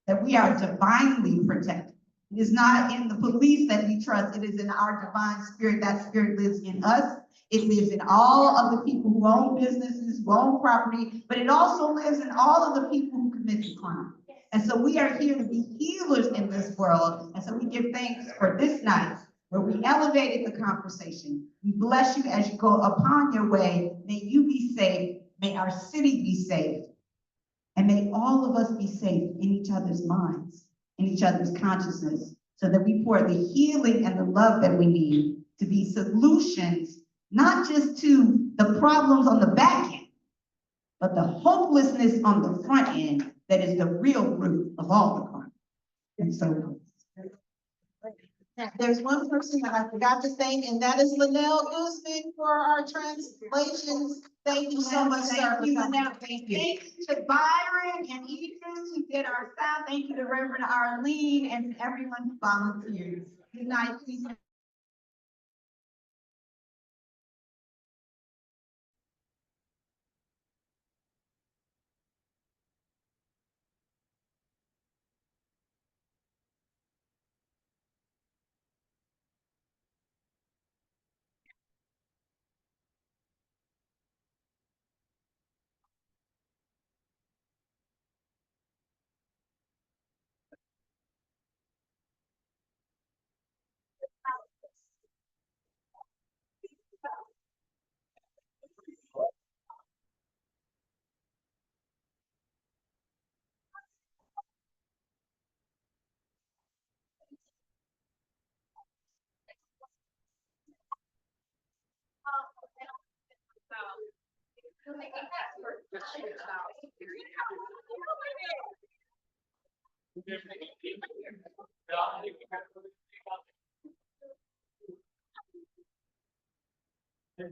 that we are divinely protected. It is not in the police that we trust, it is in our divine spirit. That spirit lives in us. It lives in all of the people who own businesses, who own property, but it also lives in all of the people who commit the crime. And so we are here to be healers in this world. And so we give thanks for this night where we elevated the conversation. We bless you as you go upon your way. May you be safe. May our city be safe. And may all of us be safe in each other's minds, in each other's consciousness, so that we pour the healing and the love that we need to be solutions, not just to the problems on the back end, but the hopelessness on the front end that is the real root of all the crime. And so there's one person that I forgot to thank, and that is Linnell Guzman for our translations. Thank you so much, sir. Thank you. Thank you to Byron and Ethan who did our sound. Thank you to Reverend Arlene and to everyone who volunteered. Good night, please. Yeah.